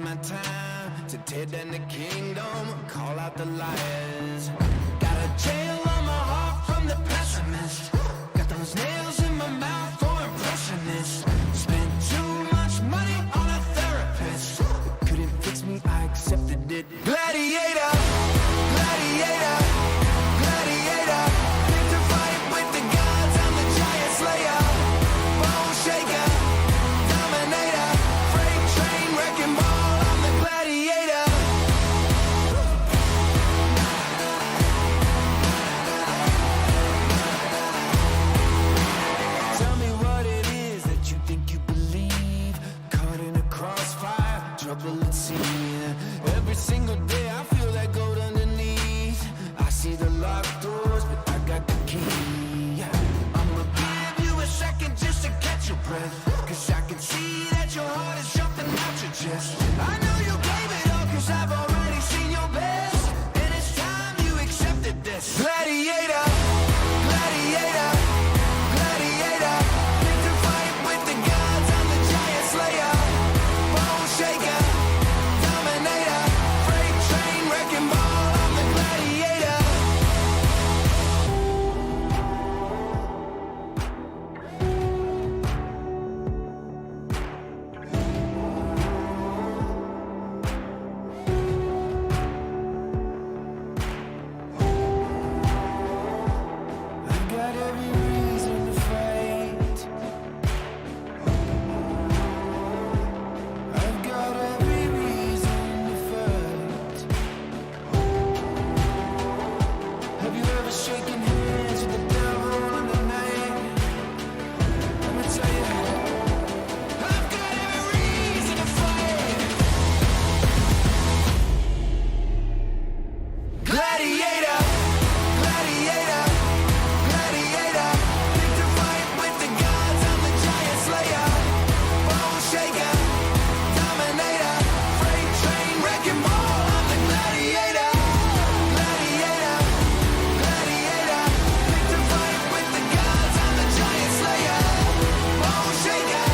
my time to tear down the kingdom, call out the liars. Got a jail on my heart from the pessimist. Got those nails in my mouth for impressionists. Spent too much money on a therapist. Couldn't fix me, I accepted it. Gladiator, gladiator, gladiator. Picked a fight with the gods, I'm the giant slayer. Bone shaker, dominator. Freight train, wrecking ball, I'm the gladiator. Tell me what it is that you think you believe. Caught in a crossfire, trouble at sea. Every single day I feel that gold underneath. I see the locked doors, but I got the key. I'ma give you a second just to catch your breath, 'cause I can see that your heart is jumping out your chest. I know you gave it all, 'cause I've already seen your best, and it's time you accepted this. Gladiator, gladiator, gladiator. Picked a fight with the gods, I'm the giant slayer. Bone shaker, dominator. Freight train, wrecking ball, I'm the gladiator. I've got every reason to fight. I've got every reason to fight. Have you ever shaken hands with the devil in the night? Let me tell you, I've got every reason to fight. Gladiator, gladiator, gladiator. Picked a fight with the gods, I'm the giant slayer. Bone shaker, dominator. Freight train, wrecking ball, I'm the gladiator. Gladiator, gladiator. Picked a fight with the gods, I'm the giant slayer. Bone shaker,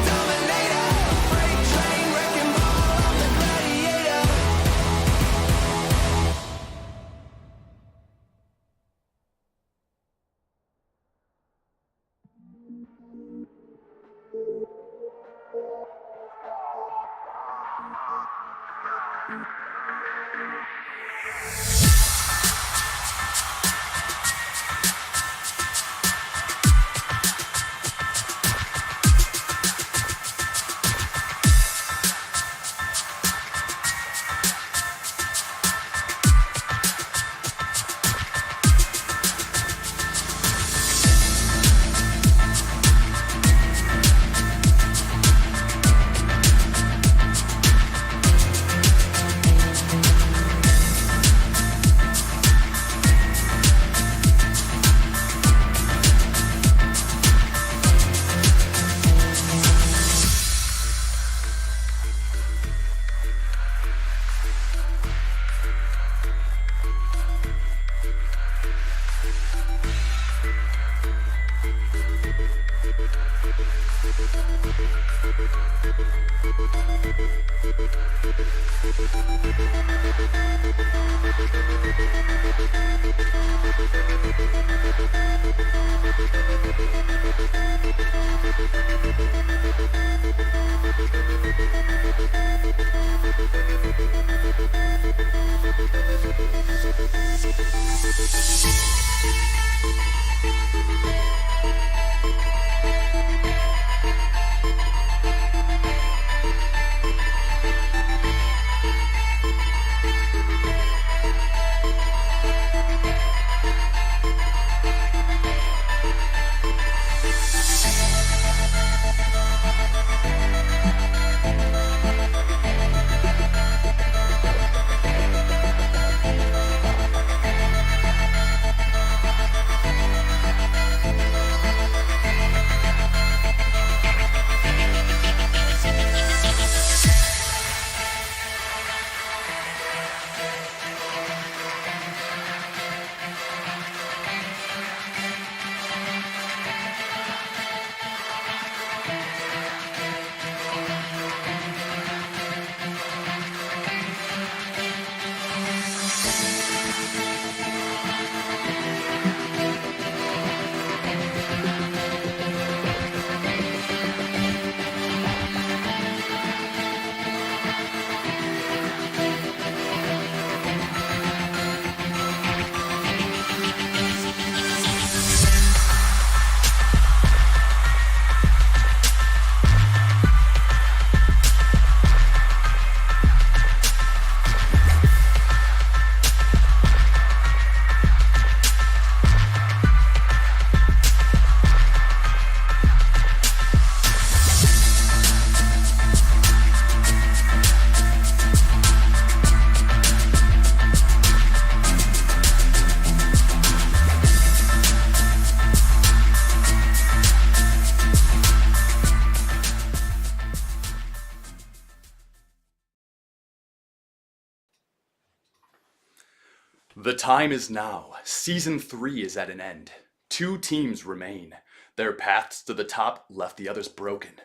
dominator. Freight train, wrecking ball, I'm the gladiator. The time is now. Season 3 is at an end. 2 teams remain. Their paths to the top left the others broken.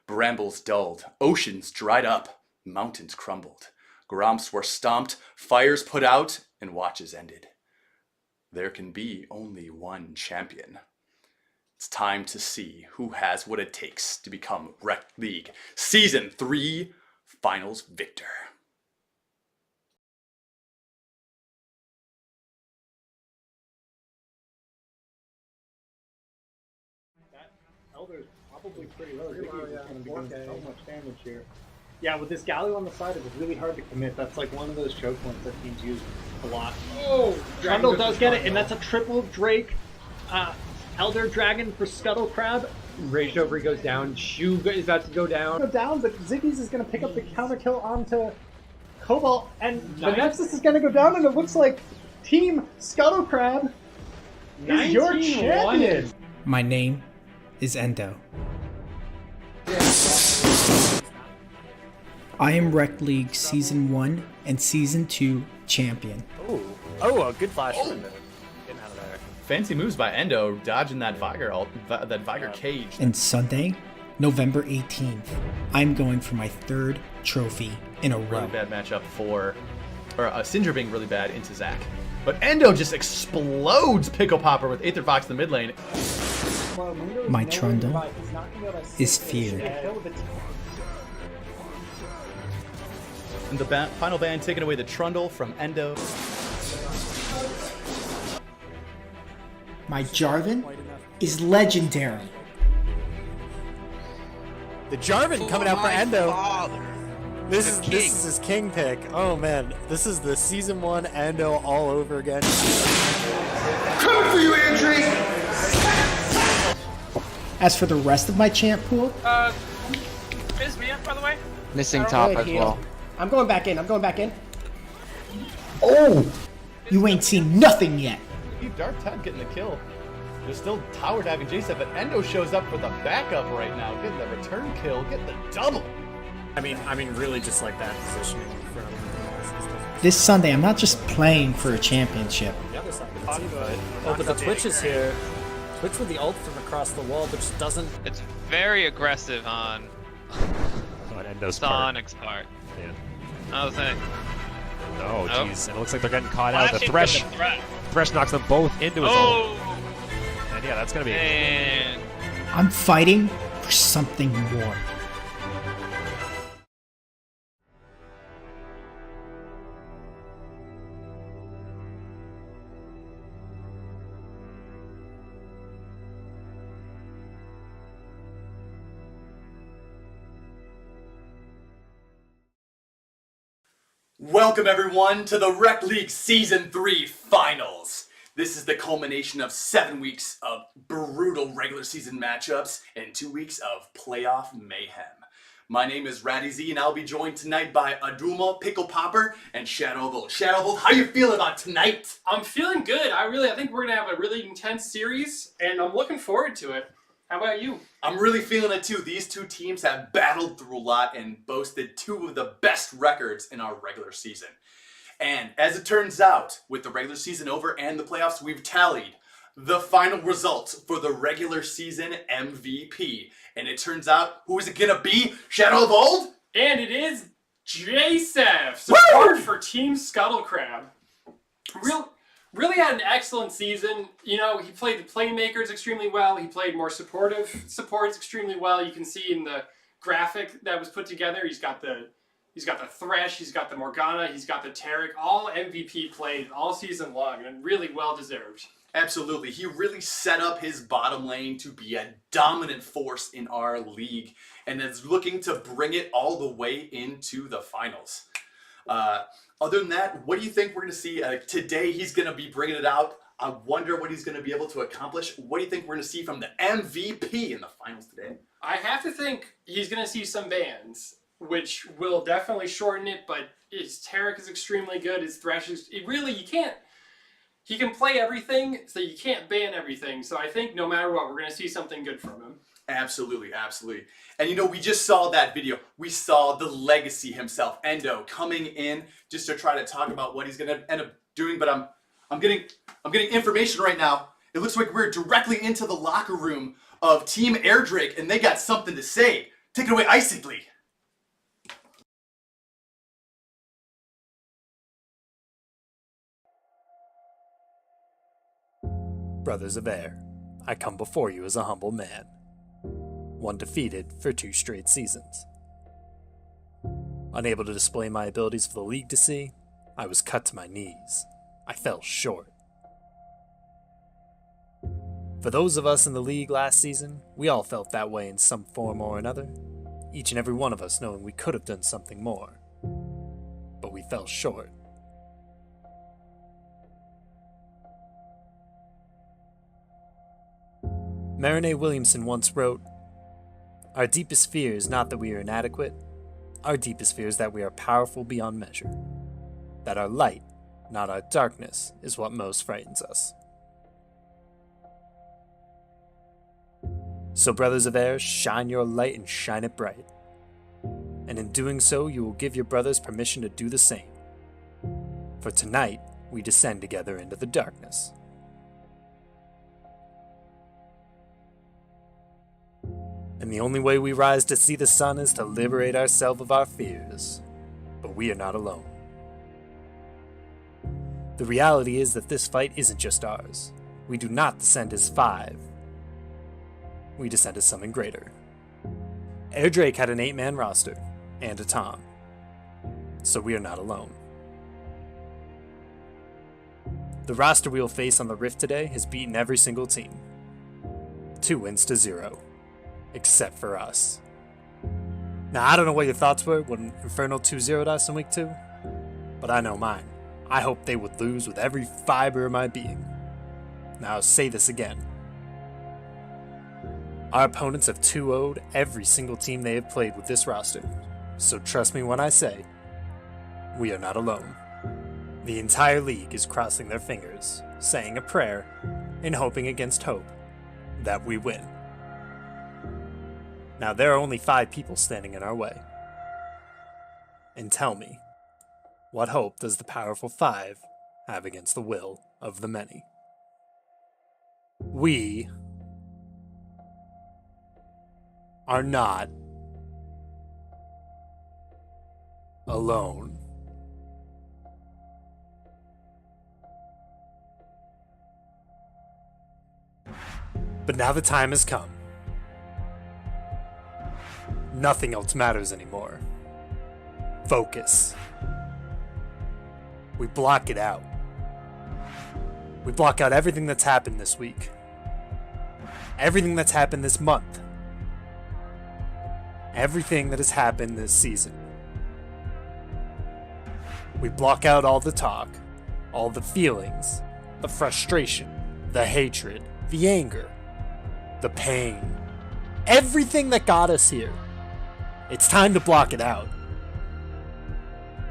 Brambles dulled, oceans dried up, mountains crumbled. Gromps were stomped, fires put out, and watches ended. There can be only one champion. It's time to see who has what it takes to become Rekt League Season 3 Finals victor. Elder's probably pretty low. He's going to be doing so much damage here. Yeah, with this Galio on the side, it's really hard to commit. That's like one of those choke points that teams use a lot. Oh! Trundle does get it, and that's a triple Drake. Elder Dragon for Scuttle Crab. Raged over, he goes down. Shu is about to go down. Go down, but Ziggy's is going to pick up the counter kill onto Cobalt, and the Nexus is going to go down, and it looks like Team Scuttle Crab is your champion! My name is Endo. I am Rekt League Season 1 and Season 2 champion. Oh, a good flash from Endo. Getting out of there. Fancy moves by Endo, dodging that Viger cage. And Sunday, November 18th, I'm going for my 3rd trophy in a row. Really bad matchup for, Sindra being really bad into Zac. But Endo just explodes Pickle Popper with Aether Fox in the mid lane. My Trundle is feared. And the final ban taking away the Trundle from Endo. My Jarvan is legendary. The Jarvan coming out for Endo. This is his king pick. Oh man, this is the Season 1 Endo all over again. Coming for you, Andrew! As for the rest of my champ pool, Is me up, by the way? Missing top as well. I'm going back in. oh, you ain't seen nothing yet. Dark Tide getting the kill. There's still tower diving J-Set, but Endo shows up for the backup right now, getting the return kill, getting the double. I mean, really just like that positioning from This Sunday, I'm not just playing for a championship. the other side of the team, but the Twitch is here. Twitch with the ult from across the wall, but just doesn't. It's very aggressive on Sonic's part. Yeah. I was saying. Oh, jeez. And it looks like they're getting caught out. The Thresh knocks them both into his ult. Oh! And yeah, that's going to be... Man. I'm fighting for something more. Welcome everyone to the Rekt League Season 3 Finals. This is the culmination of 7 weeks of brutal regular season matchups and 2 weeks of playoff mayhem. My name is Ratty Z and I'll be joined tonight by Aduma, Pickle Popper, and Shadow Volt. Shadow Volt, how you feeling about tonight? I'm feeling good. I think we're gonna have a really intense series and I'm looking forward to it. How about you? I'm really feeling it too. These two teams have battled through a lot and boasted 2 of the best records in our regular season. And as it turns out, with the regular season over and the playoffs, we've tallied the final results for the regular season MVP. And it turns out, who is it gonna be? Shadow of Old? And it is JSEF, support for Team Scuttle Crab. Really had an excellent season. You know, he played the playmakers extremely well. He played more supportive supports extremely well. You can see in the graphic that was put together, he's got the Thresh, he's got the Morgana, he's got the Taric, all MVP played all season long and really well deserved. Absolutely. He really set up his bottom lane to be a dominant force in our league and is looking to bring it all the way into the finals. Other than that, what do you think we're going to see? Today he's going to be bringing it out. I wonder what he's going to be able to accomplish. What do you think we're going to see from the MVP in the finals today? I have to think he's going to see some bans, which will definitely shorten it, but his Taric is extremely good. His Thresh is... He can play everything, so you can't ban everything. So I think no matter what, we're going to see something good from him. Absolutely, absolutely. And you know, we just saw that video. We saw the legacy himself, Endo, coming in just to try to talk about what he's going to end up doing. But I'm getting information right now. It looks like we're directly into the locker room of Team Airdrake, and they got something to say. Take it away, Icically. Brothers of Air, I come before you as a humble man, one defeated for 2 straight seasons. Unable to display my abilities for the league to see, I was cut to my knees. I fell short. For those of us in the league last season, we all felt that way in some form or another, each and every one of us knowing we could have done something more. But we fell short. Marinee Williamson once wrote, "Our deepest fear is not that we are inadequate. Our deepest fear is that we are powerful beyond measure. That our light, not our darkness, is what most frightens us." So, Brothers of Air, shine your light and shine it bright. And in doing so, you will give your brothers permission to do the same. For tonight, we descend together into the darkness. And the only way we rise to see the sun is to liberate ourselves of our fears. But we are not alone. The reality is that this fight isn't just ours. We do not descend as 5. We descend as something greater. Airdrake had an 8-man roster, and a Tom. So we are not alone. The roster we will face on the Rift today has beaten every single team. 2 wins to 0. Except for us. Now, I don't know what your thoughts were when Inferno 2-0'd us in week 2, but I know mine. I hope they would lose with every fiber of my being. Now, I'll say this again. Our opponents have 2-0'd every single team they have played with this roster, so trust me when I say, we are not alone. The entire league is crossing their fingers, saying a prayer, and hoping against hope that we win. Now, there are only 5 people standing in our way. And tell me, what hope does the powerful 5 have against the will of the many? We are not alone. But now the time has come. Nothing else matters anymore. Focus. We block it out. We block out everything that's happened this week. Everything that's happened this month. Everything that has happened this season. We block out all the talk, all the feelings, the frustration, the hatred, the anger, the pain. Everything that got us here. It's time to block it out.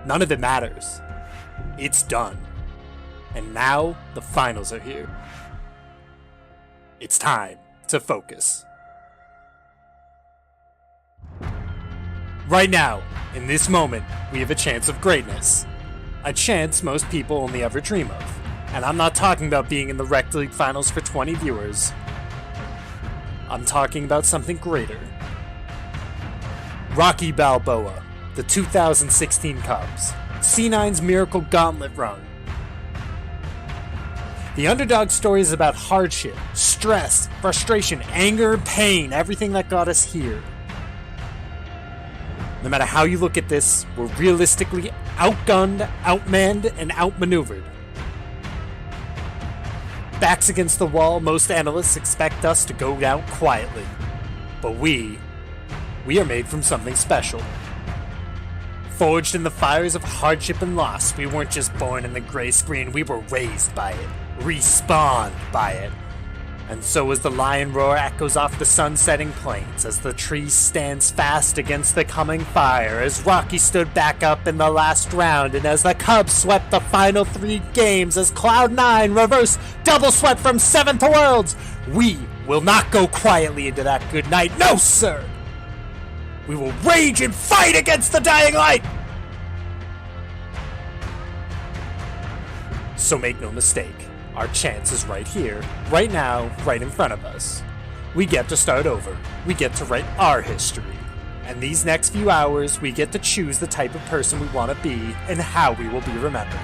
None of it matters. It's done. And now the finals are here. It's time to focus. Right now, in this moment, we have a chance of greatness. A chance most people only ever dream of. And I'm not talking about being in the Rekt League Finals for 20 viewers. I'm talking about something greater. Rocky Balboa, the 2016 Cubs, C9's Miracle Gauntlet Run. The underdog story is about hardship, stress, frustration, anger, pain, everything that got us here. No matter how you look at this, we're realistically outgunned, outmanned, and outmaneuvered. Backs against the wall, most analysts expect us to go out quietly. But we are made from something special. Forged in the fires of hardship and loss, we weren't just born in the gray screen, we were raised by it, respawned by it. And so as the lion roar echoes off the sun-setting plains, as the tree stands fast against the coming fire, as Rocky stood back up in the last round, and as the Cubs swept the final 3 games, as Cloud9 reversed double swept from 7th to Worlds, we will not go quietly into that good night. No, sir! We will rage and fight against the dying light! So make no mistake, our chance is right here, right now, right in front of us. We get to start over. We get to write our history. And these next few hours, we get to choose the type of person we want to be and how we will be remembered.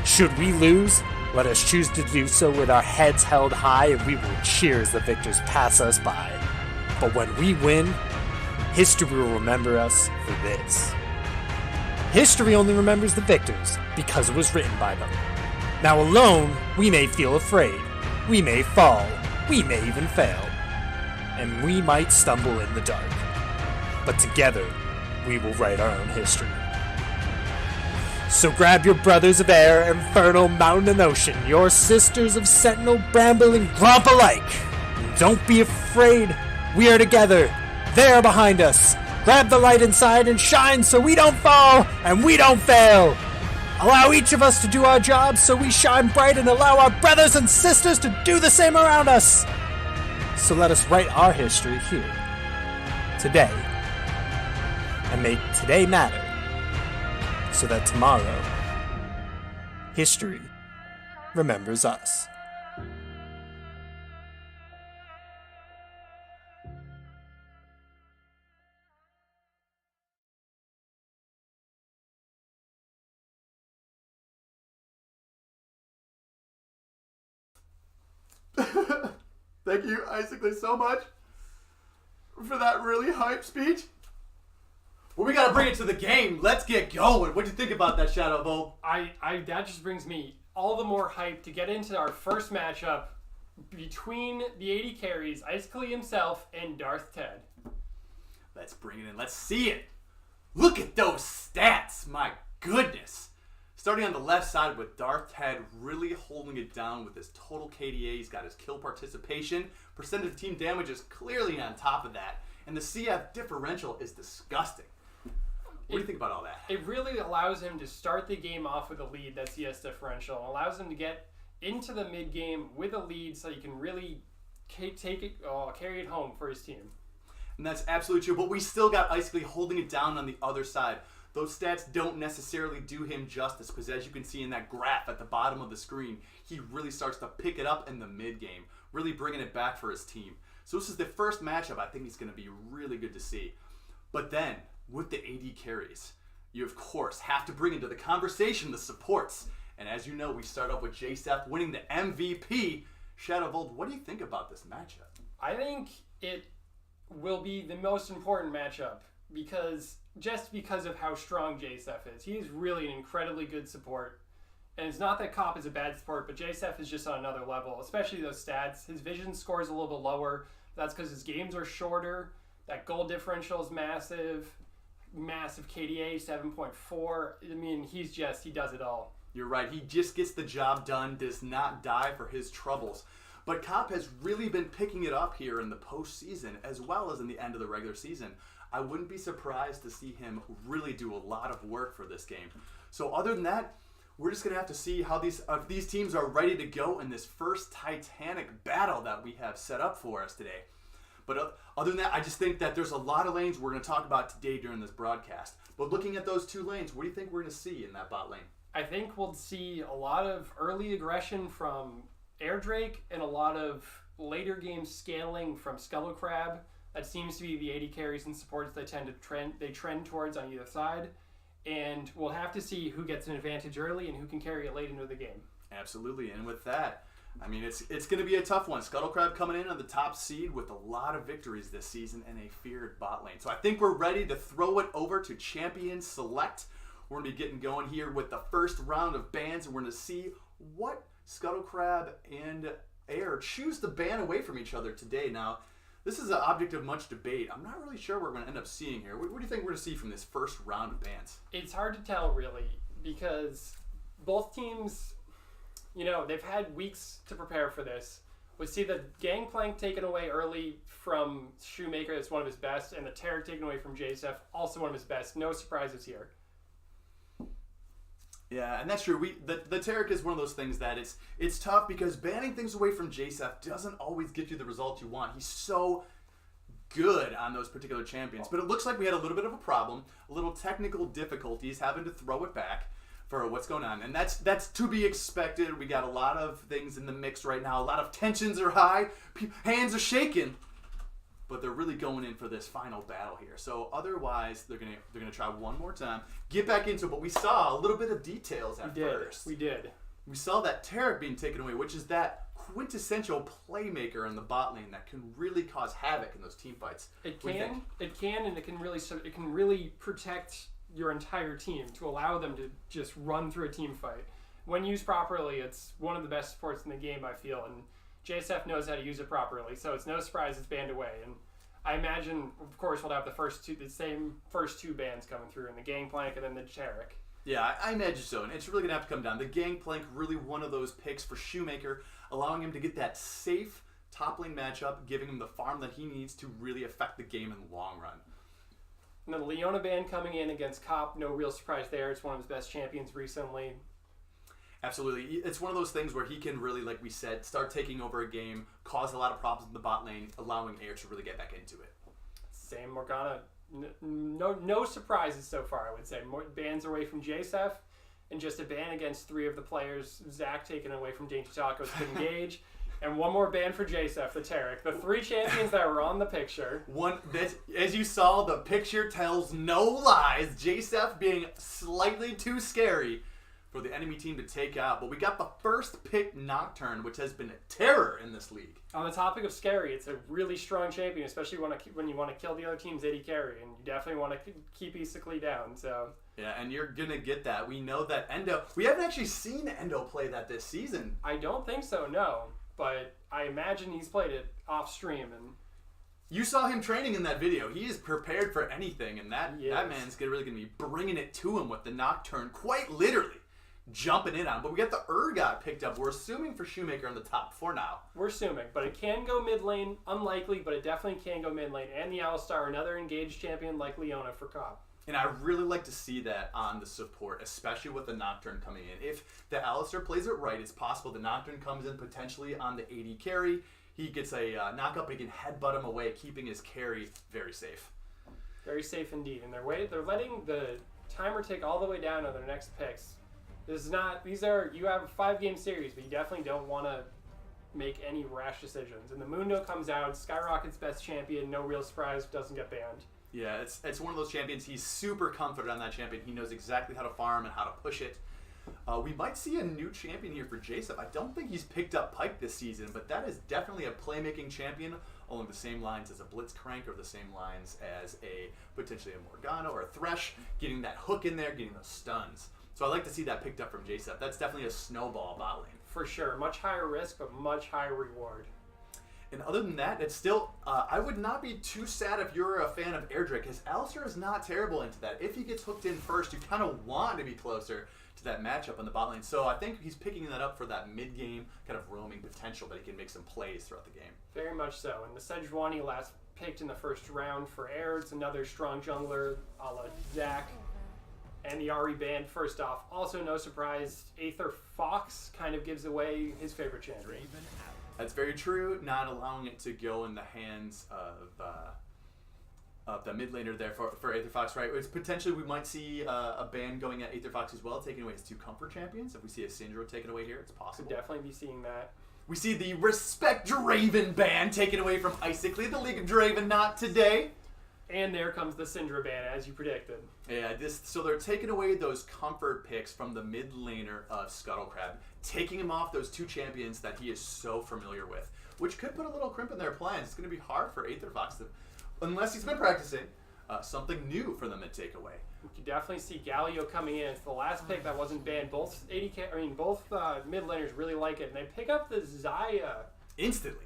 Should we lose, let us choose to do so with our heads held high, and we will cheer as the victors pass us by. But when we win, history will remember us for this. History only remembers the victors because it was written by them. Now alone, we may feel afraid. We may fall. We may even fail. And we might stumble in the dark. But together, we will write our own history. So grab your brothers of air, infernal, mountain, and ocean, your sisters of sentinel, bramble, and grump alike. And don't be afraid. We are together. They are behind us. Grab the light inside and shine so we don't fall and we don't fail. Allow each of us to do our jobs so we shine bright, and allow our brothers and sisters to do the same around us. So let us write our history here, today, and make today matter, so that tomorrow, history remembers us. Thank you, Isaac, so much for that really hype speech. Well, we gotta bring it to the game. Let's get going. What'd you think about that, Shadow Bowl? That just brings me all the more hype to get into our first matchup between the 80 carries, Icicle himself, and Darth Ted. Let's bring it in. Let's see it. Look at those stats. My goodness. Starting on the left side with Darth Ted really holding it down with his total KDA. He's got his kill participation. Percentage of team damage is clearly on top of that. And the CF differential is disgusting. What do you think about all that? It really allows him to start the game off with a lead, that CS differential. It allows him to get into the mid game with a lead so he can really carry it home for his team. And that's absolutely true. But we still got Icicle holding it down on the other side. Those stats don't necessarily do him justice, because as you can see in that graph at the bottom of the screen, he really starts to pick it up in the mid game, really bringing it back for his team. So this is the first matchup I think he's going to be really good to see. But then, with the AD carries, you of course have to bring into the conversation the supports. And as you know, we start off with JSF winning the MVP. Shadow Bolt, what do you think about this matchup? I think it will be the most important matchup because of how strong JSF is. He is really an incredibly good support. And it's not that Cop is a bad support, but JSF is just on another level, especially those stats. His vision score is a little bit lower. That's because his games are shorter. That goal differential is massive. Massive KDA, 7.4. I mean, he does it all. You're right. He just gets the job done, does not die for his troubles. But Cop has really been picking it up here in the postseason as well as in the end of the regular season. I wouldn't be surprised to see him really do a lot of work for this game. So other than that, we're just going to have to see how these teams are ready to go in this first titanic battle that we have set up for us today. But other than that, I just think that there's a lot of lanes we're going to talk about today during this broadcast. But looking at those two lanes, what do you think we're going to see in that bot lane? I think we'll see a lot of early aggression from Air Drake and a lot of later game scaling from Scuttle Crab. That seems to be the 80 carries and supports they trend towards on either side. And we'll have to see who gets an advantage early and who can carry it late into the game. Absolutely. And with that, I mean, it's going to be a tough one. Scuttle Crab coming in on the top seed with a lot of victories this season and a feared bot lane. So I think we're ready to throw it over to Champion Select. We're going to be getting going here with the first round of bans, and we're going to see what Scuttle Crab and Air choose to ban away from each other today. Now, this is an object of much debate. I'm not really sure what we're going to end up seeing here. What do you think we're going to see from this first round of bans? It's hard to tell, really, because both teams, they've had weeks to prepare for this. We see the Gangplank taken away early from Shoemaker, that's one of his best, and the Tarek taken away from JSF, also one of his best. No surprises here. Yeah, and that's true. The Tarek is one of those things that it's tough because banning things away from JSF doesn't always get you the result you want. He's so good on those particular champions. But it looks like we had a little bit of a problem, a little technical difficulties having to throw it back. for what's going on. And that's to be expected. We got a lot of things in the mix right now. A lot of tensions are high. Hands are shaking. But they're really going in for this final battle here. So otherwise, they're gonna try one more time, get back into it. But we saw a little bit of details at first. We did. We saw that Tarek being taken away, which is that quintessential playmaker in the bot lane that can really cause havoc in those team fights. It can, and it can really protect your entire team to allow them to just run through a team fight. When used properly, it's one of the best supports in the game, I feel, and JSF knows how to use it properly, so it's no surprise it's banned away. And I imagine, of course, we'll have the same first two bans coming through in the Gangplank and then the Tarek. Yeah, I imagine so, and it's really going to have to come down. The Gangplank, really one of those picks for Shoemaker, allowing him to get that safe top lane matchup, giving him the farm that he needs to really affect the game in the long run. And then the Leona ban coming in against Cop, no real surprise there. It's one of his best champions recently. Absolutely. It's one of those things where he can really, like we said, start taking over a game, cause a lot of problems in the bot lane, allowing Air to really get back into it. Same Morgana. No surprises so far, I would say. More bans away from JSF, and just a ban against 3 of the players. Zach taken away from Dainty Tacos to engage. And one more ban for JSF, the Tarek. The 3 champions that were on the picture. As you saw, the picture tells no lies. JSF being slightly too scary for the enemy team to take out. But we got the first pick Nocturne, which has been a terror in this league. On the topic of scary, it's a really strong champion, especially when you want to kill the other team's AD carry, and you definitely want to keep Isakli down. So yeah, and you're going to get that. We know that Endo... We haven't actually seen Endo play that this season. I don't think so, no. But I imagine he's played it off stream. And you saw him training in that video. He is prepared for anything, and that man's really going to be bringing it to him with the Nocturne, quite literally. Jumping in on, but we got the Urgot picked up. We're assuming for Shoemaker on the top for now. We're assuming, but it can go mid lane. Unlikely, but it definitely can go mid lane. And the Alistar, another engaged champion like Leona for Cobb. And I really like to see that on the support, especially with the Nocturne coming in. If the Alistar plays it right, it's possible the Nocturne comes in potentially on the AD carry. He gets a knock up, and he can headbutt him away, keeping his carry very safe. Very safe indeed. And they're letting the timer tick all the way down on their next picks. You have a 5-game series, but you definitely don't want to make any rash decisions. And the Mundo comes out, Skyrocket's best champion, no real surprise, doesn't get banned. Yeah, it's one of those champions. He's super confident on that champion. He knows exactly how to farm and how to push it. We might see a new champion here for Jasef. I don't think he's picked up Pike this season, but that is definitely a playmaking champion along the same lines as a Blitzcrank or the same lines as potentially a Morgana or a Thresh, getting that hook in there, getting those stuns. So I like to see that picked up from JSF. That's definitely a snowball bot lane. For sure. Much higher risk, but much higher reward. And other than that, it's still... I would not be too sad if you're a fan of Airdrick, because Alistar is not terrible into that. If he gets hooked in first, you kind of want to be closer to that matchup on the bot lane. So I think he's picking that up for that mid-game kind of roaming potential that he can make some plays throughout the game. Very much so. And the Sejuani last picked in the first round for Air. It's another strong jungler a la Zach. And the Ahri banned first off. Also, no surprise, Aether Fox kind of gives away his favorite champion. That's very true. Not allowing it to go in the hands of the mid laner there for Aether Fox, right? It's potentially we might see a ban going at Aether Fox as well, taking away his 2 comfort champions. If we see a Syndra taken away here, it's possible. Could definitely be seeing that. We see the Respect Draven ban taken away from Isakli, the League of Draven, not today. And there comes the Syndra ban, as you predicted. Yeah, so they're taking away those comfort picks from the mid laner of Scuttlecrab, taking him off those 2 champions that he is so familiar with, which could put a little crimp in their plans. It's going to be hard for Aether Fox, unless he's been practicing, something new for them to take away. We could definitely see Galio coming in. It's the last pick that wasn't banned. Both mid laners really like it, and they pick up the Xayah instantly.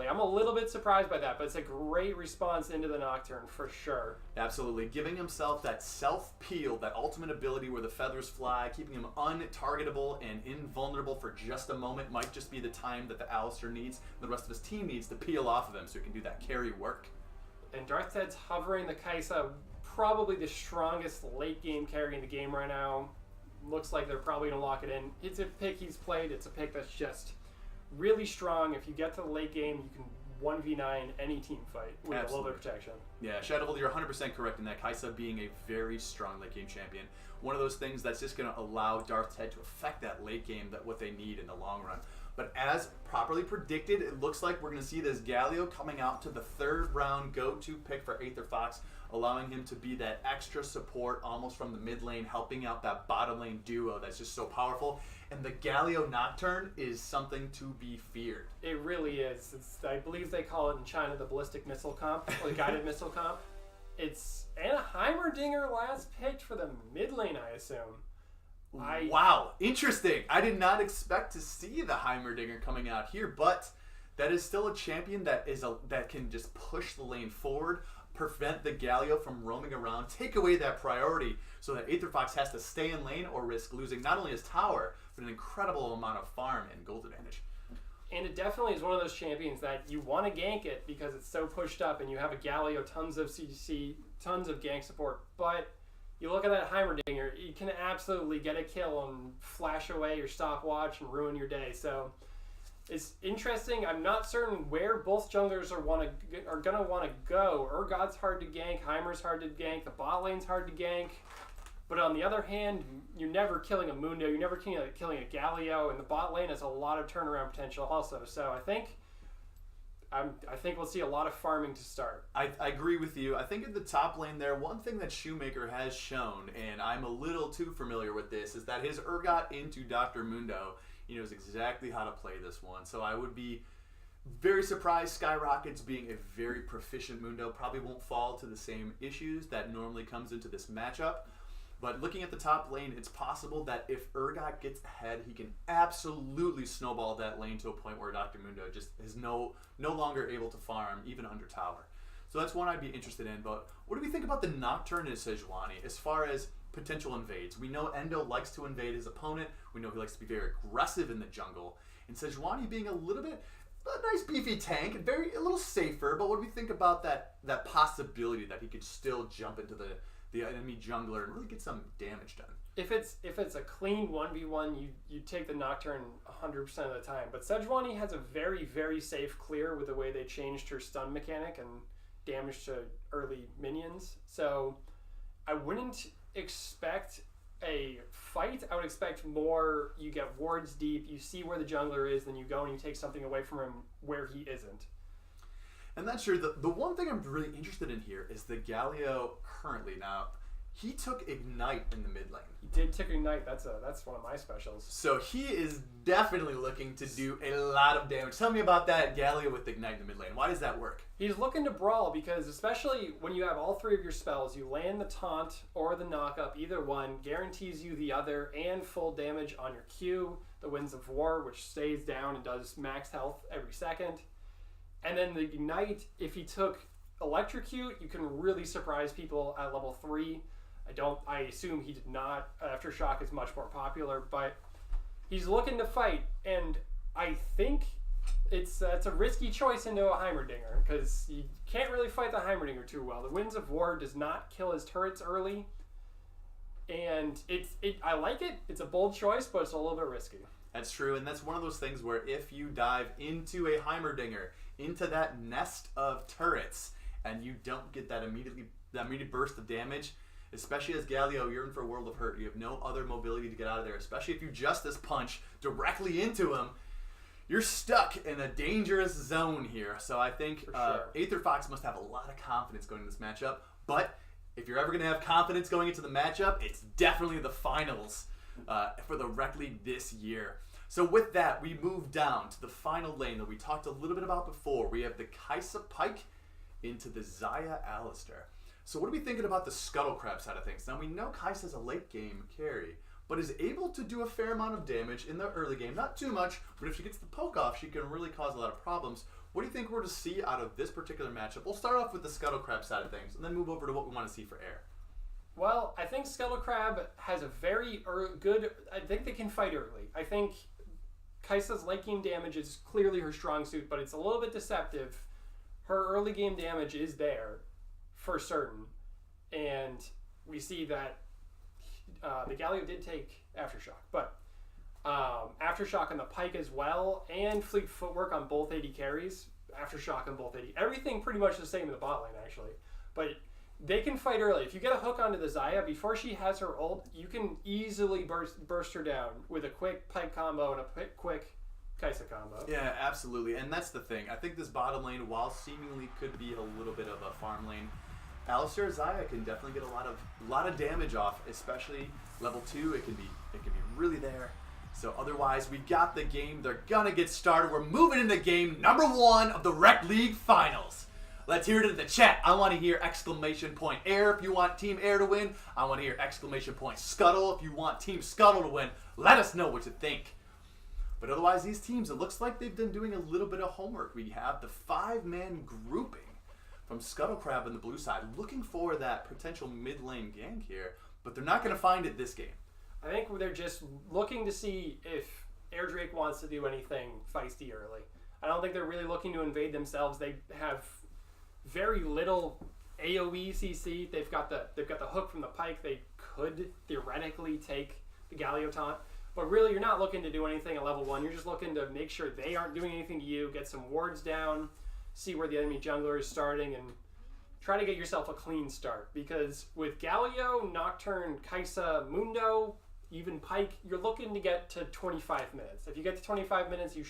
I'm a little bit surprised by that, but it's a great response into the Nocturne for sure. Absolutely. Giving himself that self-peel, that ultimate ability where the feathers fly, keeping him untargetable and invulnerable for just a moment might just be the time that the Alistar needs, and the rest of his team needs to peel off of him so he can do that carry work. And Darkseid's hovering the Kai'Sa, probably the strongest late game carry in the game right now. Looks like they're probably going to lock it in. It's a pick he's played. It's a pick that's just really strong. If you get to the late game, you can 1v9 any team fight with a little bit of protection. Yeah, Scuttle, you're 100% correct in that. Kaisa being a very strong late game champion. One of those things that's just going to allow Darth's Head to affect that late game, that what they need in the long run. But as properly predicted, it looks like we're going to see this Galio coming out to the 3rd round go-to pick for Aether Fox, allowing him to be that extra support almost from the mid lane, helping out that bottom lane duo that's just so powerful. And the Galio Nocturne is something to be feared. It really is. I believe they call it in China the ballistic missile comp, or the guided missile comp. It's and a Heimerdinger last picked for the mid lane, I assume. Wow, interesting. I did not expect to see the Heimerdinger coming out here, but that is still a champion that can just push the lane forward, prevent the Galio from roaming around, take away that priority so that Aether Fox has to stay in lane or risk losing not only his tower, but an incredible amount of farm and gold advantage. And it definitely is one of those champions that you want to gank it because it's so pushed up and you have a Galio, tons of CC, tons of gank support, but you look at that Heimerdinger, you can absolutely get a kill and flash away your stopwatch and ruin your day. So it's interesting. I'm not certain where both junglers are going to want to go. Urgot's hard to gank, Heimer's hard to gank, the bot lane's hard to gank. But on the other hand, you're never killing a Mundo, you're never killing a Galio, and the bot lane has a lot of turnaround potential also. So I think we'll see a lot of farming to start. I agree with you. I think in the top lane there, one thing that Shoemaker has shown, and I'm a little too familiar with this, is that his Urgot into Dr. Mundo, he knows exactly how to play this one. So I would be very surprised. Skyrockets being a very proficient Mundo probably won't fall to the same issues that normally comes into this matchup. But looking at the top lane, it's possible that if Urgot gets ahead, he can absolutely snowball that lane to a point where Dr. Mundo just is no longer able to farm, even under tower. So that's one I'd be interested in. But what do we think about the Nocturne in Sejuani as far as potential invades? We know Endo likes to invade his opponent. We know he likes to be very aggressive in the jungle. And Sejuani being a little bit, a nice beefy tank, and a little safer. But what do we think about that possibility that he could still jump into the enemy jungler and really get some damage done? If it's a clean 1v1, you take the Nocturne 100% of the time. But Sejuani has a very, very safe clear with the way they changed her stun mechanic and damage to early minions. So I wouldn't expect a fight. I would expect more, you get wards deep, you see where the jungler is, then you go and you take something away from him where he isn't. And that's true. The one thing I'm really interested in here is the Galio currently. Now, he took Ignite in the mid lane. He did take Ignite. That's one of my specials. So he is definitely looking to do a lot of damage. Tell me about that Galio with Ignite in the mid lane. Why does that work? He's looking to brawl because especially when you have all three of your spells, you land the taunt or the knock-up, either one guarantees you the other and full damage on your Q, the Winds of War, which stays down and does max health every second. And then the Ignite, if he took Electrocute, you can really surprise people at level 3. I assume he did not. Aftershock is much more popular, but he's looking to fight, and I think it's a risky choice into a Heimerdinger, because you can't really fight the Heimerdinger too well. The Winds of War does not kill his turrets early, and I like it. It's a bold choice, but it's a little bit risky. That's true, and that's one of those things where if you dive into a Heimerdinger, into that nest of turrets, and you don't get that immediate burst of damage, especially as Galio, you're in for a world of hurt. You have no other mobility to get out of there, especially if you Justice Punch directly into him. You're stuck in a dangerous zone here. So I think Aether Fox must have a lot of confidence going into this matchup, but if you're ever going to have confidence going into the matchup, it's definitely the finals for the Rekt League this year. So with that, we move down to the final lane that we talked a little bit about before. We have the Kaisa Pike into the Xayah Alistar. So what are we thinking about the Scuttle Crab side of things? Now we know Kaisa's a late game carry, but is able to do a fair amount of damage in the early game. Not too much, but if she gets the poke off, she can really cause a lot of problems. What do you think we're to see out of this particular matchup? We'll start off with the Scuttle Crab side of things, and then move over to what we want to see for air. Well, I think Scuttle Crab has a very good... I think they can fight early. I think Kaisa's late game damage is clearly her strong suit, but it's a little bit deceptive. Her early game damage is there, for certain. And we see that the Galio did take Aftershock, but Aftershock on the Pike as well, and Fleet Footwork on both AD carries. Aftershock on both AD. Everything pretty much the same in the bot lane, actually. But they can fight early. If you get a hook onto the Xayah, before she has her ult, you can easily burst her down with a quick Pike combo and a quick Kai'Sa combo. Yeah, absolutely. And that's the thing. I think this bottom lane, while seemingly could be a little bit of a farm lane, Alistar Xayah can definitely get a lot of damage off, especially level 2. It can be really there. So otherwise, we got the game. They're gonna get started. We're moving into game number 1 of the Rekt League Finals. Let's hear it in the chat. I want to hear exclamation point Air if you want Team Air to win. I want to hear exclamation point Scuttle if you want Team Scuttle to win. Let us know what you think. But otherwise, these teams, it looks like they've been doing a little bit of homework. We have the 5-man grouping from Scuttlecrab on the blue side, looking for that potential mid lane gank here, but they're not going to find it this game. I think they're just looking to see if Air Drake wants to do anything feisty early. I don't think they're really looking to invade themselves. They have very little AoE CC. They've got the hook from the Pike. They could theoretically take the Galio taunt, but really you're not looking to do anything at level 1. You're just looking to make sure they aren't doing anything to you, get some wards down, see where the enemy jungler is starting, and try to get yourself a clean start. Because with Galio, Nocturne, Kai'Sa, Mundo, even Pike, you're looking to get to 25 minutes. If you get to 25 minutes, you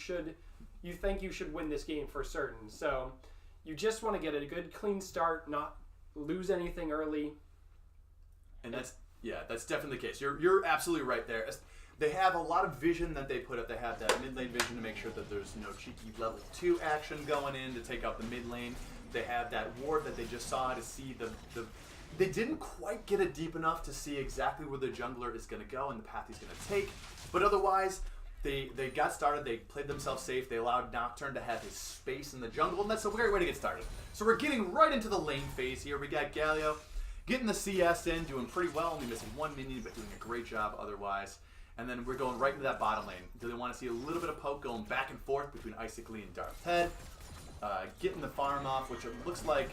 think you should win this game for certain. So you just want to get a good clean start, not lose anything early. And that's definitely the case. You're absolutely right there. They have a lot of vision that they put up. They have that mid lane vision to make sure that there's no cheeky level 2 action going in to take out the mid lane. They have that ward that they just saw to see the they didn't quite get it deep enough to see exactly where the jungler is going to go and the path he's going to take. But otherwise, they got started. They played themselves safe. They allowed Nocturne to have his space in the jungle, and that's a great way to get started. So we're getting right into the lane phase here. We got Galio getting the CS in, doing pretty well, only missing 1 minion, but doing a great job otherwise. And then we're going right into that bottom lane. Do they want to see a little bit of poke going back and forth between Icically and Darth Head? Getting the farm off, which it looks like,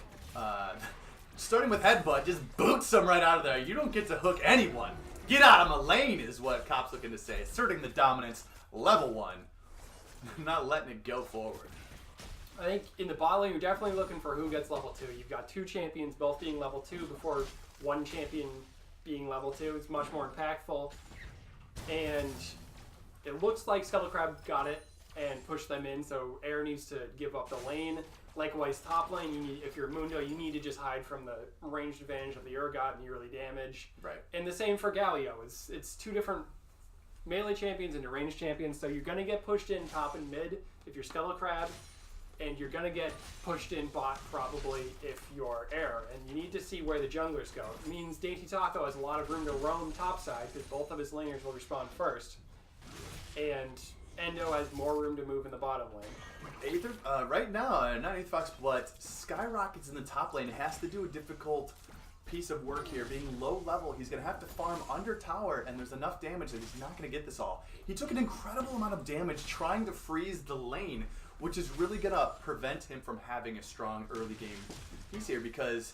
starting with Headbutt, just boots them right out of there. You don't get to hook anyone. Get out of my lane is what Cop's looking to say. Asserting the dominance, level 1. Not letting it go forward. I think in the bot lane, you're definitely looking for who gets level 2. You've got 2 champions both being level 2 before 1 champion being level 2. It's much more impactful. And it looks like Scuttlecrab got it and pushed them in, so Air needs to give up the lane. Likewise, top lane, if you're Mundo, you need to just hide from the ranged advantage of the Urgot and the early damage. Right. And the same for Galio. It's 2 different melee champions and a ranged champions, so you're going to get pushed in top and mid if you're Scuttlecrab, and you're going to get pushed in bot probably if you're Air, and you need to see where the junglers go. It means Dainty Taco has a lot of room to roam topside because both of his laners will respond first, and Endo has more room to move in the bottom lane. Aether, right now, not Aetherfox, but Skyrocket's in the top lane. Has to do a difficult piece of work here. Being low level, he's going to have to farm under tower, and there's enough damage that he's not going to get this all. He took an incredible amount of damage trying to freeze the lane, which is really going to prevent him from having a strong early game piece here, because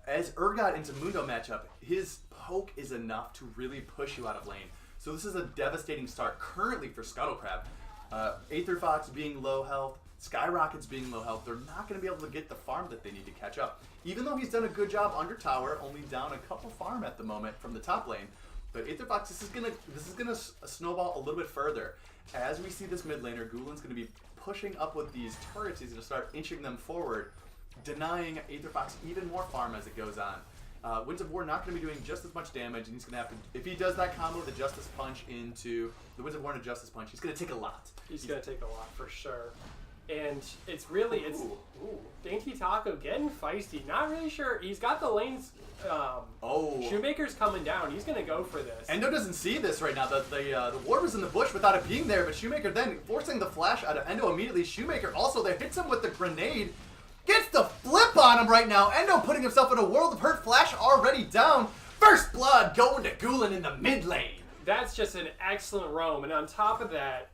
as Urgot into Mundo matchup, his poke is enough to really push you out of lane. So this is a devastating start currently for Scuttlecrab. Aetherfox being low health, Skyrocket's being low health, they're not going to be able to get the farm that they need to catch up. Even though he's done a good job under tower, only down a couple farm at the moment from the top lane. But Aetherfox, this is gonna snowball a little bit further. As we see this mid laner, Gulen's going to be pushing up with these turrets. He's going to start inching them forward, denying Aetherfox even more farm as it goes on. Winds of War not going to be doing just as much damage, and he's going to have to, if he does that combo, the Justice Punch into the Winds of War and a Justice Punch, he's going to take a lot. He's going to take a lot for sure. And it's really, Dainty Taco getting feisty. Not really sure. He's got the lanes. Shoemaker's coming down. He's going to go for this. Endo doesn't see this right now. The ward was in the bush without it being there, but Shoemaker then forcing the flash out of Endo immediately. Shoemaker also there hits him with the grenade. Gets the flip on him right now. Endo putting himself in a world of hurt. Flash already down. First blood going to Gulen in the mid lane. That's just an excellent roam. And on top of that,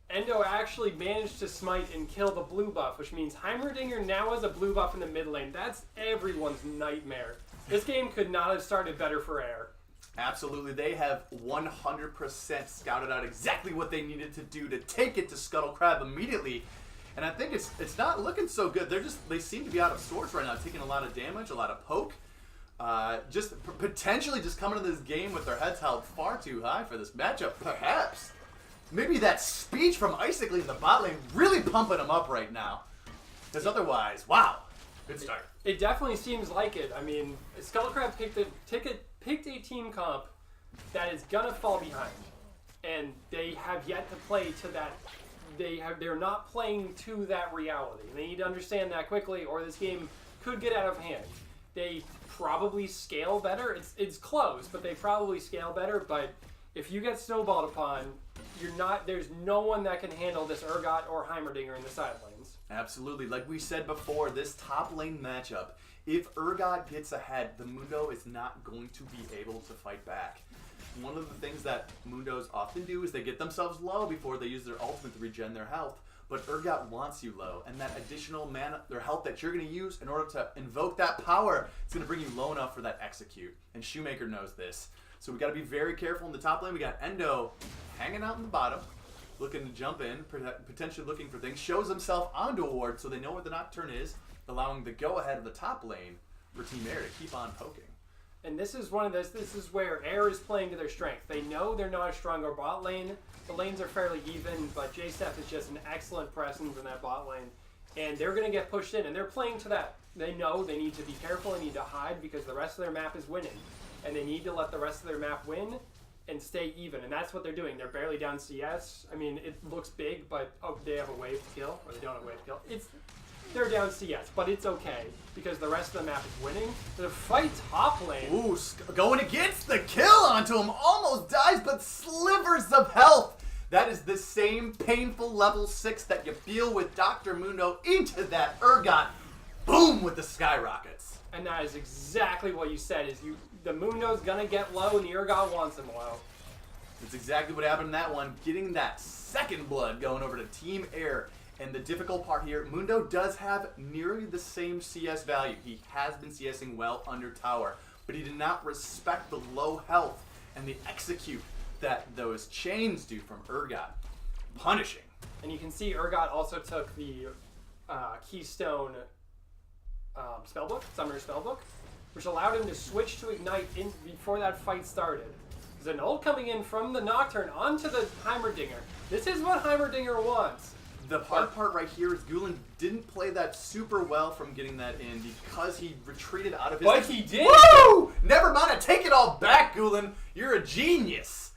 Endo actually managed to smite and kill the blue buff, which means Heimerdinger now has a blue buff in the mid lane. That's everyone's nightmare. This game could not have started better for Air. Absolutely. They have 100% scouted out exactly what they needed to do to take it to Scuttlecrab immediately. And I think it's not looking so good. They seem to be out of sorts right now, taking a lot of damage, a lot of poke. Potentially just coming into this game with their heads held far too high for this matchup, perhaps. Maybe that speech from Icically in the bot lane really pumping them up right now. Because otherwise, wow, good start. It definitely seems like it. I mean, Scuttlecrab picked a team comp that is gonna fall behind, and they have yet to play to that. They're not playing to that reality. They need to understand that quickly, or this game could get out of hand. They probably scale better. It's close, but they probably scale better. But if you get snowballed upon, there's no one that can handle this Urgot or Heimerdinger in the side lanes. Absolutely. Like we said before, this top lane matchup, if Urgot gets ahead, the Mundo is not going to be able to fight back. One of the things that Mundos often do is they get themselves low before they use their ultimate to regen their health. But Urgot wants you low, and that additional mana, their health that you're going to use in order to invoke that power, it's going to bring you low enough for that execute. And Shoemaker knows this. So we got to be very careful in the top lane. We got Endo hanging out in the bottom, looking to jump in, potentially looking for things. Shows himself onto a ward so they know where the Nocturne is, allowing the go-ahead of the top lane for Team Air to keep on poking. And this is where Air is playing to their strength. They know they're not a stronger bot lane. The lanes are fairly even, but JSF is just an excellent presence in that bot lane. And they're going to get pushed in, and they're playing to that. They know they need to be careful, they need to hide because the rest of their map is winning. And they need to let the rest of their map win and stay even. And that's what they're doing. They're barely down CS. I mean, it looks big, but they have a wave to kill, or they don't have a wave to kill. They're down CS, but it's okay because the rest of the map is winning. The fight top lane. Ooh, going against the kill onto him. Almost dies, but slivers of health. That is the same painful level 6 that you feel with Dr. Mundo into that Urgot. Boom with the skyrockets. And that is exactly what you said. The Mundo's gonna get low, and the Urgot wants him low. That's exactly what happened in that one. Getting that second blood going over to Team Air. And the difficult part here, Mundo does have nearly the same CS value. He has been CSing well under tower, but he did not respect the low health and the execute that those chains do from Urgot. Punishing. And you can see Urgot also took the Keystone spellbook, Summoner spellbook, which allowed him to switch to Ignite before that fight started. There's an ult coming in from the Nocturne onto the Heimerdinger. This is what Heimerdinger wants. The hard part right here is Gulen didn't play that super well from getting that in because he retreated out of his... But he did! Woo! Never mind, I take it all back, Gulen. You're a genius.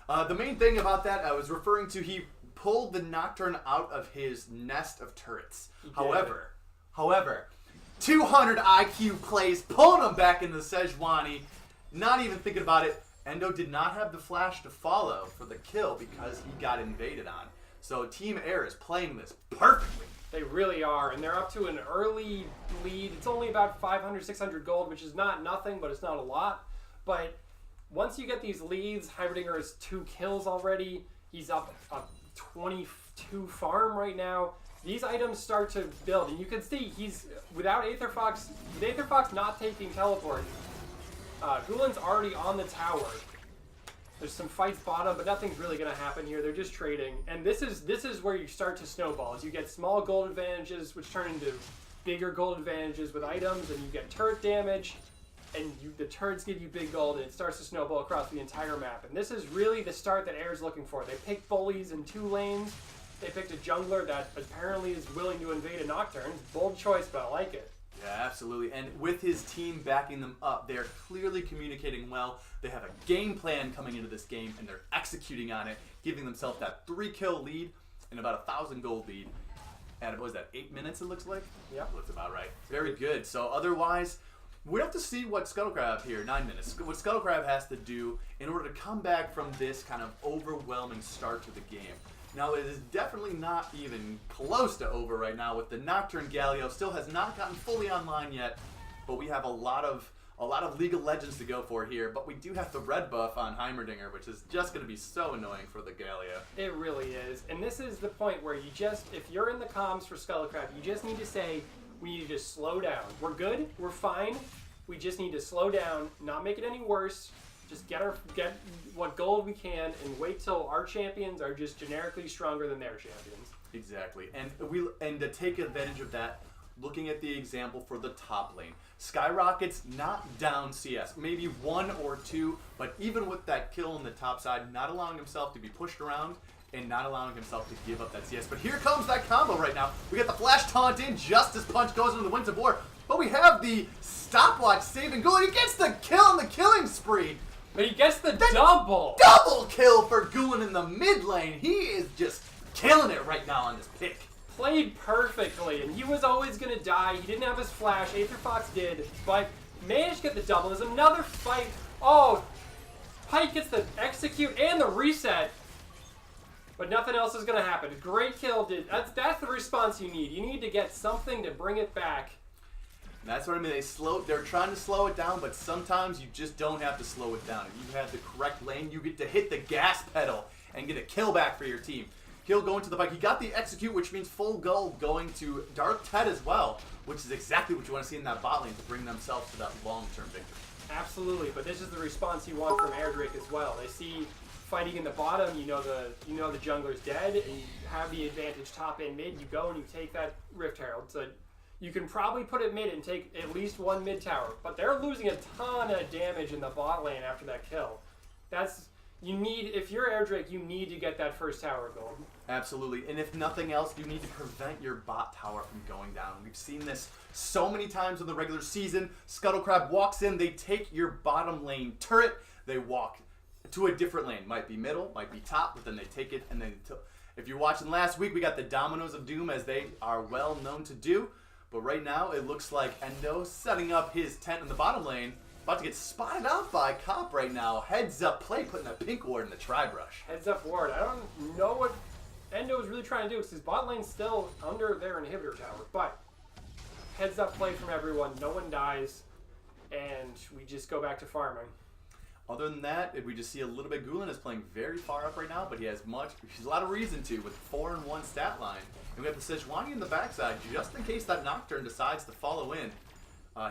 The main thing about that I was referring to, he pulled the Nocturne out of his nest of turrets. However, 200 IQ plays, pulling him back into the Sejuani. Not even thinking about it. Endo did not have the flash to follow for the kill because he got invaded on. So Team Air is playing this perfectly. They really are, and they're up to an early lead. It's only about 500, 600 gold, which is not nothing, but it's not a lot. But once you get these leads, Heimerdinger has 2 kills already. He's up a 22 farm right now. These items start to build, and you can see he's without Aetherfox. With Aetherfox not taking teleport, Gulen's already on the tower. There's some fights bottom, but nothing's really going to happen here. They're just trading. And this is where you start to snowball. As you get small gold advantages, which turn into bigger gold advantages with items, and you get turret damage, and the turrets give you big gold, and it starts to snowball across the entire map. And this is really the start that Air's looking for. They picked bullies in 2 lanes. They picked a jungler that apparently is willing to invade a Nocturne. Bold choice, but I like it. Yeah, absolutely. And with his team backing them up, they're clearly communicating well. They have a game plan coming into this game, and they're executing on it, giving themselves that 3-kill lead and about 1,000 gold lead. And what was that, 8 minutes it looks like? Yeah. That's about right. Very good. So otherwise, we have to see what Scuttlecrab here, 9 minutes, what Scuttlecrab has to do in order to come back from this kind of overwhelming start to the game. Now, it is definitely not even close to over right now with the Nocturne Galio. Still has not gotten fully online yet, but we have a lot of League of Legends to go for here. But we do have the red buff on Heimerdinger, which is just going to be so annoying for the Galio. It really is. And this is the point where you just, if you're in the comms for Scuttlecrab, you just need to say, we need to just slow down. We're good, we're fine, we just need to slow down, not make it any worse, Just get what gold we can, and wait till our champions are just generically stronger than their champions. Exactly, and to take advantage of that, looking at the example for the top lane, Skyrocket's not down CS, maybe 1 or 2, but even with that kill on the top side, not allowing himself to be pushed around and not allowing himself to give up that CS. But here comes that combo right now. We get the flash taunt in just as Punch goes into the Winds of War, but we have the stopwatch saving goal. He gets the kill on the killing spree. But he gets the double Kill for Gulen in the mid lane. He is just killing it right now on this pick. Played perfectly, and he was always going to die. He didn't have his flash. Aether Fox did, but managed to get the double. There's another fight. Oh, Pike gets the execute and the reset, but nothing else is going to happen. Great kill. That's the response you need. You need to get something to bring it back. That's what I mean. They're trying to slow it down, but sometimes you just don't have to slow it down. If you have the correct lane, you get to hit the gas pedal and get a kill back for your team. He'll go into the fight. He got the execute, which means full gold going to Dark Ted as well, which is exactly what you want to see in that bot lane to bring themselves to that long-term victory. Absolutely, but this is the response you want from Air Drake as well. They see fighting in the bottom, you know the jungler's dead, and you have the advantage top and mid. You go and you take that Rift Herald. So you can probably put it mid and take at least one mid tower, but they're losing a ton of damage in the bot lane after that kill. If you're Air Drake, you need to get that first tower gold. Absolutely, and if nothing else, you need to prevent your bot tower from going down. We've seen this so many times in the regular season. Scuttle Crab walks in, they take your bottom lane turret, they walk to a different lane. Might be middle, might be top, but then they take it, and then if you're watching last week, we got the Dominoes of Doom, as they are well known to do. But right now, it looks like Endo setting up his tent in the bottom lane. About to get spotted out by Cop right now. Heads up play, putting a pink ward in the tri-brush. Heads up ward. I don't know what Endo is really trying to do because his bot lane's still under their inhibitor tower. But heads up play from everyone. No one dies. And we just go back to farming. Other than that, we just see a little bit. Gulen is playing very far up right now, but he has a lot of reason to with 4-1 stat line. And we have the Sejuani in the backside just in case that Nocturne decides to follow in.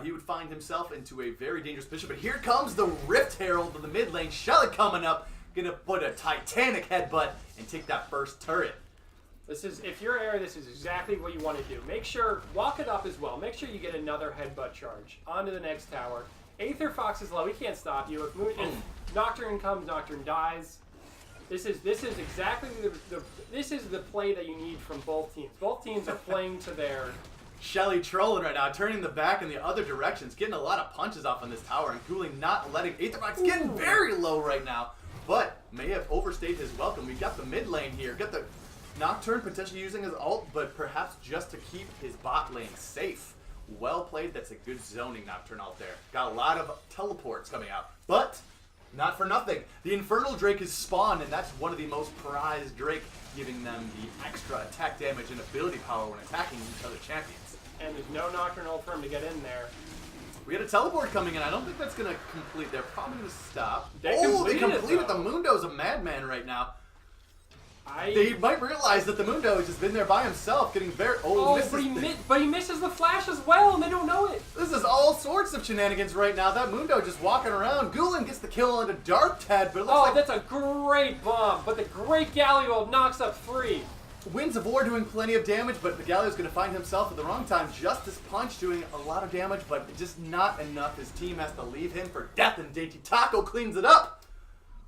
He would find himself into a very dangerous position, but here comes the Rift Herald in the mid lane. Shelly coming up, gonna put a Titanic headbutt and take that first turret. If you're Air, this is exactly what you want to do. Make sure, walk it up as well. Make sure you get another headbutt charge onto the next tower. Aether Fox is low, he can't stop you. If Nocturne comes, Nocturne dies. This is exactly this is the play that you need from both teams. Both teams are playing to their. Shelly trolling right now, turning the back in the other directions, getting a lot of punches off on this tower, and Gulen not letting Aether Fox getting very low right now, but may have overstayed his welcome. We got the mid lane here, got the Nocturne potentially using his ult, but perhaps just to keep his bot lane safe. Well played. That's a good zoning Nocturne out there. Got a lot of teleports coming out, but not for nothing. The Infernal Drake is spawned, and that's one of the most prized Drake, giving them the extra attack damage and ability power when attacking each other champions. And there's no Nocturne ult for him to get in there. We had a teleport coming in. I don't think that's going to complete. They're probably going to stop. They completed the Mundo's a madman right now. They might realize that the Mundo has just been there by himself, getting very... but he misses the flash as well, and they don't know it. This is all sorts of shenanigans right now. That Mundo just walking around. Gulen gets the kill onto Dark Tad, but it looks like... that's a great bomb, but the great Galio knocks up 3. Winds of War doing plenty of damage, but the Galio's going to find himself at the wrong time. Justice Punch doing a lot of damage, but just not enough. His team has to leave him for death, and Dainty Taco cleans it up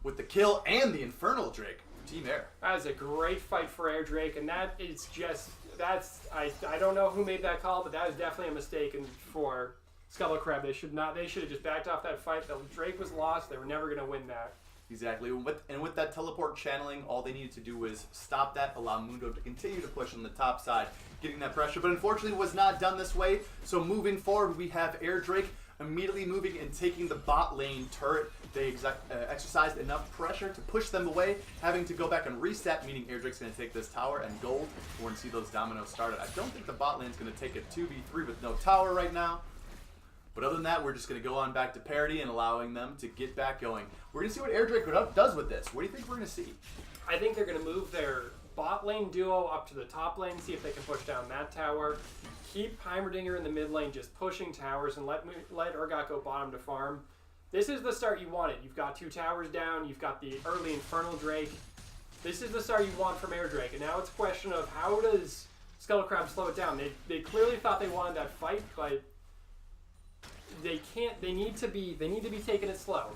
with the kill and the Infernal Drake. Team Air. That was a great fight for Air Drake, and that is just, I don't know who made that call, but that was definitely a mistake for Scuttle Crab. They should have just backed off that fight. The Drake was lost. They were never going to win that. Exactly. And with that teleport channeling, all they needed to do was stop that, allow Mundo to continue to push on the top side, getting that pressure. But unfortunately, it was not done this way. So moving forward, we have Air Drake immediately moving and taking the bot lane turret. They exercised enough pressure to push them away, having to go back and reset, meaning Air Drake's going to take this tower and gold. We're going to see those dominoes started. I don't think the bot lane's going to take a 2v3 with no tower right now. But other than that, we're just going to go on back to parity and allowing them to get back going. We're going to see what Air Drake does with this. What do you think we're going to see? I think they're going to move their bot lane duo up to the top lane, see if they can push down that tower. Keep Heimerdinger in the mid lane just pushing towers and let Urgot go bottom to farm. This is the start you wanted. You've got 2 towers down. You've got the early Infernal Drake. This is the start you want from Air Drake. And now it's a question of how does Scuttle Crab slow it down. They clearly thought they wanted that fight, but they can't. They need to be taking it slow.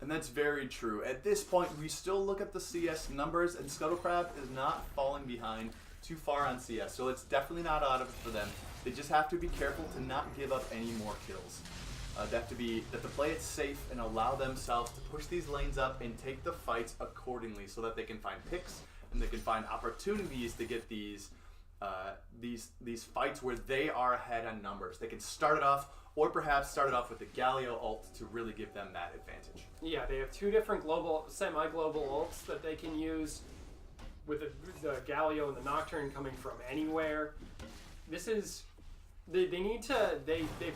And that's very true. At this point, we still look at the CS numbers, and Scuttle Crab is not falling behind too far on CS, so it's definitely not out of it for them. They just have to be careful to not give up any more kills. They have to play it safe and allow themselves to push these lanes up and take the fights accordingly, so that they can find picks and they can find opportunities to get these fights where they are ahead on numbers. They can start it off, or perhaps start it off with the Galio ult to really give them that advantage. Yeah, they have 2 different semi-global ults that they can use, with the Galio and the Nocturne coming from anywhere. This is they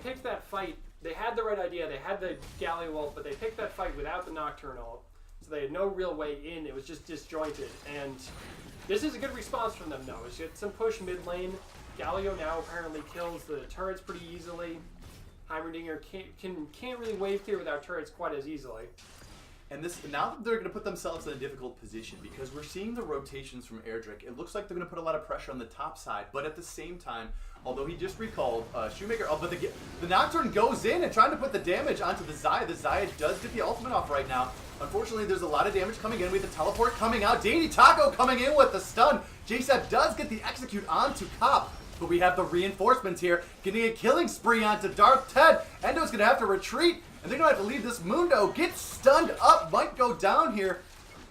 picked that fight. They had the right idea. They had the Galio ult, but they picked that fight without the Nocturne ult, so they had no real way in. It was just disjointed, and this is a good response from them though. It's get some push mid lane. Galio now apparently kills the turrets pretty easily. Heimerdinger can't really wave clear without turrets quite as easily. And now that they're going to put themselves in a difficult position, because we're seeing the rotations from Airdrick. It looks like they're going to put a lot of pressure on the top side, but at the same time, although he just recalled Shoemaker, but the Nocturne goes in and trying to put the damage onto the Xayah. The Xayah does get the ultimate off right now. Unfortunately, there's a lot of damage coming in. We have the teleport coming out. Danny Taco coming in with the stun. JSEP does get the execute onto Cop. But we have the reinforcements here, getting a killing spree onto Darth Ted. Endo's going to have to retreat, and they're going to have to leave this Mundo. Gets stunned up, might go down here.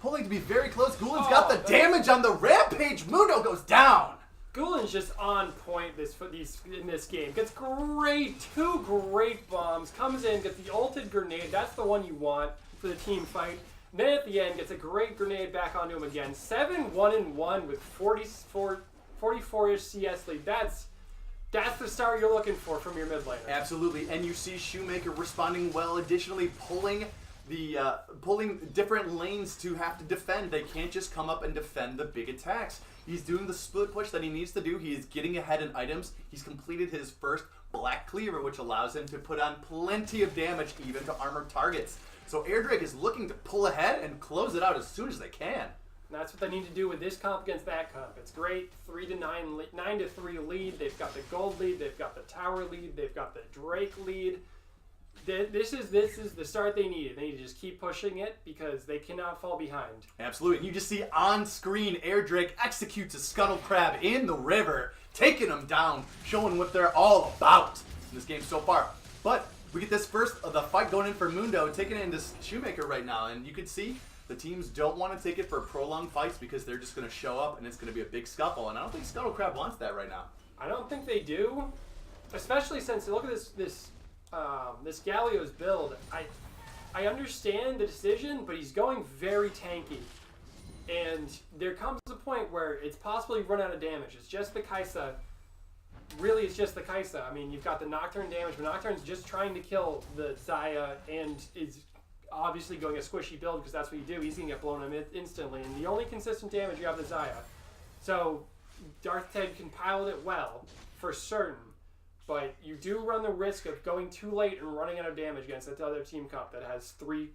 Pulling to be very close. Gulen's got the damage on the Rampage. Mundo goes down. Gulen's just on point in this game. Gets 2 great bombs, comes in, gets the ulted grenade. That's the one you want for the team fight. And then at the end, gets a great grenade back onto him again. 7-1-1 with 44-ish CS lead. That's the start you're looking for from your mid laner. Absolutely, and you see Shoemaker responding well. Additionally, pulling different lanes to have to defend. They can't just come up and defend the big attacks. He's doing the split push that he needs to do. He is getting ahead in items. He's completed his first Black Cleaver, which allows him to put on plenty of damage even to armored targets. So Airdrake is looking to pull ahead and close it out as soon as they can. And that's what they need to do with this comp against that comp. It's great. 9-3 lead. They've got the gold lead. They've got the tower lead. They've got the Drake lead. This is the start they needed. They need to just keep pushing it because they cannot fall behind. Absolutely. And you just see on screen Airdrake executes a Scuttle Crab in the river, taking them down, showing what they're all about in this game so far. But we get this the fight going in for Mundo, taking it into Shoemaker right now, and you can see the teams don't want to take it for prolonged fights because they're just going to show up and it's going to be a big scuffle. And I don't think Scuttle Crab wants that right now. I don't think they do, especially since look at this Galio's build. I understand the decision, but he's going very tanky. And there comes a point where it's possible you run out of damage. It's just the Kaisa. Really, it's just the Kaisa. I mean, you've got the Nocturne damage, but Nocturne's just trying to kill the Xayah and is obviously going a squishy build because that's what you do. He's going to get blown up instantly. And the only consistent damage you have is Xayah. So Darth Ted can pilot it well, for certain. But you do run the risk of going too late and running out of damage against that other team comp that has 3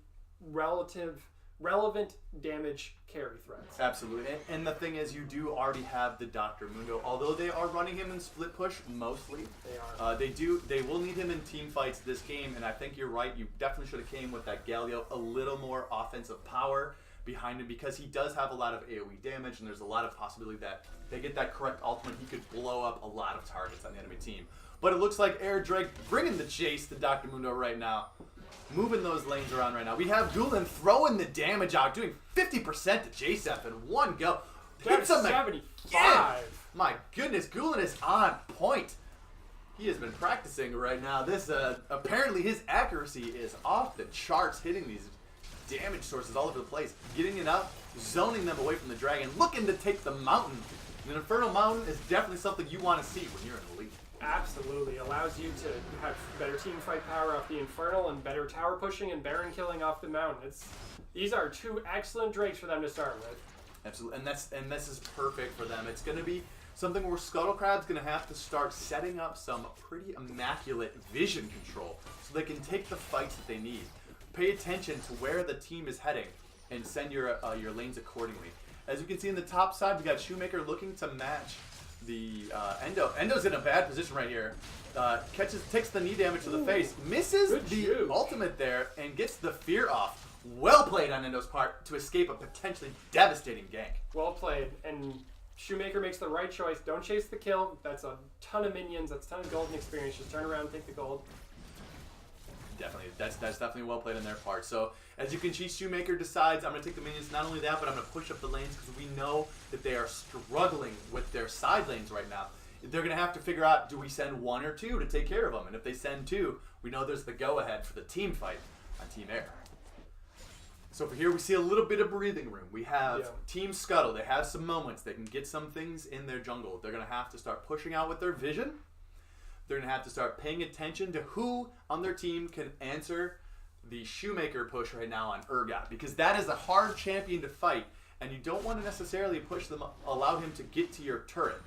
relevant damage carry threats. Absolutely. And the thing is, you do already have the Dr. Mundo. Although they are running him in split push mostly, they are. They will need him in team fights this game, and I think you're right. You definitely should have came with that Galio, a little more offensive power behind him because he does have a lot of AoE damage, and there's a lot of possibility that they get that correct ultimate. He could blow up a lot of targets on the enemy team. But it looks like Airdrake bringing the chase to Dr. Mundo right now. Moving those lanes around right now. We have Gulen throwing the damage out, doing 50% to JSEP in one go. Hits him 75. My goodness, Gulen is on point. He has been practicing right now. This apparently his accuracy is off the charts, hitting these damage sources all over the place, getting it up, zoning them away from the dragon, looking to take the mountain. An Infernal Mountain is definitely something you want to see when you're in the league. Absolutely. Allows you to have better team fight power off the Infernal and better tower pushing and Baron killing off the mountain. These are 2 excellent Drakes for them to start with. Absolutely, and this is perfect for them. It's going to be something where Scuttle Crab's going to have to start setting up some pretty immaculate vision control so they can take the fights that they need. Pay attention to where the team is heading and send your lanes accordingly. As you can see in the top side, we got Shoemaker looking to match the Endo. Endo's in a bad position right here. Takes the knee damage to the face, misses the ultimate there, and gets the fear off. Well played on Endo's part to escape a potentially devastating gank. Well played, and Shoemaker makes the right choice. Don't chase the kill. That's a ton of minions. That's a ton of golden experience. Just turn around and take the gold. Definitely, that's definitely well played on their part. So as you can see, Shoemaker decides, I'm going to take the minions. Not only that, but I'm going to push up the lanes because we know that they are struggling with their side lanes right now. They're going to have to figure out, do we send 1 or 2 to take care of them? And if they send 2, we know there's the go-ahead for the team fight on Team Air. So for here, we see a little bit of breathing room. We have Team Scuttle. They have some moments. They can get some things in their jungle. They're going to have to start pushing out with their vision. They're going to have to start paying attention to who on their team can answer the Shoemaker push right now on Urgot, because that is a hard champion to fight, and you don't want to necessarily push them, allow him to get to your turret.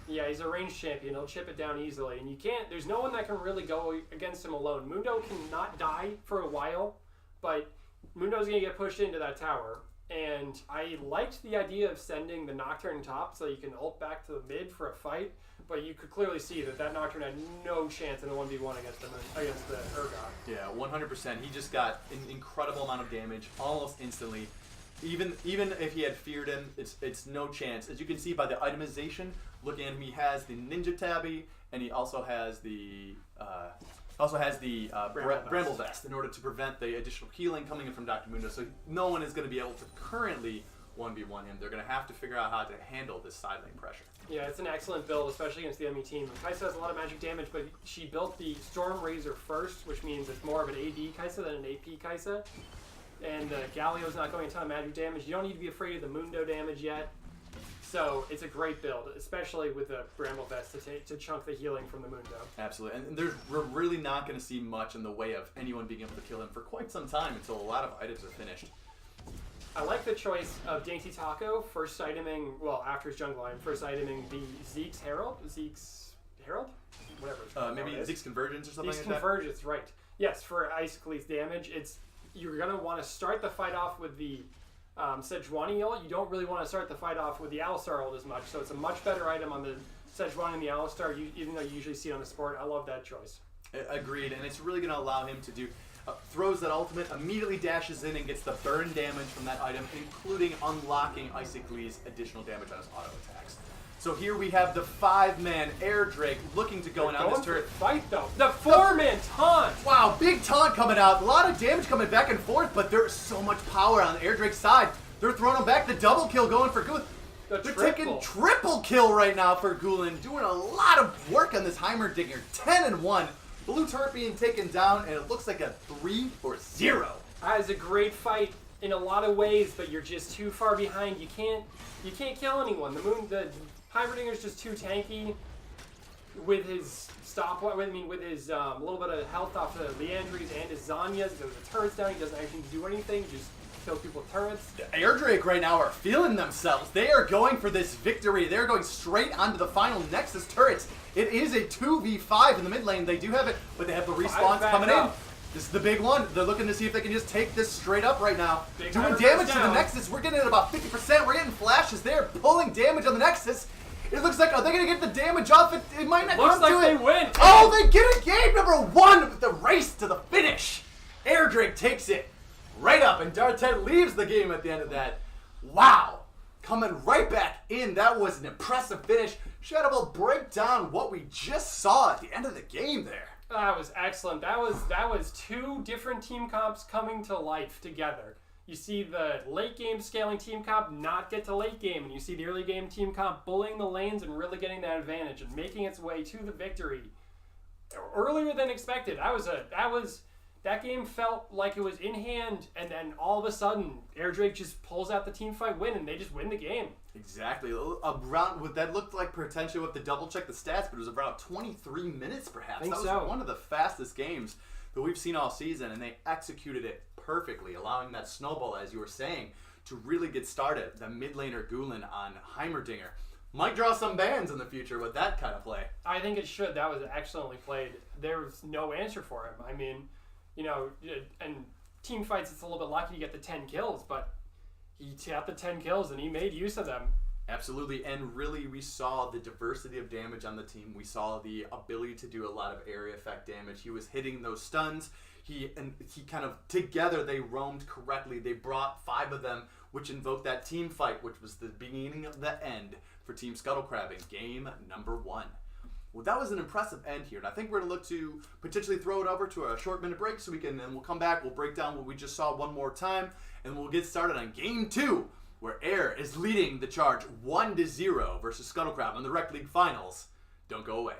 Yeah, he's a ranged champion. He'll chip it down easily, and you can't. There's no one that can really go against him alone. Mundo cannot die for a while, but Mundo's going to get pushed into that tower. And I liked the idea of sending the Nocturne top so you can ult back to the mid for a fight, but you could clearly see that Nocturne had no chance in a 1v1 against the Urgot. Yeah, 100%. He just got an incredible amount of damage almost instantly. Even if he had feared him, it's no chance. As you can see by the itemization, looking at him, he has the Ninja Tabby, and he also has the Bramble Vest in order to prevent the additional healing coming in from Dr. Mundo. So no one is going to be able to currently 1v1 him. They're going to have to figure out how to handle this side lane pressure. Yeah, it's an excellent build, especially against the enemy team. Kai'Sa has a lot of magic damage, but she built the Storm Razor first, which means it's more of an AD Kai'Sa than an AP Kai'Sa. And Galio's not going a ton of magic damage. You don't need to be afraid of the Mundo damage yet. So it's a great build, especially with the Bramble Vest to chunk the healing from the Mundo. Absolutely, and we're really not going to see much in the way of anyone being able to kill him for quite some time until a lot of items are finished. I like the choice of Dainty Taco first iteming, well, after his jungle line, first iteming the Zeke's Herald? Whatever. Maybe Zeke's Convergence or something Zeke's like that? Convergence, right. Yes, for Icicle's damage, you're going to want to start the fight off with the Sejuani ult. You don't really want to start the fight off with the Alistar ult as much, so it's a much better item on the Sejuani and the Alistar, even though you usually see it on the support. I love that choice. Agreed, and it's really going to allow him to do throws that ultimate, immediately dashes in and gets the burn damage from that item, including unlocking Icicle's additional damage on his auto attacks. So here we have the 5-man Air Drake looking to go in on this turret. Fight though. The 4-man taunt! Wow, big taunt coming out. A lot of damage coming back and forth, but there's so much power on the Air Drake's side. They're throwing him back. The double kill going for Gulen. They're taking triple kill right now for Gulen, doing a lot of work on this Heimerdinger. 10-1. Blue turret being taken down, and it looks like a 3-0. That is a great fight in a lot of ways, but you're just too far behind. You can't kill anyone. The Heimerdinger's just too tanky with his with his little bit of health off the Leandries and his Zanyas. The turret's down. He doesn't actually do anything. Just kill people with turrets. The Air Drake right now are feeling themselves. They are going for this victory. They're going straight onto the final Nexus turrets. It is a 2v5 in the mid lane. They do have it, but they have the respawns coming in. This is the big one. They're looking to see if they can just take this straight up right now. Doing damage to the Nexus. We're getting at about 50%. We're getting flashes there, pulling damage on the Nexus. It looks like, are they going to get the damage off? It might not come to it. Looks like they win. Oh, they get a game number 1 with the race to the finish. Air Drake takes it right up, and Dartet leaves the game at the end of that. Wow. Coming right back in. That was an impressive finish. Shadow will break down what we just saw at the end of the game there. That was excellent. That was 2 different team comps coming to life together. You see the late game scaling team comp not get to late game, and you see the early game team comp bullying the lanes and really getting that advantage and making its way to the victory earlier than expected. That game felt like it was in hand, and then all of a sudden, Air Drake just pulls out the team fight win, and they just win the game. Exactly. Around that looked like potentially with the double check the stats, but it was around 23 minutes perhaps. That was one of the fastest games that we've seen all season, and they executed it perfectly, allowing that snowball, as you were saying, to really get started. The mid laner Gulen on Heimerdinger might draw some bans in the future with that kind of play. I think it should. That was excellently played. There was no answer for him. I mean, you know, and team fights, it's a little bit lucky to get the 10 kills, but he got the 10 kills and he made use of them. Absolutely, and really we saw the diversity of damage on the team. We saw the ability to do a lot of area effect damage. He was hitting those stuns. He kind of, together they roamed correctly. They brought 5 of them, which invoked that team fight, which was the beginning of the end for Team Scuttle Crab in game number 1. Well, that was an impressive end here, and I think we're going to look to potentially throw it over to a short minute break so we can, and we'll come back, we'll break down what we just saw one more time, and we'll get started on game 2, where Air is leading the charge 1-0 versus Scuttle Crab in the Rekt League Finals. Don't go away.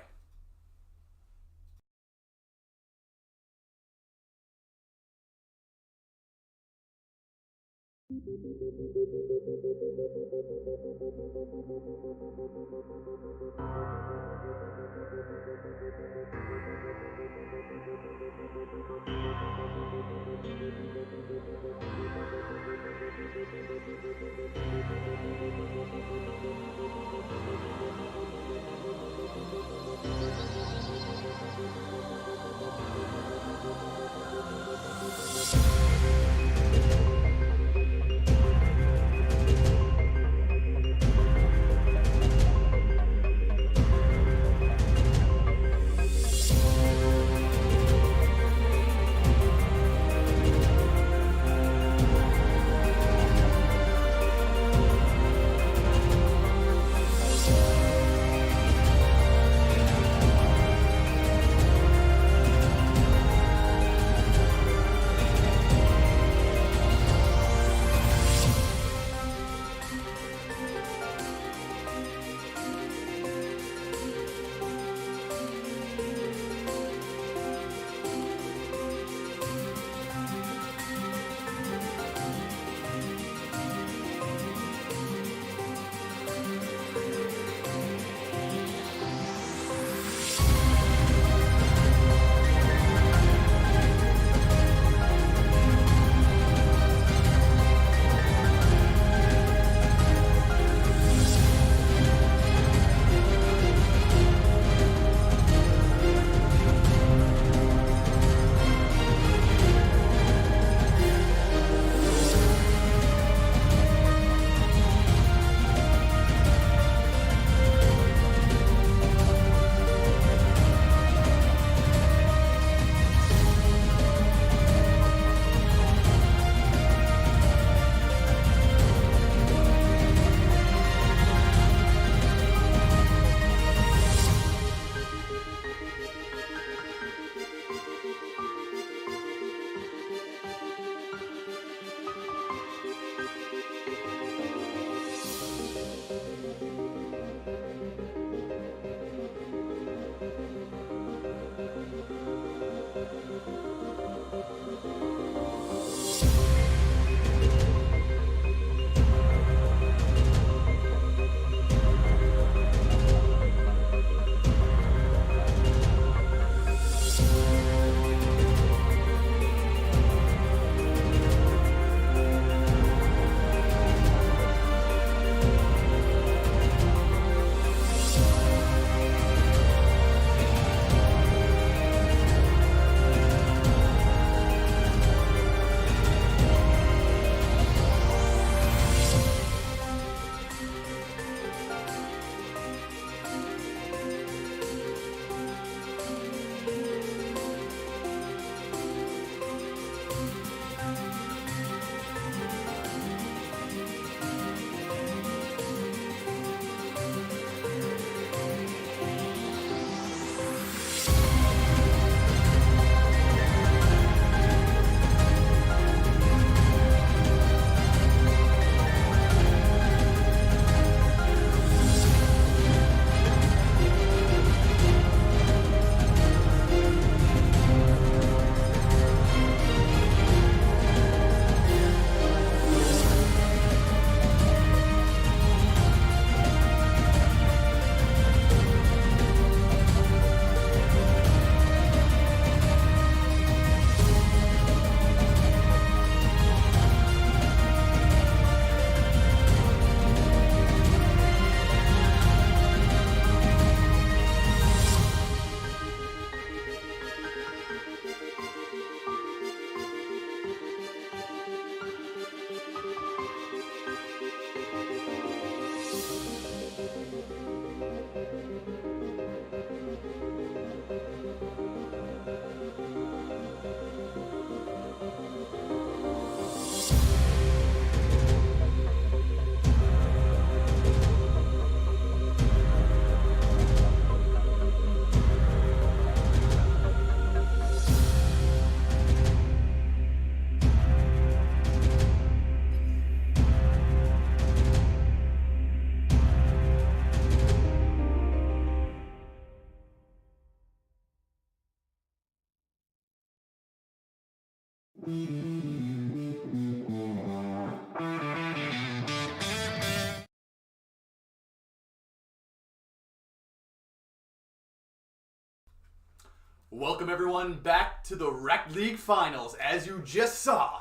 Welcome everyone back to the Rekt League Finals. As you just saw,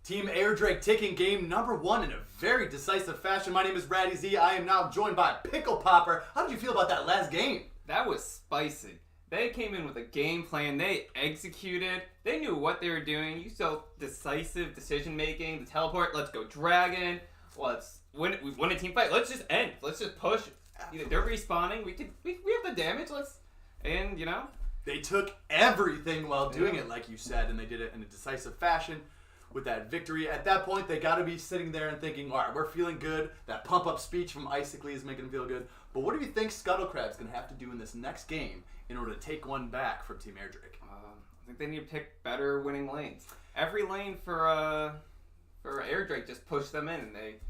Team Airdrake taking game number 1 in a very decisive fashion. My name is Ratty Z. I am now joined by Pickle Popper. How did you feel about that last game? That was spicy. They came in with a game plan. They executed. They knew what they were doing. You saw decisive decision making. The teleport. Let's go dragon. Let's win. We won a team fight. Let's just end. Let's just push. They're respawning. We have the damage. And you know. They took everything while doing it, like you said, and they did it in a decisive fashion with that victory. At that point, they got to be sitting there and thinking, all right, we're feeling good. That pump-up speech from Icically is making them feel good. But what do you think Scuttle Crab's going to have to do in this next game in order to take one back from Team Airdrake? I think they need to pick better winning lanes. Every lane for Airdrake just pushed them in, and they,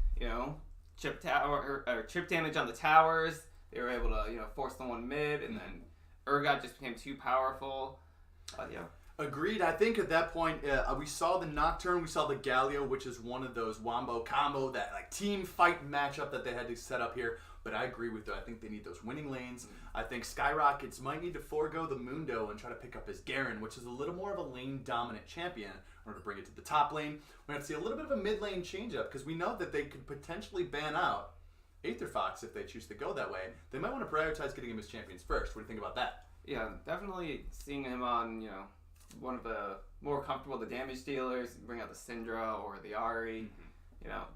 chip damage on the towers. They were able to, force the one mid, and then Urgot just became too powerful. Agreed. I think at that point, we saw the Nocturne, we saw the Galio, which is one of those wombo combo, that like team fight matchup that they had to set up here. But I agree with you. I think they need those winning lanes. I think Skyrockets might need to forego the Mundo and try to pick up his Garen, which is a little more of a lane-dominant champion, in order to bring it to the top lane. We're going to see a little bit of a mid-lane change-up, because we know that they could potentially ban out Aether Fox if they choose to go that way. They might want to prioritize getting him as champions first. What do you think about that? Yeah, definitely seeing him on, one of the more comfortable, the damage dealers, bring out the Syndra or the Ahri.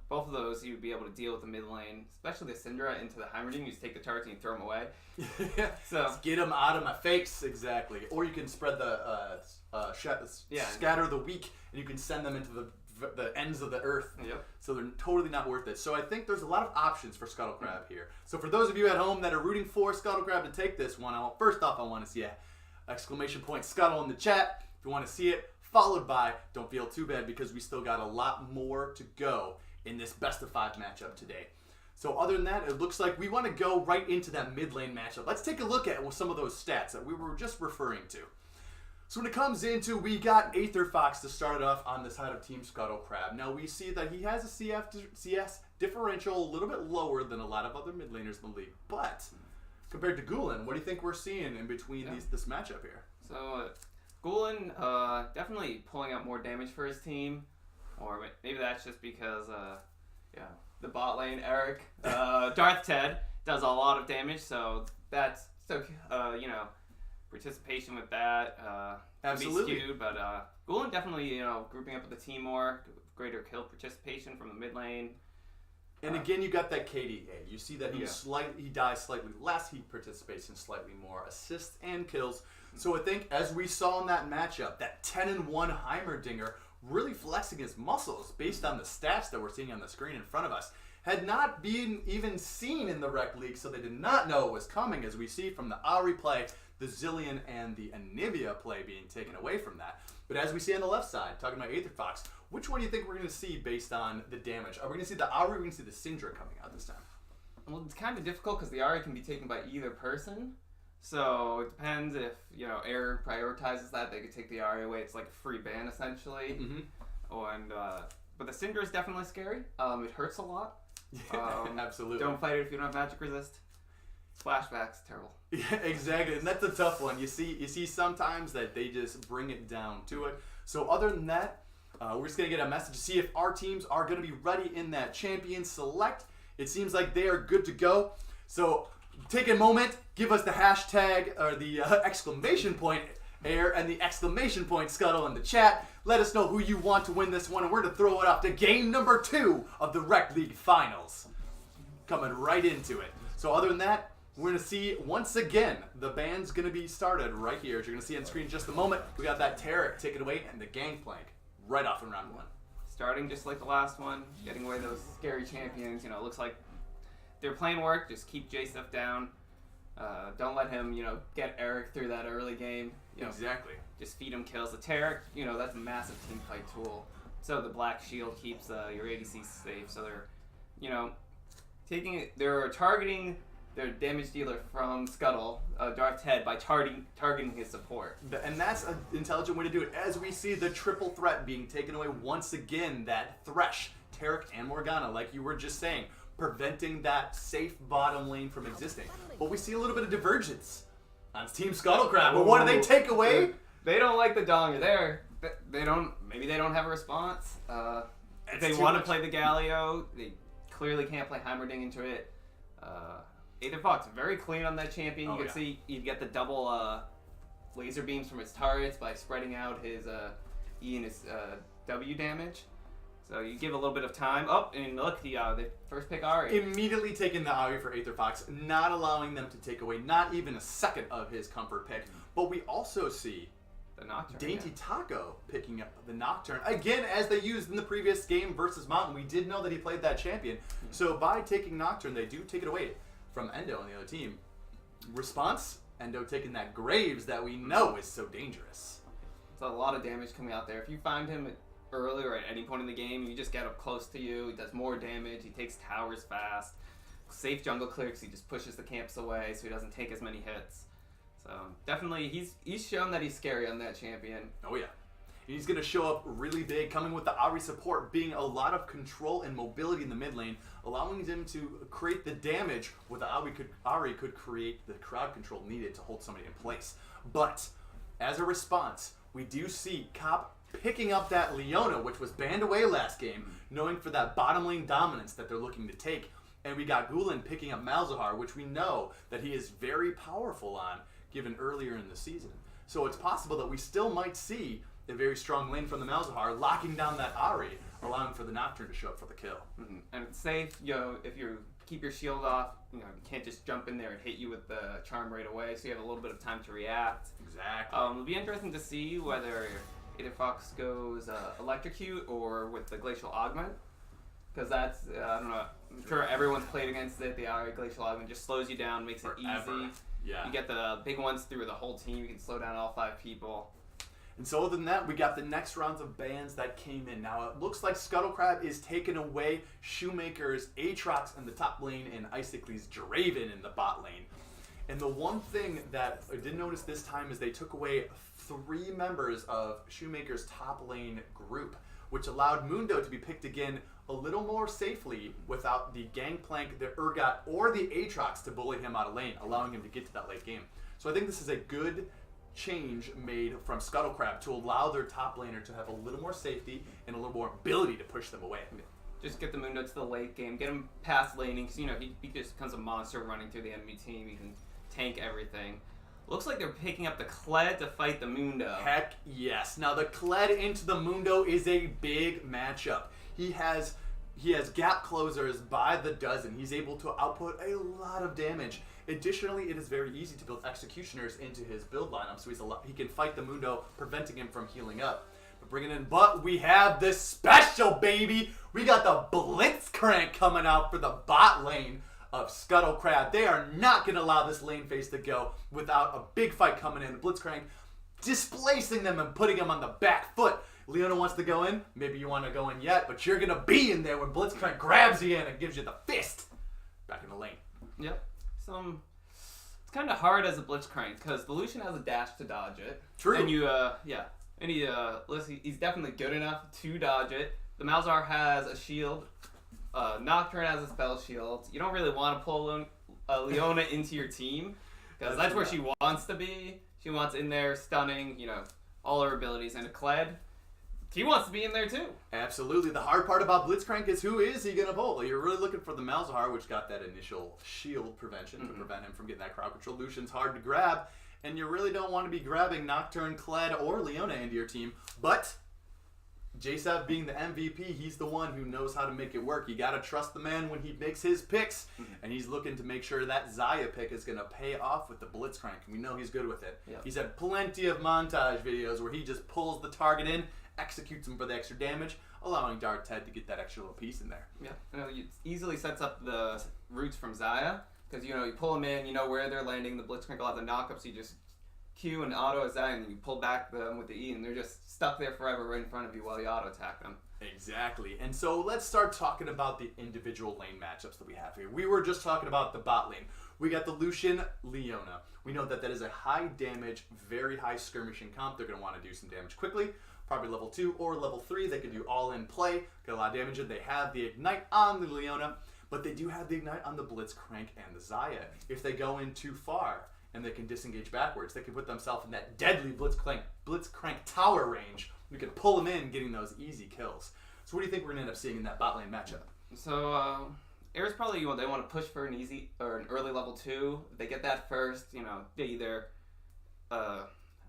Both of those you would be able to deal with the mid lane, especially the Syndra into the Heimerdinger. You just take the targets and you throw them away. So just get them out of my face, exactly. Or you can spread the scatter the weak, and you can send them into the ends of the earth. Yep. So they're totally not worth it. So I think there's a lot of options for Scuttle Crab here. So for those of you at home that are rooting for Scuttle Crab to take this one, first off, I want to see a exclamation point Scuttle in the chat if you want to see it, followed by don't feel too bad because we still got a lot more to go in this best of 5 matchup today. So other than that, it looks like we want to go right into that mid lane matchup. Let's take a look at some of those stats that we were just referring to. So when it comes into, we got Aether Fox to start it off on the side of Team Scuttle Crab. Now we see that he has a CS differential a little bit lower than a lot of other mid laners in the league. But compared to Gulen, what do you think we're seeing in between this matchup here? So Gulen definitely pulling out more damage for his team. Or maybe that's just because, the bot lane, Eric, Darth Ted, does a lot of damage. So that's, participation with that Absolutely. Be skewed, but Gulen definitely grouping up with the team more, greater kill participation from the mid lane. And again, you got that KDA. You see that he dies slightly less, he participates in slightly more assists and kills. So I think as we saw in that matchup, that 10-1 Heimerdinger really flexing his muscles based on the stats that we're seeing on the screen in front of us. Had not been even seen in the Rekt League, so they did not know it was coming, as we see from the Ahri play, the Zillion and the Anivia play being taken away from that. But as we see on the left side, talking about Aether Fox, which one do you think we're going to see based on the damage? Are we going to see the Ahri or are we going to see the Syndra coming out this time? Well, it's kind of difficult because the Ahri can be taken by either person. So it depends if, Air prioritizes that, they could take the Ahri away. It's like a free ban, essentially. And but the Syndra is definitely scary. It hurts a lot. Absolutely. Don't fight it if you don't have magic resist. Flashbacks, terrible. Yeah, exactly, and that's a tough one. You see sometimes that they just bring it down to it. So other than that, we're just gonna get a message to see if our teams are gonna be ready in that champion select. It seems like they are good to go. So take a moment, give us the hashtag or the exclamation point Air and the exclamation point Scuttle in the chat. Let us know who you want to win this one, and we're going to throw it off to game number 2 of the Rekt League Finals. Coming right into it. So other than that, we're going to see, once again, the band's going to be started right here. As you're going to see on screen in just a moment, we got that Tarek taking away and the Gangplank right off in round 1. Starting just like the last one, getting away those scary champions. It looks like they're playing work. Just keep J stuff down. Don't let him, get Eric through that early game. Exactly. Just feed him kills. The Tarek, that's a massive team fight tool. So the Black Shield keeps your ADC safe. So they're, taking it. They're targeting their damage dealer from Scuttle, Darth's head, by targeting his support. And that's an intelligent way to do it. As we see the triple threat being taken away once again, that Thresh, Tarek, and Morgana, like you were just saying, preventing that safe bottom lane from existing. But we see a little bit of divergence on Team Scuttlecrab. But what do they take away? They don't like the Donger. Maybe they don't have a response. If they want to play the Galio, they clearly can't play Heimerdinger into it. Aether Fox, very clean on that champion. You can see you get the double laser beams from his turrets by spreading out his E and his W damage. So you give a little bit of time. Oh, and look, the first pick Ahri. Immediately taking the Ahri for Aether Fox, not allowing them to take away not even a second of his comfort pick. But we also see the Nocturne, Dainty Taco picking up the Nocturne. Again, as they used in the previous game versus Mountain, we did know that he played that champion. So by taking Nocturne, they do take it away from Endo and the other team. Response, Endo taking that Graves that we know is so dangerous. It's a lot of damage coming out there. If you find him early or at any point in the game, you just get up close to you. He does more damage. He takes towers fast. Safe jungle clicks. He just pushes the camps away so he doesn't take as many hits. So definitely, he's shown that he's scary on that champion. Oh yeah. He's going to show up really big, coming with the Ahri support, being a lot of control and mobility in the mid lane, allowing him to create the damage where the Ahri could create the crowd control needed to hold somebody in place. But as a response, we do see Cop picking up that Leona, which was banned away last game, knowing for that bottom lane dominance that they're looking to take. And we got Gulen picking up Malzahar, which we know that he is very powerful on, given earlier in the season. So it's possible that we still might see a very strong lane from the Malzahar, locking down that Ahri, allowing for the Nocturne to show up for the kill. And it's safe, if you keep your shield off, you can't just jump in there and hit you with the charm right away, so you have a little bit of time to react. Exactly. It'll be interesting to see whether Aether Fox goes Electrocute or with the Glacial Augment, because that's, I don't know, I'm sure everyone's played against it. The Ahri Glacial Augment just slows you down, makes it easy. Yeah. You get the big ones through the whole team, you can slow down all 5 people. And so other than that, we got the next rounds of bans that came in. Now, it looks like Scuttlecrab is taking away Shoemaker's Aatrox in the top lane and Icicly's Draven in the bot lane. And the one thing that I did notice this time is they took away 3 members of Shoemaker's top lane group, which allowed Mundo to be picked again a little more safely without the Gangplank, the Urgot, or the Aatrox to bully him out of lane, allowing him to get to that late game. So I think this is a good change made from Scuttlecrab to allow their top laner to have a little more safety and a little more ability to push them away. Just get the Mundo to the late game, get him past laning, because he just becomes a monster running through the enemy team. He can tank everything. Looks like they're picking up the Kled to fight the Mundo. Heck yes. Now the Kled into the Mundo is a big matchup. He has gap closers by the dozen. He's able to output a lot of damage. Additionally, it is very easy to build executioners into his build lineup, so he can fight the Mundo, preventing him from healing up. But we have this special, baby. We got the Blitzcrank coming out for the bot lane of Scuttlecrab. They are not going to allow this lane phase to go without a big fight coming in. The Blitzcrank displacing them and putting them on the back foot. Leona wants to go in. Maybe you want to go in yet, but you're going to be in there when Blitzcrank grabs you in and gives you the fist. Back in the lane. Yep. It's kind of hard as a Blitzcrank because the Lucian has a dash to dodge it. True. And he's definitely good enough to dodge it. The Malzahar has a shield. Nocturne has a spell shield. You don't really want to pull Leona into your team because that's where she wants to be. She wants in there stunning, all her abilities. And a Kled, he wants to be in there too. Absolutely. The hard part about Blitzcrank is who is he going to pull? You're really looking for the Malzahar, which got that initial shield prevention to prevent him from getting that crowd control. Lucian's hard to grab, and you really don't want to be grabbing Nocturne, Kled, or Leona into your team. But JSAV being the MVP, he's the one who knows how to make it work. You got to trust the man when he makes his picks, and he's looking to make sure that Xayah pick is going to pay off with the Blitzcrank. We know he's good with it. Yep. He's had plenty of montage videos where he just pulls the target in, executes him for the extra damage, allowing Darth Ted to get that extra little piece in there. Yeah, it easily sets up the routes from Xayah because you pull them in, you know where they're landing. The Blitzcrank will have the knockups. You just Q and auto Xayah, and you pull back them with the E, and they're just stuck there forever right in front of you while you auto attack them. Exactly. And so let's start talking about the individual lane matchups that we have here. We were just talking about the bot lane. We got the Lucian Leona. We know that that is a high damage, very high skirmishing comp. They're going to want to do some damage quickly. Probably level 2 or level 3. They can do all in play. Get a lot of damage in. They have the Ignite on the Leona, but they do have the Ignite on the Blitzcrank and the Xayah. If they go in too far and they can disengage backwards, they can put themselves in that deadly Blitzcrank tower range. We can pull them in, getting those easy kills. So what do you think we're going to end up seeing in that bot lane matchup? So, Air's probably, they want to push for an easy, or an early level 2. If they get that first, they either,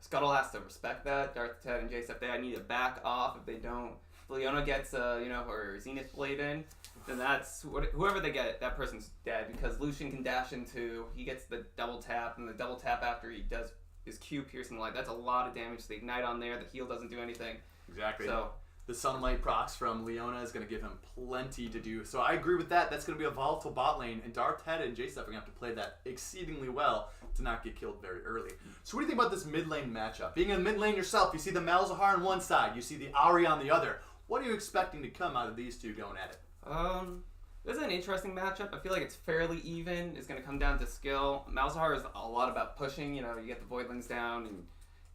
Scuttle has to respect that. Darth Ted and Jace, if they need to back off. If they don't, if Leona gets, her Zenith Blade in, then that's, whoever they get, that person's dead. Because Lucian can dash into, he gets the double tap, and the double tap after he does his Q piercing light. That's a lot of damage. The Ignite on there, the heal doesn't do anything. Exactly. So, the Sunlight procs from Leona is going to give him plenty to do. So I agree with that. That's going to be a volatile bot lane, and Darth Ted and Jace are going to have to play that exceedingly well to not get killed very early. So what do you think about this mid lane matchup? Being in mid lane yourself, you see the Malzahar on one side, you see the Ahri on the other. What are you expecting to come out of these two going at it? This is an interesting matchup. I feel like it's fairly even. It's going to come down to skill. Malzahar is a lot about pushing. You get the Voidlings down and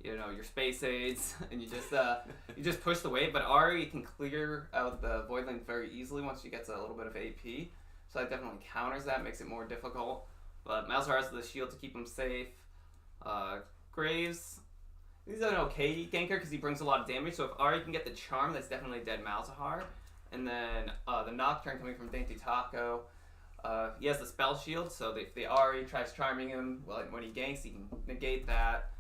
your space aids, and you just push the wave. But Ahri can clear out the Voidlings very easily once she gets a little bit of AP. So that definitely counters that, makes it more difficult. But Malzahar has the shield to keep him safe. Graves, he's an okay ganker because he brings a lot of damage. So if Ahri can get the charm, that's definitely dead Malzahar. And then the Nocturne coming from Dainty Taco. He has the spell shield, so if the Ahri tries charming him, when he ganks, he can negate that.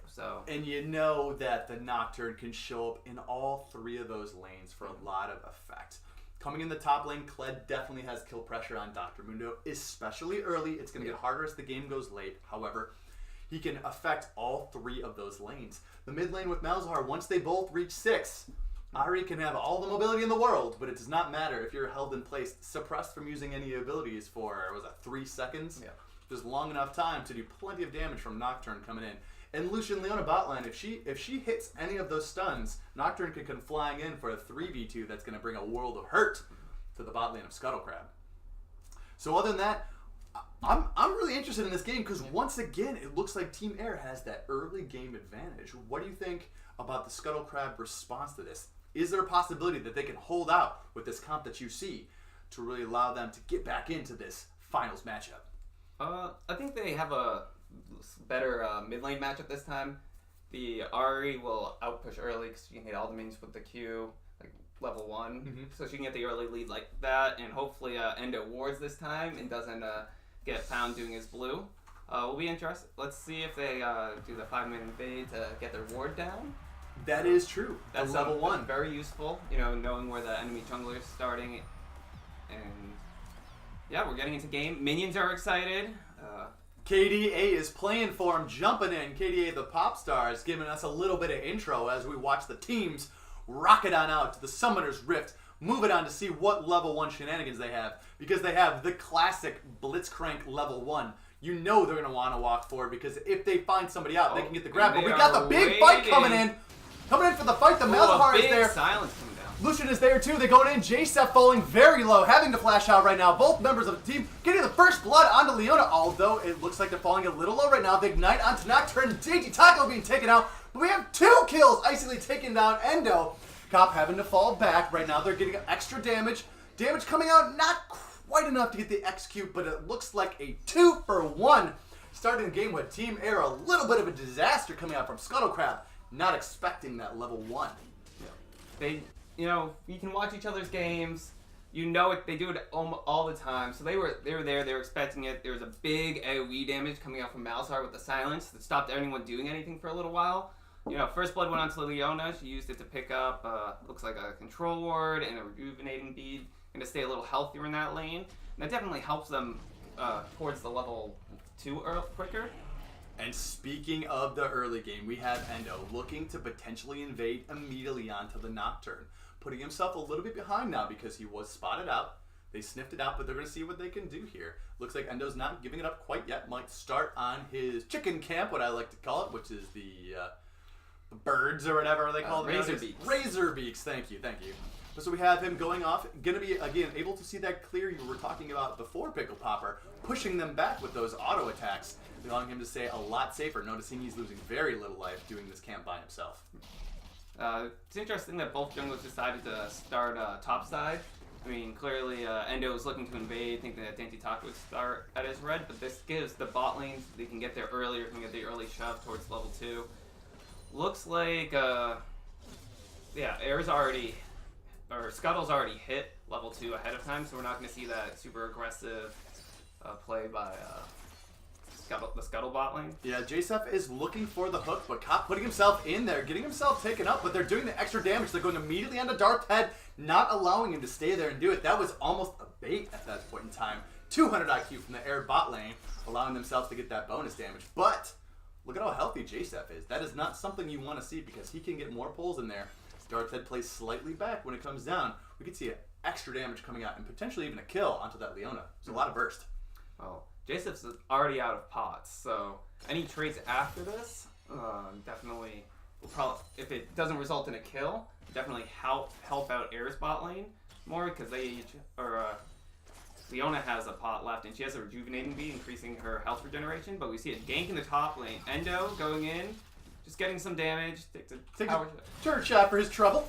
So. And you know that the Nocturne can show up in all 3 of those lanes for a lot of effect. Coming in the top lane, Kled definitely has kill pressure on Dr. Mundo, especially early. It's going to get harder as the game goes late. However, he can affect all 3 of those lanes. The mid lane with Malzahar, once they both reach 6, Ahri can have all the mobility in the world, but it does not matter if you're held in place, suppressed from using any abilities for, 3 seconds? Yeah. Just long enough time to do plenty of damage from Nocturne coming in. And Lucian Leona botline, if she hits any of those stuns, Nocturne can come flying in for a 3v2 that's going to bring a world of hurt to the bot lane of Scuttle Crab. So other than that, I'm really interested in this game because once again, it looks like Team Air has that early game advantage. What do you think about the Scuttle Crab response to this? Is there a possibility that they can hold out with this comp that you see to really allow them to get back into this finals matchup? I think they have a better mid lane matchup this time. The Ahri will outpush early because she can hit all the minions with the Q, like level 1. So she can get the early lead like that, and hopefully Endo wards this time and doesn't get found doing his blue. We'll be interested. Let's see if they do the 5-minute invade to get their ward down. That is true. That's level 1. Very useful, knowing where the enemy jungler is starting. And yeah, we're getting into game. Minions are excited. KDA is playing for him, jumping in. KDA the pop star is giving us a little bit of intro as we watch the teams rocket on out to the Summoner's Rift, moving on to see what level 1 shenanigans they have, because they have the classic Blitzcrank level 1. You know they're going to want to walk forward because if they find somebody out, they can get the grab. But we got the big fight coming in. Coming in for the fight, the Malzahar is there. Silence coming down. Lucian is there too. They're going in. J-Sep falling very low, having to flash out right now. Both members of the team getting the first blood onto Leona, although it looks like they're falling a little low right now. The Ignite onto Nocturne. Dainty Taco being taken out. But we have 2 kills. Icily taking down Endo. Cop having to fall back. Right now they're getting extra damage. Damage coming out, not quite enough to get the execute, but it looks like a 2-for-1. Starting the game with Team Air, a little bit of a disaster coming out from Scuttle Crab. Not expecting that level 1. They, you can watch each other's games. They do it all the time. So they were there. They were expecting it. There was a big AoE damage coming out from Malzahar with the silence that stopped anyone doing anything for a little while. First blood went on to Leona. She used it to pick up, looks like a control ward and a rejuvenating bead, and to stay a little healthier in that lane. And that definitely helps them towards the level 2 quicker. And speaking of the early game, we have Endo looking to potentially invade immediately onto the Nocturne, putting himself a little bit behind now because he was spotted out. They sniffed it out, but they're going to see what they can do here. Looks like Endo's not giving it up quite yet. Might start on his chicken camp, what I like to call it, which is the birds or whatever they call them. Razor beaks. Razor beaks, thank you. So we have him going off, going to be, again, able to see that clear you were talking about before, Pickle Popper, pushing them back with those auto attacks, allowing him to stay a lot safer, noticing he's losing very little life doing this camp by himself. It's interesting that both junglers decided to start top side. I mean, clearly Endo is looking to invade, thinking that Dainty Taco would start at his red, but this gives the bot lanes, they can get there earlier, can get the early shove towards level 2. Looks like, Air's already, or Scuttle's already hit level 2 ahead of time, so we're not going to see that super aggressive play by the Scuttle bot lane. Yeah, JSF is looking for the hook, but Cop putting himself in there, getting himself taken up, but they're doing the extra damage. They're going immediately onto Darth's head, not allowing him to stay there and do it. That was almost a bait at that point in time. 200 IQ from the Air bot lane, allowing themselves to get that bonus damage. But look at how healthy JSF is. That is not something you want to see because he can get more pulls in there. Darth's head plays slightly back when it comes down. We could see extra damage coming out and potentially even a kill onto that Leona. There's a lot of burst. Well, JSF's already out of pots, so any trades after this definitely will probably, if it doesn't result in a kill, definitely help out Air's bot lane more because Leona has a pot left and she has a rejuvenating bead, increasing her health regeneration. But we see a gank in the top lane. Endo going in, just getting some damage. Takes a turn shot for his trouble.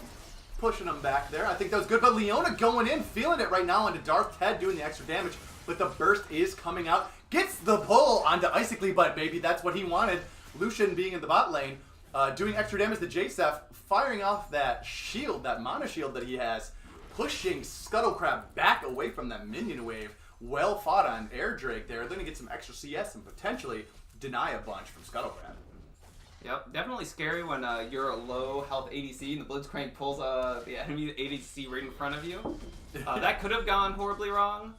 Pushing him back there. I think that was good. But Leona going in, feeling it right now onto Darth's head, doing the extra damage. But the burst is coming out. Gets the pull onto Icicly, but maybe that's what he wanted. Lucian being in the bot lane, doing extra damage to JSF, firing off that shield, that mana shield that he has, pushing Scuttle Crab back away from that minion wave. Well fought on Air Drake there. They're going to get some extra CS and potentially deny a bunch from Scuttle Crab. Yep, definitely scary when you're a low health ADC and the Blitzcrank pulls the enemy ADC right in front of you. That could have gone horribly wrong.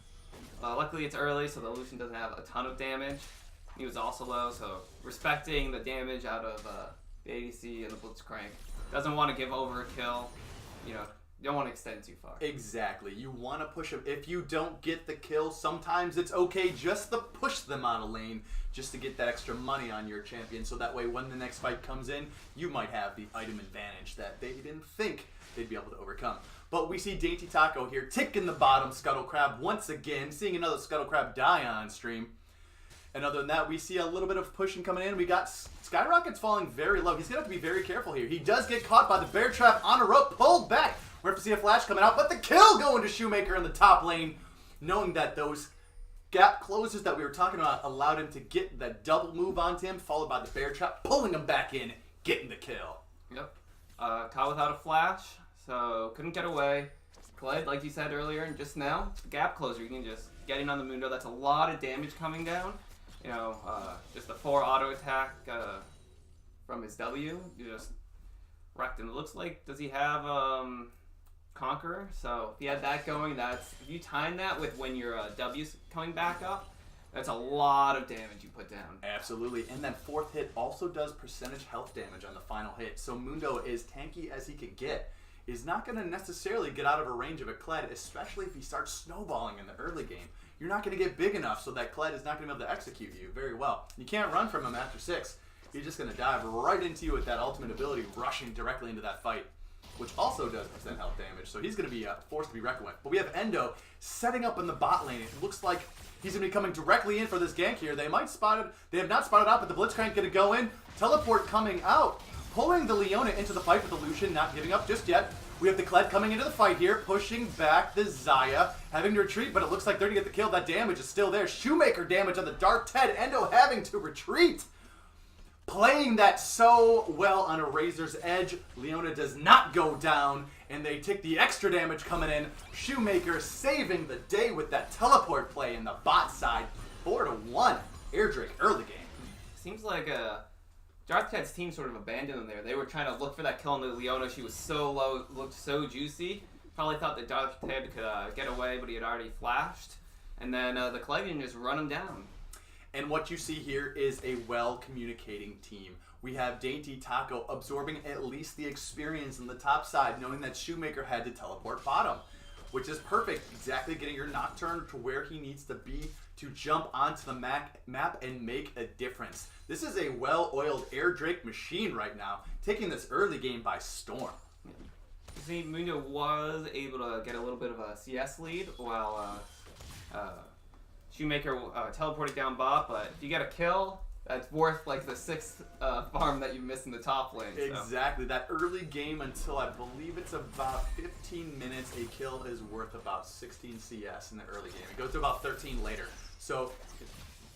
Luckily it's early, so the Lucian doesn't have a ton of damage. He was also low, so respecting the damage out of the ADC and the Blitzcrank. Doesn't want to give over a kill. You know, you don't want to extend too far. Exactly. You want to push them. If you don't get the kill, sometimes it's okay just to push them out of lane just to get that extra money on your champion. So that way when the next fight comes in, you might have the item advantage that they didn't think they'd be able to overcome. But we see Dainty Taco here ticking the bottom Scuttle Crab once again, seeing another Scuttle Crab die on stream. And other than that, we see a little bit of pushing coming in. We got Skyrocket's falling very low. He's going to have to be very careful here. He does get caught by the bear trap on a rope, pulled back. We're going to see a flash coming out, but the kill going to Shoemaker in the top lane, knowing that those gap closers that we were talking about allowed him to get that double move onto him, followed by the bear trap, pulling him back in, getting the kill. Yep. Caught without a flash, so couldn't get away. Kled, like you said earlier, and just now, the gap closer, you can just get in on the Mundo. That's a lot of damage coming down. You know, just a 4 auto attack from his W. You just wrecked him. It looks like, does he have Conqueror? So if he had that going, if you time that with when your W's coming back up, that's a lot of damage you put down. Absolutely, and that 4th hit also does percentage health damage on the final hit. So Mundo, as tanky as he can get, is not going to necessarily get out of a range of a Kled, especially if he starts snowballing in the early game. You're not going to get big enough so that Kled is not going to be able to execute you very well. You can't run from him after 6. He's just going to dive right into you with that ultimate ability, rushing directly into that fight, which also does % health damage. So he's going to be forced to be reckoned with. But we have Endo setting up in the bot lane. It looks like he's going to be coming directly in for this gank here. They might spot it. They have not spotted out, but the Blitzcrank going to go in. Teleport coming out, pulling the Leona into the fight with the Lucian, not giving up just yet. We have the Kled coming into the fight here, pushing back the Xayah, having to retreat, but it looks like they're going to get the kill. That damage is still there. Shoemaker damage on the Dark Ted. Endo having to retreat. Playing that so well on a razor's edge. Leona does not go down, and they take the extra damage coming in. Shoemaker saving the day with that teleport play in the bot side. 4-1. Air Drake early game. Seems like Darth Ted's team sort of abandoned him there. They were trying to look for that kill on the Leona. She was so low, looked so juicy. Probably thought that Darth Ted could get away, but he had already flashed. And then the Clevian just run him down. And what you see here is a well-communicating team. We have Dainty Taco absorbing at least the experience on the top side, knowing that Shoemaker had to teleport bottom, which is perfect. Exactly getting your Nocturne to where he needs to be to jump onto the map and make a difference. This is a well-oiled Air Drake machine right now, taking this early game by storm. See, Mundo was able to get a little bit of a CS lead while Shoemaker teleported down bot, but if you get a kill, that's worth like the 6th farm that you missed in the top lane. So. Exactly. That early game until I believe it's about 15 minutes, a kill is worth about 16 CS in the early game. It goes to about 13 later. So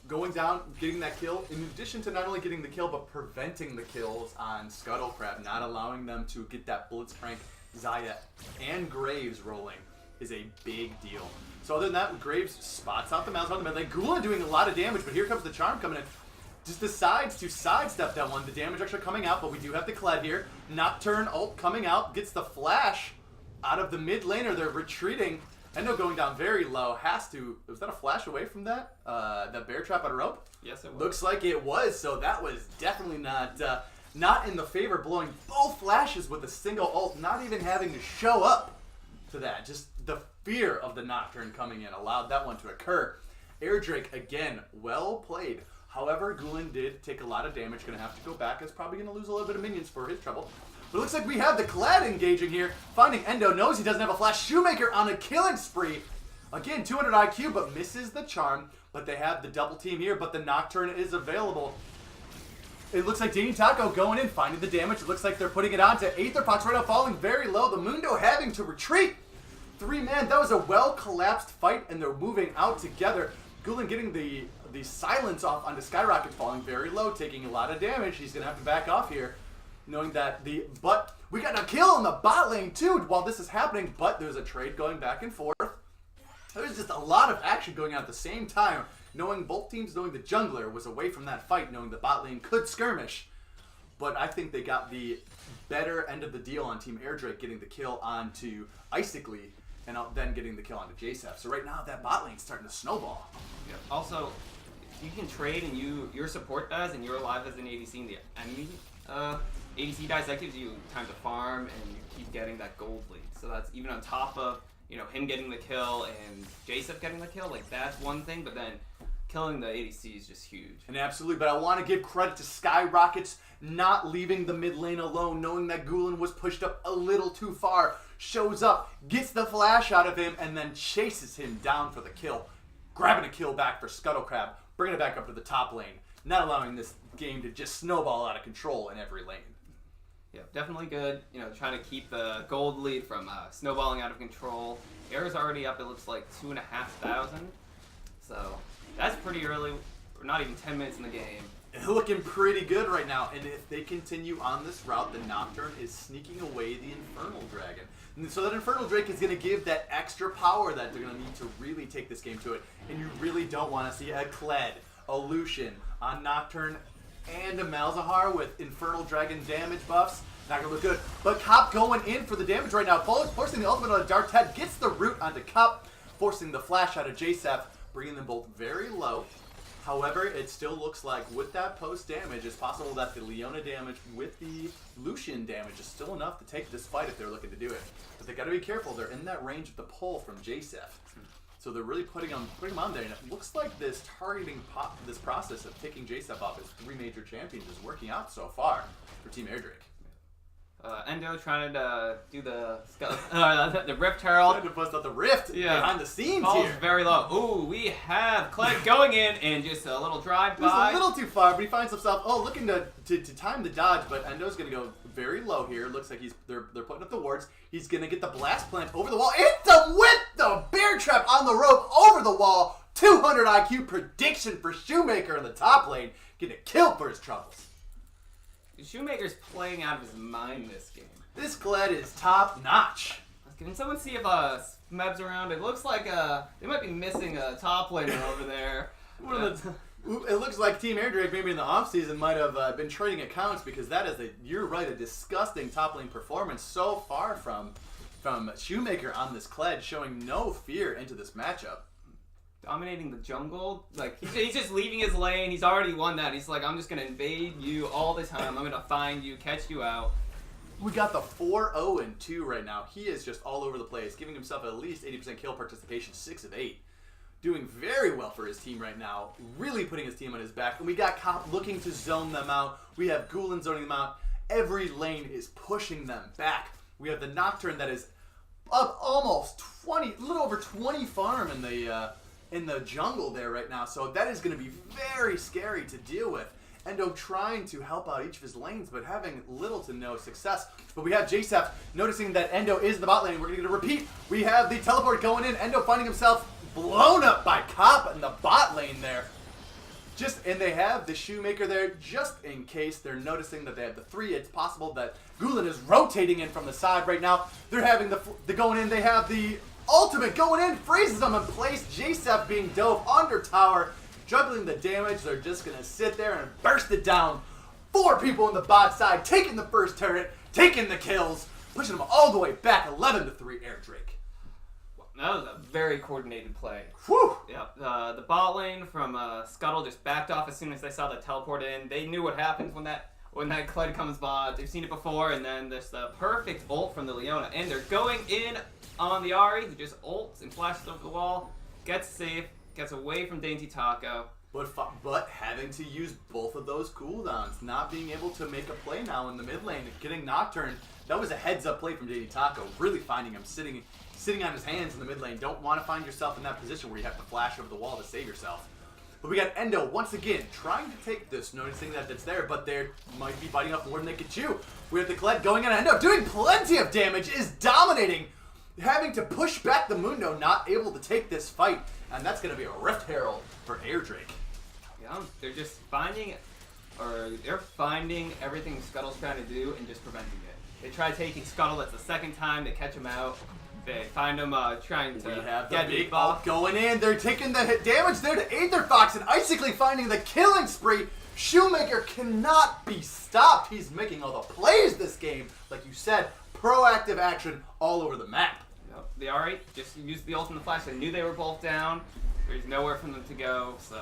going down, getting that kill, in addition to not only getting the kill, but preventing the kills on Scuttlecrab, not allowing them to get that Blitzcrank, Zaya, and Graves rolling is a big deal. So other than that, Graves spots out the mouse on the mid lane. Gula doing a lot of damage, but here comes the Charm coming in. Just decides to sidestep that one. The damage actually coming out, but we do have the Kled here. Nocturne ult coming out, gets the flash out of the mid laner. They're retreating. Endo going down very low. Has to. Was that a flash away from that? That bear trap on a rope? Yes, it was. Looks like it was. So that was definitely not in the favor. Blowing both flashes with a single ult, not even having to show up to that. Just the fear of the Nocturne coming in allowed that one to occur. Air Drake again, well played. However, Gulen did take a lot of damage. Going to have to go back. Is probably going to lose a little bit of minions for his trouble. But it looks like we have the Kled engaging here. Finding Endo. Knows he doesn't have a flash. Shoemaker on a killing spree. Again, 200 IQ, but misses the charm. But they have the double team here. But the Nocturne is available. It looks like Danny Taco going in, finding the damage. It looks like they're putting it on to Aetherpox right now, falling very low. The Mundo having to retreat. 3-man. That was a well-collapsed fight, and they're moving out together. Gulen getting the silence off onto Skyrocket, falling very low, taking a lot of damage. He's going to have to back off here, knowing that but we got a kill in the bot lane too while this is happening, but there's a trade going back and forth. There's just a lot of action going on at the same time, knowing both teams, knowing the jungler was away from that fight, knowing the bot lane could skirmish. But I think they got the better end of the deal on Team Airdrake, getting the kill onto Icically, and then getting the kill onto JSF. So right now, that bot lane's starting to snowball. Yeah. Also, you can trade and your support does, and you're alive as an ADC, and the enemy ADC dies. That gives you time to farm, and you keep getting that gold lead. So that's even on top of him getting the kill and JSF getting the kill. Like that's one thing, but then killing the ADC is just huge. And absolutely, but I want to give credit to Skyrockets not leaving the mid lane alone, knowing that Gulen was pushed up a little too far. Shows up, gets the flash out of him, and then chases him down for the kill. Grabbing a kill back for Scuttlecrab, bringing it back up to the top lane, not allowing this game to just snowball out of control in every lane. Yeah, definitely good. Trying to keep the gold lead from snowballing out of control. Air's already up, it looks like 2,500. So that's pretty early. We're not even 10 minutes in the game. Looking pretty good right now, and if they continue on this route, the Nocturne is sneaking away the Infernal Dragon. And so that Infernal Drake is going to give that extra power that they're going to need to really take this game to it. And you really don't want to see a Kled, a Lucian, a Nocturne, and a Malzahar with Infernal Dragon damage buffs. Not going to look good. But Cop going in for the damage right now, forcing the ultimate on Dark Ted, gets the root onto Cop, forcing the flash out of JSF, bringing them both very low. However, it still looks like with that post damage, it's possible that the Leona damage with the Lucian damage is still enough to take this fight if they're looking to do it. But they got to be careful. They're in that range of the pull from JSF. So they're really putting him on there. And it looks like this this process of taking JSF off as 3 major champions is working out so far for Team Airdrake. Endo trying to do the Rift Herald. Trying to bust out the Rift behind the scenes Falls here. very low. Ooh, we have Kled going in and just a little drive-by. Just a little too far, but he finds himself, looking to time the dodge, but Endo's going to go very low here. Looks like they're putting up the wards. He's going to get the blast plant over the wall. With the bear trap on the rope over the wall. 200 IQ prediction for Shoemaker in the top lane. Getting a kill for his troubles. Shoemaker's playing out of his mind this game. This Kled is top notch. Can someone see if Smeb's around? It looks like they might be missing a top laner over there. It looks like Team Airdrake maybe in the offseason might have been trading accounts, because that is you're right, a disgusting top lane performance so far from Shoemaker on this Kled, showing no fear into this matchup. Dominating the jungle, like he's just leaving his lane. He's already won that. He's like, I'm just gonna invade you all the time. I'm gonna find you, catch you out. We got the 4-0-2 right now. He is just all over the place, giving himself at least 80% kill participation, 6 of 8. Doing very well for his team right now, really putting his team on his back. And we got Cop looking to zone them out. We have Gulen zoning them out. Every lane is pushing them back. We have the Nocturne that is up almost 20, a little over 20 farm in the jungle there right now. So that is going to be very scary to deal with. Endo trying to help out each of his lanes, but having little to no success. But we have JSEF noticing that Endo is in the bot lane. We're going to get a repeat. We have the teleport going in. Endo finding himself blown up by Cop in the bot lane there. And they have the Shoemaker there just in case they're noticing that they have the 3. It's possible that Gulen is rotating in from the side right now. They're having the going in. They have the ultimate going in, freezes them in place. JSEF being dove under tower, juggling the damage. They're just going to sit there and burst it down. 4 people in the bot side, taking the first turret, taking the kills, pushing them all the way back, 11-3 Air Drake. That was a very coordinated play. Whew! Yep. The bot lane from Scuttle just backed off as soon as they saw the teleport in. They knew what happens when that Kled comes by. They've seen it before, and then there's the perfect ult from the Leona. And they're going in on the Ahri, who just ults and flashes over the wall, gets safe, gets away from Dainty Taco. But having to use both of those cooldowns, not being able to make a play now in the mid lane, getting Nocturne, that was a heads-up play from Dainty Taco, really finding him sitting on his hands in the mid lane. Don't want to find yourself in that position where you have to flash over the wall to save yourself. But we got Endo once again trying to take this, noticing that it's there, but they might be biting off more than they can chew. We have the Kled going on Endo, doing plenty of damage, is dominating, having to push back the Mundo, not able to take this fight, and that's going to be a Rift Herald for Air Drake. Yeah, they're just finding everything Scuttle's trying to do and just preventing it. They try taking Scuttle, that's the second time, they catch him out. They find him trying to get the big ult going in. They're taking the hit damage there to Aether Fox and Icically finding the killing spree. Shoemaker cannot be stopped. He's making all the plays this game. Like you said, proactive action all over the map. Yep. The Ahri just used the ult and the flash. They knew they were both down. There's nowhere for them to go, so.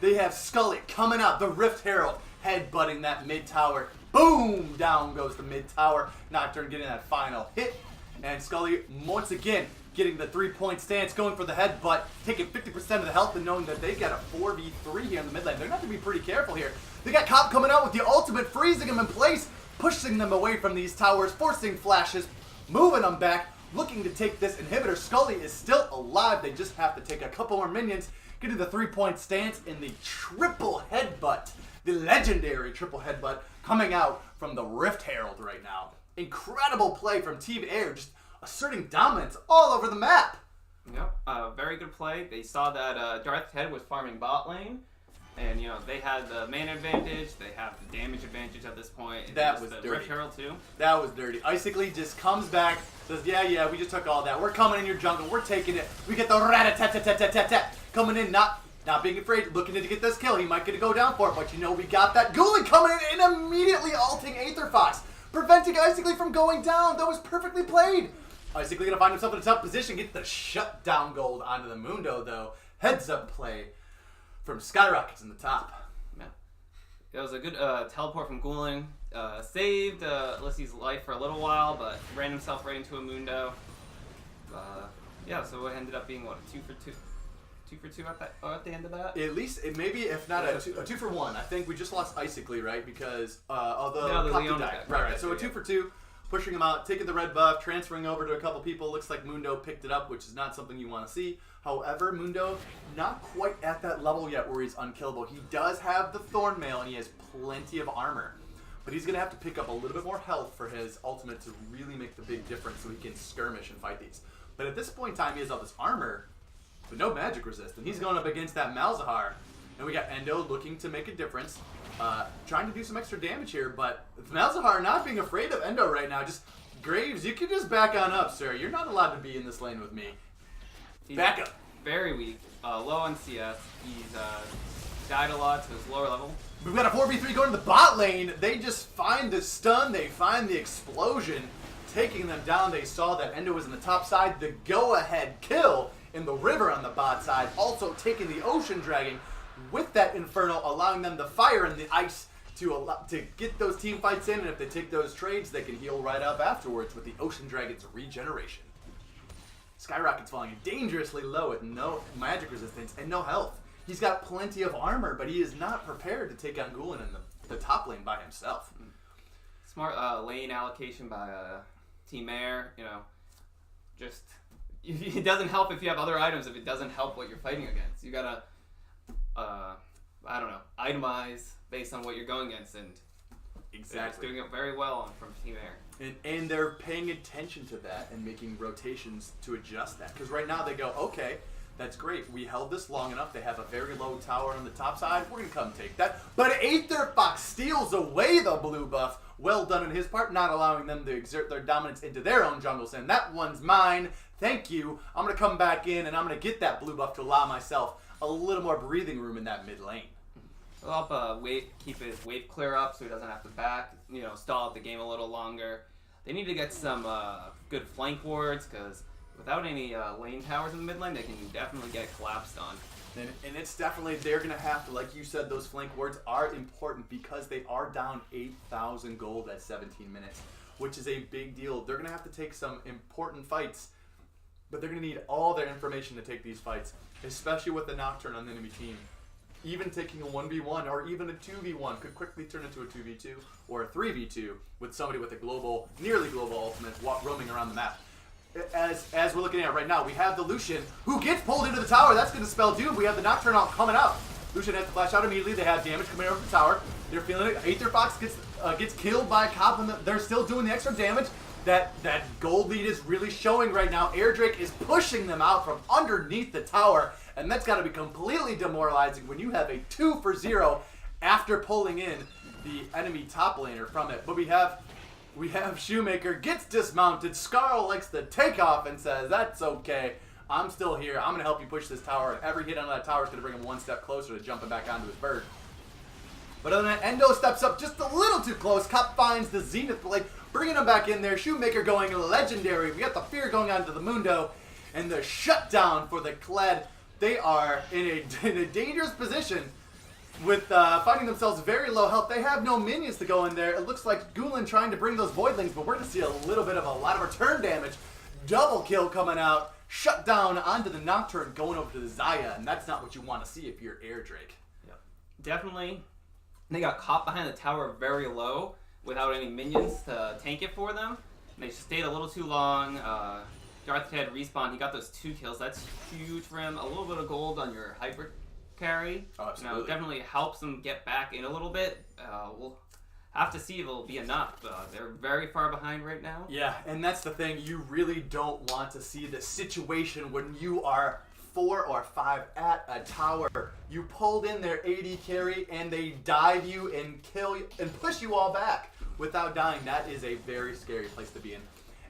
They have Scully coming out, the Rift Herald, headbutting that mid tower. Boom! Down goes the mid tower. Nocturne getting that final hit. And Scully, once again, getting the 3-point stance, going for the headbutt, taking 50% of the health and knowing that they got a 4v3 here in the mid lane. They're going to have to be pretty careful here. They got Cop coming out with the ultimate, freezing them in place, pushing them away from these towers, forcing flashes, moving them back, looking to take this inhibitor. Scully is still alive. They just have to take a couple more minions, getting the 3-point stance in the triple headbutt, the legendary triple headbutt coming out from the Rift Herald right now. Incredible play from Team Air, just asserting dominance all over the map. Yep, very good play. They saw that Darth Head was farming bot lane, and they had the mana advantage. They have the damage advantage at this point. And that was the dirty. Rift Herald too. That was dirty. Icically just comes back, says, yeah, we just took all that. We're coming in your jungle. We're taking it. We get the rat-a-tat-tat-tat-tat-tat coming in, not being afraid, looking to get this kill. He might get to go down for it, but we got that Gulen coming in and immediately ulting Aether Fox, preventing Icically from going down. That was perfectly played. Icically gonna find himself in a tough position, get the shutdown gold onto the Mundo though. Heads up play from Skyrockets in the top. Yeah. It was a good teleport from Gulen. Saved Ulysses' life for a little while, but ran himself right into a Mundo. Yeah, so it ended up being, what, a 2 for 2? 2 for 2 at the end of that? At least, maybe if not a 2 for 1. I think we just lost Icically, right? Because of the Leona died. guy. Right. So a 2 for 2, pushing him out, taking the red buff, transferring over to a couple people. Looks like Mundo picked it up, which is not something you want to see. However, Mundo, not quite at that level yet where he's unkillable. He does have the Thorn Mail, and he has plenty of armor. But he's going to have to pick up a little bit more health for his ultimate to really make the big difference so he can skirmish and fight these. But at this point in time, he has all this armor, but no magic resist, and he's going up against that Malzahar. And we got Endo looking to make a difference, trying to do some extra damage here, but Malzahar not being afraid of Endo right now. Just, Graves, you can just back on up, sir. You're not allowed to be in this lane with me. He's back up. Very weak, low on CS. He's died a lot to his lower level. We've got a 4v3 going to the bot lane. They just find the stun, they find the explosion, taking them down. They saw that Endo was in the top side. The go-ahead kill in the river on the bot side, also taking the Ocean Dragon with that Inferno, allowing them to fire in the ice to get those team fights in, and if they take those trades, they can heal right up afterwards with the Ocean Dragon's regeneration. Skyrocket's falling dangerously low with no magic resistance and no health. He's got plenty of armor, but he is not prepared to take on Gulen in the top lane by himself. Smart lane allocation by Team Air, just it doesn't help if you have other items if it doesn't help what you're fighting against. You gotta, I don't know, itemize based on what you're going against, and Exactly. they're doing it very well from Team Air. And they're paying attention to that and making rotations to adjust that. Because right now they go, okay, that's great. We held this long enough. They have a very low tower on the top side. We're going to come take that. But Aether Fox steals away the blue buff. Well done on his part, not allowing them to exert their dominance into their own jungle, saying, that one's mine. Thank you. I'm going to come back in and I'm going to get that blue buff to allow myself a little more breathing room in that mid lane. Up keep his wave clear up so he doesn't have to back, stall out the game a little longer. They need to get some good flank wards, because without any lane towers in the mid lane, they can definitely get collapsed on. And it's definitely, they're going to have to, like you said, those flank wards are important because they are down 8,000 gold at 17 minutes, which is a big deal. They're going to have to take some important fights, but they're going to need all their information to take these fights, especially with the Nocturne on the enemy team. Even taking a 1v1 or even a 2v1 could quickly turn into a 2v2 or a 3v2 with somebody with a nearly global ultimate roaming around the map. As we're looking at right now, we have the Lucian who gets pulled into the tower. That's going to spell doom. We have the Nocturne out coming out. Lucian has to flash out immediately. They have damage coming over the tower. They're feeling it. Aether Fox gets killed by Cop, and they're still doing the extra damage. That gold lead is really showing right now. Airdrake is pushing them out from underneath the tower, and that's got to be completely demoralizing when you have a 2-for-0 after pulling in the enemy top laner from it. But we have Shoemaker gets dismounted. Scarl likes to take off and says, that's okay. I'm still here. I'm going to help you push this tower. And every hit on that tower is going to bring him one step closer to jumping back onto his bird. But other than that, Endo steps up just a little too close. Cup finds the Zenith Blade, bringing him back in there. Shoemaker going legendary. We got the fear going on to the Mundo. And the shutdown for the Kled. They are in a dangerous position with finding themselves very low health. They have no minions to go in there. It looks like Gulen trying to bring those Voidlings, but we're going to see a little bit of a lot of return damage. Double kill coming out. Shut down onto the Nocturne, going over to the Xayah, and that's not what you want to see if you're Airdrake. Yep. Definitely. They got caught behind the tower very low without any minions to tank it for them. And they stayed a little too long. Darth had respawn. He got those 2 kills. That's huge for him. A little bit of gold on your hyper carry. Oh, absolutely. Definitely helps them get back in a little bit. We'll have to see if it'll be enough. They're very far behind right now. Yeah, and that's the thing. You really don't want to see the situation when you are 4 or 5 at a tower. You pulled in their AD carry and they dive you and kill you and push you all back without dying. That is a very scary place to be in.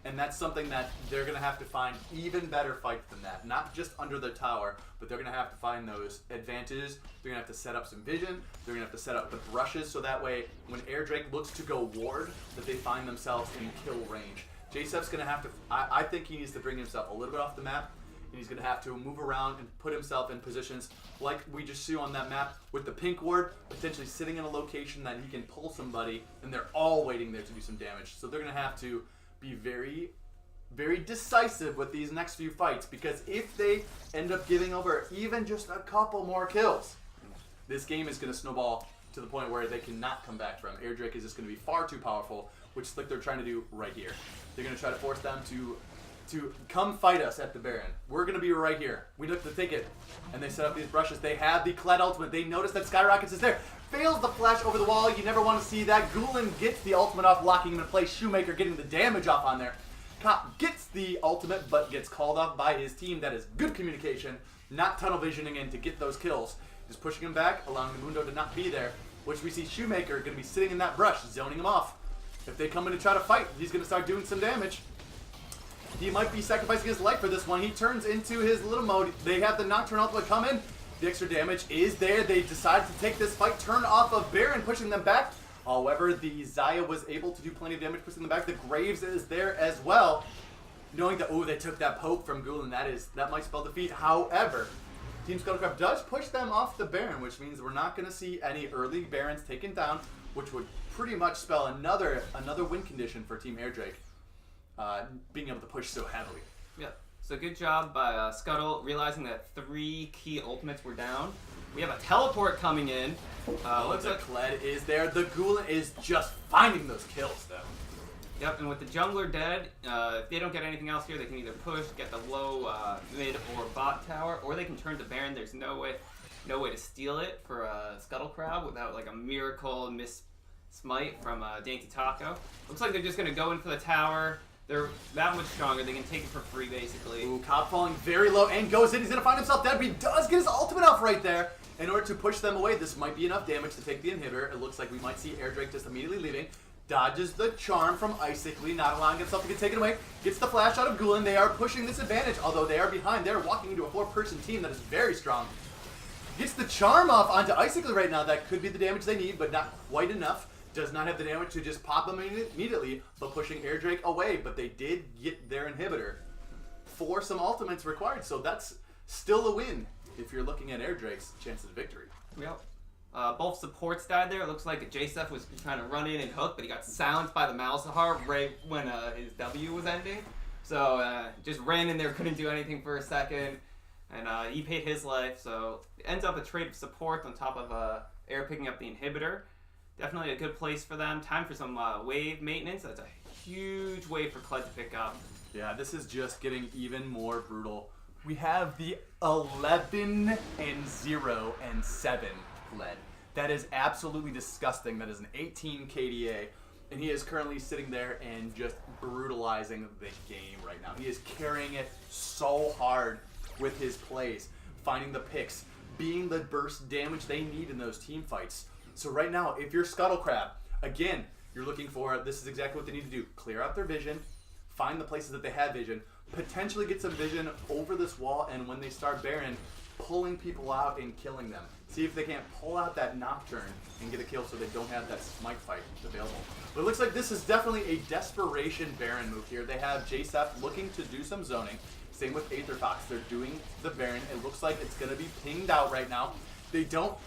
And that's something that they're going to have to find even better fights than that. Not just under the tower, but they're going to have to find those advantages. They're going to have to set up some vision. They're going to have to set up the brushes so that way when Airdrake looks to go ward, that they find themselves in kill range. JSEF's going to have to, I think he needs to bring himself a little bit off the map. And he's going to have to move around and put himself in positions like we just see on that map with the pink ward, potentially sitting in a location that he can pull somebody and they're all waiting there to do some damage. So they're going to have to be very, very decisive with these next few fights, because if they end up giving over even just a couple more kills, this game is going to snowball to the point where they cannot come back from. Airdrake is just going to be far too powerful, which is like they're trying to do right here. They're going to try to force them to come fight us at the Baron. We're going to be right here. We look to take it. And they set up these brushes. They have the Kled ultimate. They notice that Skyrockets is there. Fails the flash over the wall. You never want to see that. Gulen gets the ultimate off, locking him in place. Shoemaker getting the damage off on there. Cop gets the ultimate, but gets called off by his team. That is good communication. Not tunnel visioning in to get those kills. Just pushing him back, allowing the Mundo to not be there. Which we see Shoemaker going to be sitting in that brush, zoning him off. If they come in to try to fight, he's going to start doing some damage. He might be sacrificing his life for this one. He turns into his little mode. They have the Nocturne ultimate come in. The extra damage is there. They decide to take this fight, turn off of Baron, pushing them back. However, the Xayah was able to do plenty of damage, pushing them back. The Graves is there as well. Knowing that, oh, they took that poke from Gulen, that might spell defeat. However, Team Scuttlecraft does push them off the Baron, which means we're not going to see any early Barons taken down, which would pretty much spell another win condition for Team Airdrake. Being able to push so heavily. Yeah. So good job by Scuttle, realizing that 3 key ultimates were down. We have a teleport coming in. Looks like Kled is there. The Gulen is just finding those kills, though. Yep, and with the jungler dead, if they don't get anything else here, they can either push, get the low mid or bot tower, or they can turn to Baron. There's no way to steal it for Scuttle Crab without like a miracle miss smite from Dainty Taco. Looks like they're just gonna go in for the tower. They're that much stronger. They can take it for free, basically. Ooh, Cobb falling very low and goes in. He's gonna find himself dead, but he does get his ultimate off right there. In order to push them away, this might be enough damage to take the inhibitor. It looks like we might see Air Drake just immediately leaving. Dodges the charm from Icically, not allowing himself to get taken away. Gets the flash out of Gulen. They are pushing this advantage, although they are behind. They're walking into a 4-person team that is very strong. Gets the charm off onto Icically right now. That could be the damage they need, but not quite enough. Does not have the damage to just pop them immediately, but pushing Air Drake away. But they did get their inhibitor for some ultimates required, so that's still a win if you're looking at Air Drake's chances of victory. Yep. Both supports died there. It looks like Jacef was trying to run in and hook, but he got silenced by the Malzahar right when his W was ending. So just ran in there, couldn't do anything for a second, and he paid his life. So it ends up a trade of support on top of Air picking up the inhibitor. Definitely a good place for them. Time for some wave maintenance. That's a huge wave for Kled to pick up. Yeah, this is just getting even more brutal. We have the 11-0-7 Kled. That is absolutely disgusting. That is an 18 KDA, and he is currently sitting there and just brutalizing the game right now. He is carrying it so hard with his plays, finding the picks, being the burst damage they need in those team fights. So right now, if you're Scuttle Crab, again, you're looking for, this is exactly what they need to do. Clear out their vision, find the places that they have vision, potentially get some vision over this wall, and when they start Baron, pulling people out and killing them. See if they can't pull out that Nocturne and get a kill so they don't have that smite fight available. But it looks like this is definitely a desperation Baron move here. They have Jacef looking to do some zoning. Same with Aether Fox. They're doing the Baron. It looks like it's going to be pinged out right now. They don't,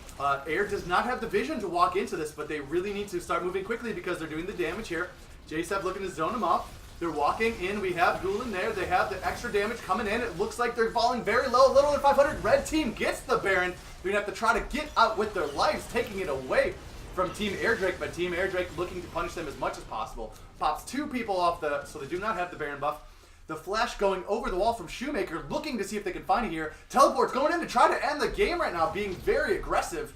Air does not have the vision to walk into this, but they really need to start moving quickly because they're doing the damage here. Jacef looking to zone him off. They're walking in. We have Gulen there. They have the extra damage coming in. It looks like they're falling very low. A little under 500. Red team gets the Baron. They're going to have to try to get out with their lives, taking it away from Team Air Drake. But Team Air Drake looking to punish them as much as possible. Pops 2 people off the, so they do not have the Baron buff. The flash going over the wall from Shoemaker, looking to see if they can find it here. Teleport's going in to try to end the game right now, being very aggressive.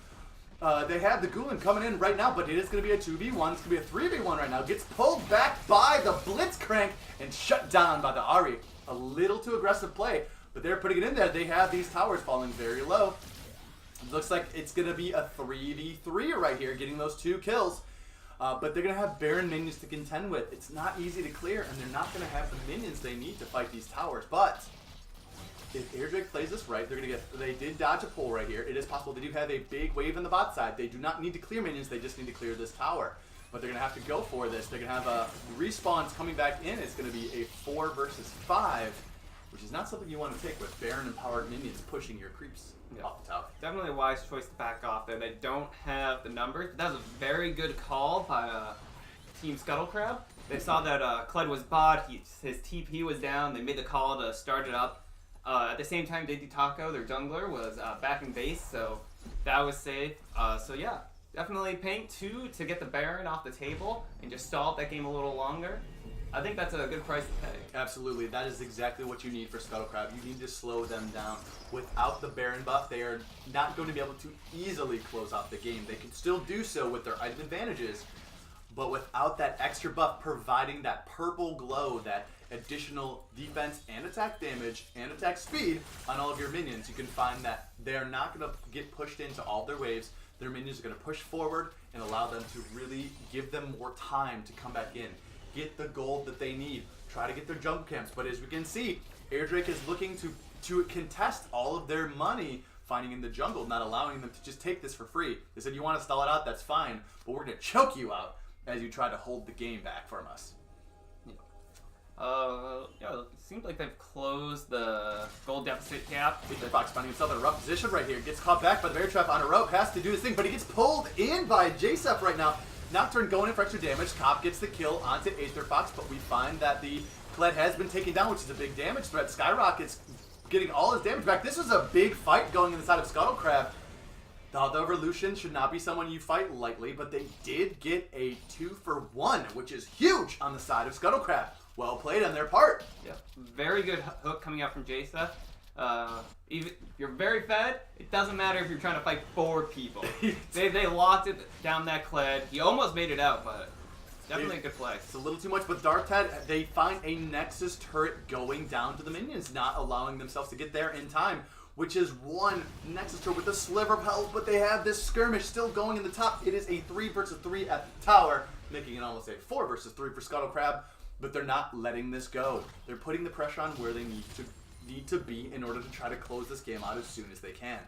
They have the Gulen coming in right now, but it is going to be a 2v1. It's going to be a 3v1 right now. Gets pulled back by the Blitzcrank and shut down by the Ahri. A little too aggressive play, but they're putting it in there. They have these towers falling very low. It looks like it's going to be a 3v3 right here, getting those 2 kills. But they're going to have Baron minions to contend with. It's not easy to clear, and they're not going to have the minions they need to fight these towers. But if Air Drake plays this right, they're going to get. They did dodge a pull right here. It is possible they do have a big wave on the bot side. They do not need to clear minions. They just need to clear this tower. But they're going to have to go for this. They're going to have respawns coming back in. It's going to be a 4 versus 5, which is not something you want to take with Baron empowered minions pushing your creeps off the tower. Definitely a wise choice to back off there. They don't have the numbers. That was a very good call by Team Scuttle Crab. They saw that Kled was bot. His TP was down. They made the call to start it up. At the same time, Dainty Taco, their jungler, was back in base, so that was safe. So yeah, definitely paying 2 to get the Baron off the table and just stall that game a little longer. I think that's a good price to pay. Absolutely. That is exactly what you need for Scuttle Crab. You need to slow them down. Without the Baron buff, they are not going to be able to easily close out the game. They can still do so with their item advantages, but without that extra buff providing that purple glow, that additional defense and attack damage and attack speed on all of your minions, you can find that they're not going to get pushed into all their waves. Their minions are going to push forward and allow them to really give them more time to come back in, get the gold that they need, try to get their jungle camps. But as we can see, Air Drake is looking to contest all of their money finding in the jungle, not allowing them to just take this for free. They said, you want to stall it out, that's fine, but we're going to choke you out as you try to hold the game back from us. Yeah, it seems like they've closed the gold deficit cap. Aether Fox finding himself in a rough position right here. Gets caught back by the Bear Trap on a rope. Has to do his thing, but he gets pulled in by Jacef right now. Nocturne going in for extra damage. Cop gets the kill onto Aether Fox, but we find that the Kled has been taken down, which is a big damage threat. Skyrocket's getting all his damage back. This was a big fight going inside of Scuttle Crab. The Evolution should not be someone you fight lightly, but they did get a 2-for-1, which is huge on the side of Scuttle Crab. Well played on their part. Yep. Very good hook coming out from Jaceth. Even if you're very fed, it doesn't matter if you're trying to fight 4 people. they locked it down that Kled. He almost made it out, but definitely a good play. It's a little too much, but Darktad, they find a Nexus turret going down to the minions, not allowing themselves to get there in time, which is one Nexus turret with a sliver of health, but they have this skirmish still going in the top. It is a 3 versus 3 at the tower, making it almost a 4 versus 3 for Scuttle Crab, but they're not letting this go. They're putting the pressure on where they need to be in order to try to close this game out as soon as they can.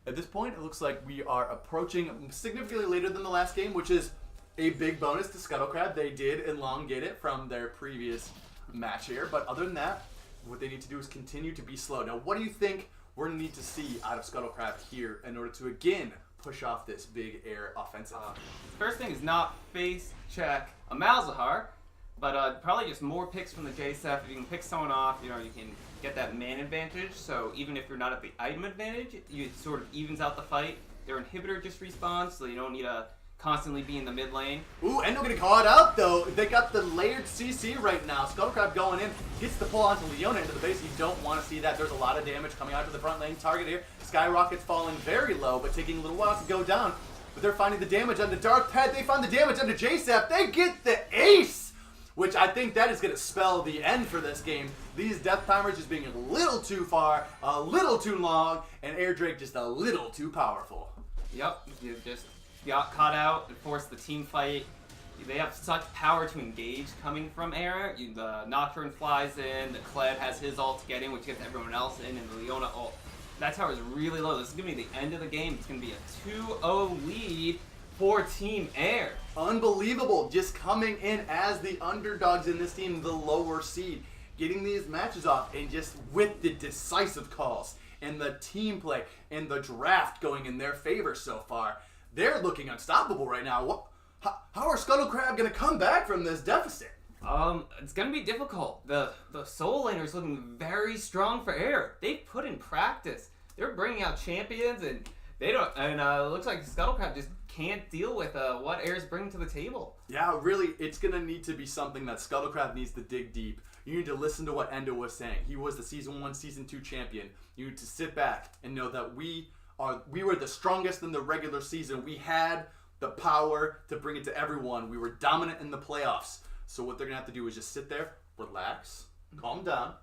At this point, it looks like we are approaching significantly later than the last game, which is a big bonus to Scuttle Crab. They did elongate it from their previous match here, but other than that, what they need to do is continue to be slow. Now, what do you think we're going to need to see out of Scuttle Crab here in order to, again, push off this big air offensive? First thing is not face check a Malzahar, but probably just more picks from the Jaceth. If you can pick someone off, you can get that man advantage. So even if you're not at the item advantage, it sort of evens out the fight. Their inhibitor just respawns, so you don't need to constantly be in the mid lane. Ooh, Endo getting caught out though. They got the layered CC right now. Scuttle Crab going in, gets the pull onto Leona into the base. You don't want to see that. There's a lot of damage coming out to the front lane target here. Skyrocket's falling very low, but taking a little while to go down. But they're finding the damage onto Darktad. They find the damage onto Jaceth. They get the ace, which I think that is going to spell the end for this game. These death timers just being a little too far, a little too long, and Air Drake just a little too powerful. Yep, you just got caught out and forced the team fight. They have such power to engage coming from air. The Nocturne flies in, the Kled has his ult to get in, which gets everyone else in, and the Leona ult. That tower is really low. This is going to be the end of the game. It's going to be a 2-0 lead for Team Air. Unbelievable. Just coming in as the underdogs in this team, the lower seed. Getting these matches off, and just with the decisive calls and the team play and the draft going in their favor so far, they're looking unstoppable right now. How are Scuttle Crab going to come back from this deficit? It's going to be difficult. The Soul Laner is looking very strong for Air. They've put in practice. They're bringing out champions, and they don't. And it looks like Scuttle Crab just can't deal with what Air's bringing to the table. Yeah, really, it's going to need to be something that Scuttle Crab needs to dig deep. You need to listen to what Endo was saying. He was the Season 1, Season 2 champion. You need to sit back and know that we were the strongest in the regular season. We had the power to bring it to everyone. We were dominant in the playoffs. So what they're going to have to do is just sit there, relax, calm down.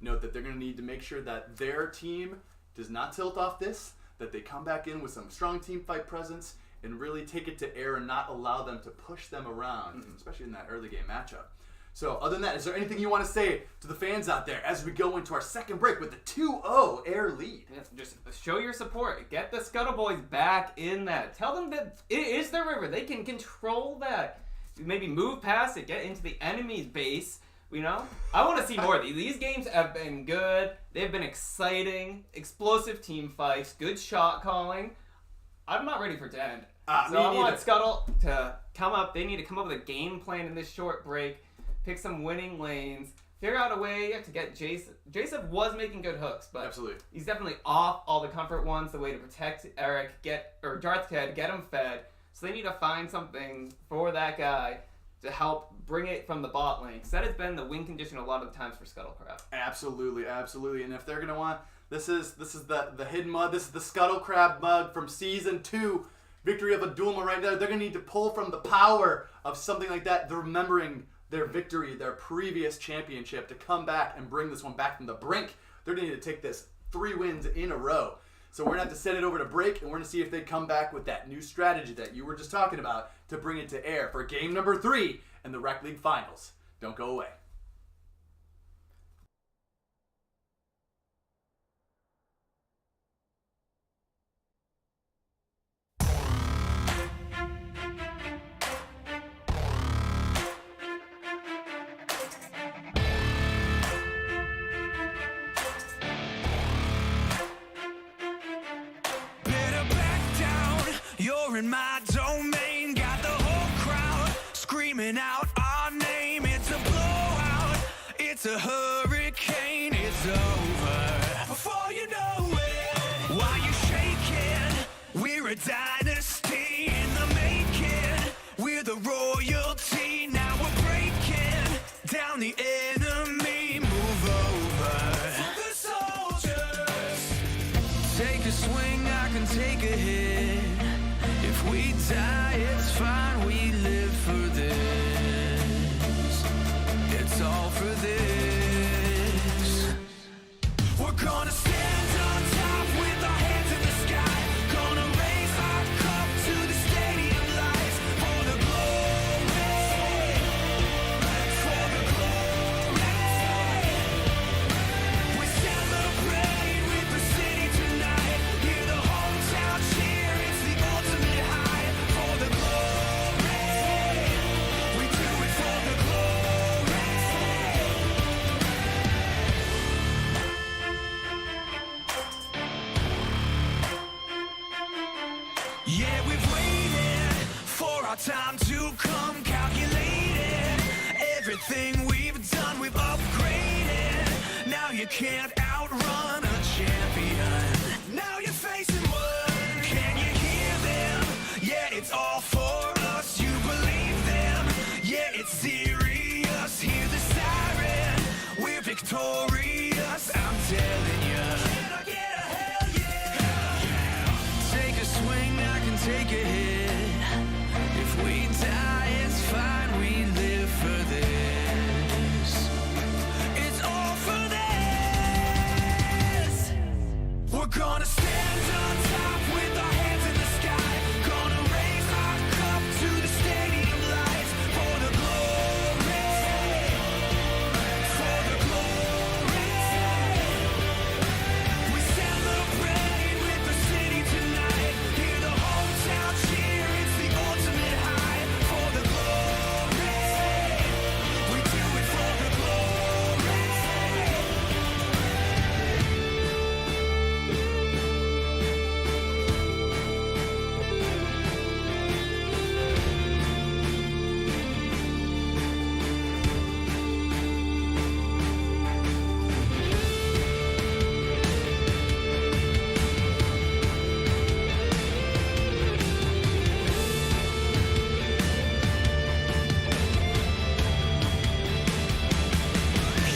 Note that they're going to need to make sure that their team does not tilt off this, that they come back in with some strong team fight presence and really take it to Air and not allow them to push them around, especially in that early game matchup. So other than that, is there anything you want to say to the fans out there as we go into our second break with the 2-0 Air lead? Yeah, just show your support. Get the Scuttle Boys back in that. Tell them that it is their river. They can control that. Maybe move past it, get into the enemy's base. I want to see more of these. These games have been good. They've been exciting, explosive team fights, good shot calling. I'm not ready for it to end. So I want Scuttle to come up. They need to come up with a game plan in this short break. Pick some winning lanes. Figure out a way to get Jason. Jason was making good hooks, but absolutely, he's definitely off all the comfort ones. The way to protect Eric, Darktad, get him fed. So they need to find something for that guy to help bring it from the bot lane. Because that has been the win condition a lot of the times for Scuttle Crab. Absolutely, absolutely. And if they're gonna want, this is the hidden mug. This is the Scuttle Crab mug from Season 2. Victory of Adulma right there. They're gonna need to pull from the power of something like that. They're remembering their victory, their previous championship, to come back and bring this one back from the brink. They're going to need to take this 3 wins in a row. So we're going to have to send it over to break, and we're going to see if they come back with that new strategy that you were just talking about to bring it to Air for game number 3 in the Rekt League Finals. Don't go away. You're in my domain, got the whole crowd screaming out our name. It's a blowout, it's a hurricane, it's over before you know it. While you're shaking, a dynasty in the making. We're the royalty, now we're breaking down the enemy. Move over. For the soldiers. Take a swing, I can take a hit. If we die, it's fine, we live for this. It's all for this. We're gonna stand on top with our hands in the sky. Gonna raise our cup to the stadium lights. For the glory, for the glory. We celebrate with the city tonight. Hear the hometown cheer, it's the ultimate high. For the glory, we do it for the glory. Yeah, we've waited for our time to come, calculated everything we've done, we've upgraded. Now you can't outrun a champion. Now you're facing one. Can you hear them? Yeah, it's all for us. You believe them? Yeah, it's serious. Hear the siren. We're victorious. I'm telling you. Can I get a hell yeah? Take a swing, I can take a hit. If we die, it's fine, we live for this. It's all for this. We're gonna stand on top with our hands in the sky. Gonna raise our cup to the stadium lights. For the glory, for the glory. We celebrate with the city tonight. Hear the hometown cheer, it's the ultimate high. For the glory, we do it for the glory.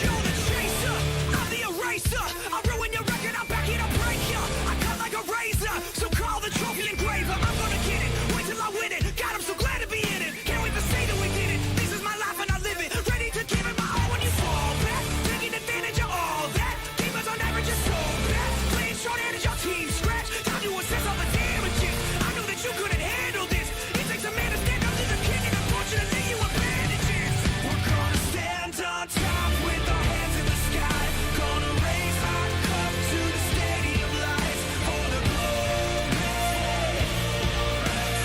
You're the chaser, I'm the eraser. I'll ruin your record, I'll back it, I'll break ya. I cut like a razor, so call the trophy engraver. I'm gonna get it, wait till I win it. God, I'm so glad to be in it. Can't wait to say that we did it. This is my life and I live it. Ready to give it my all when you fall back. Taking advantage of all that. Demons on average are so bad. Playing short-handed, your team scratch. Time to assess all the damages. I knew that you couldn't handle this. It takes a man to stand up to the king, and unfortunately you have bandages. We're gonna stand on top with our hands in the sky. Gonna raise our cup to the stadium lights. For the glory,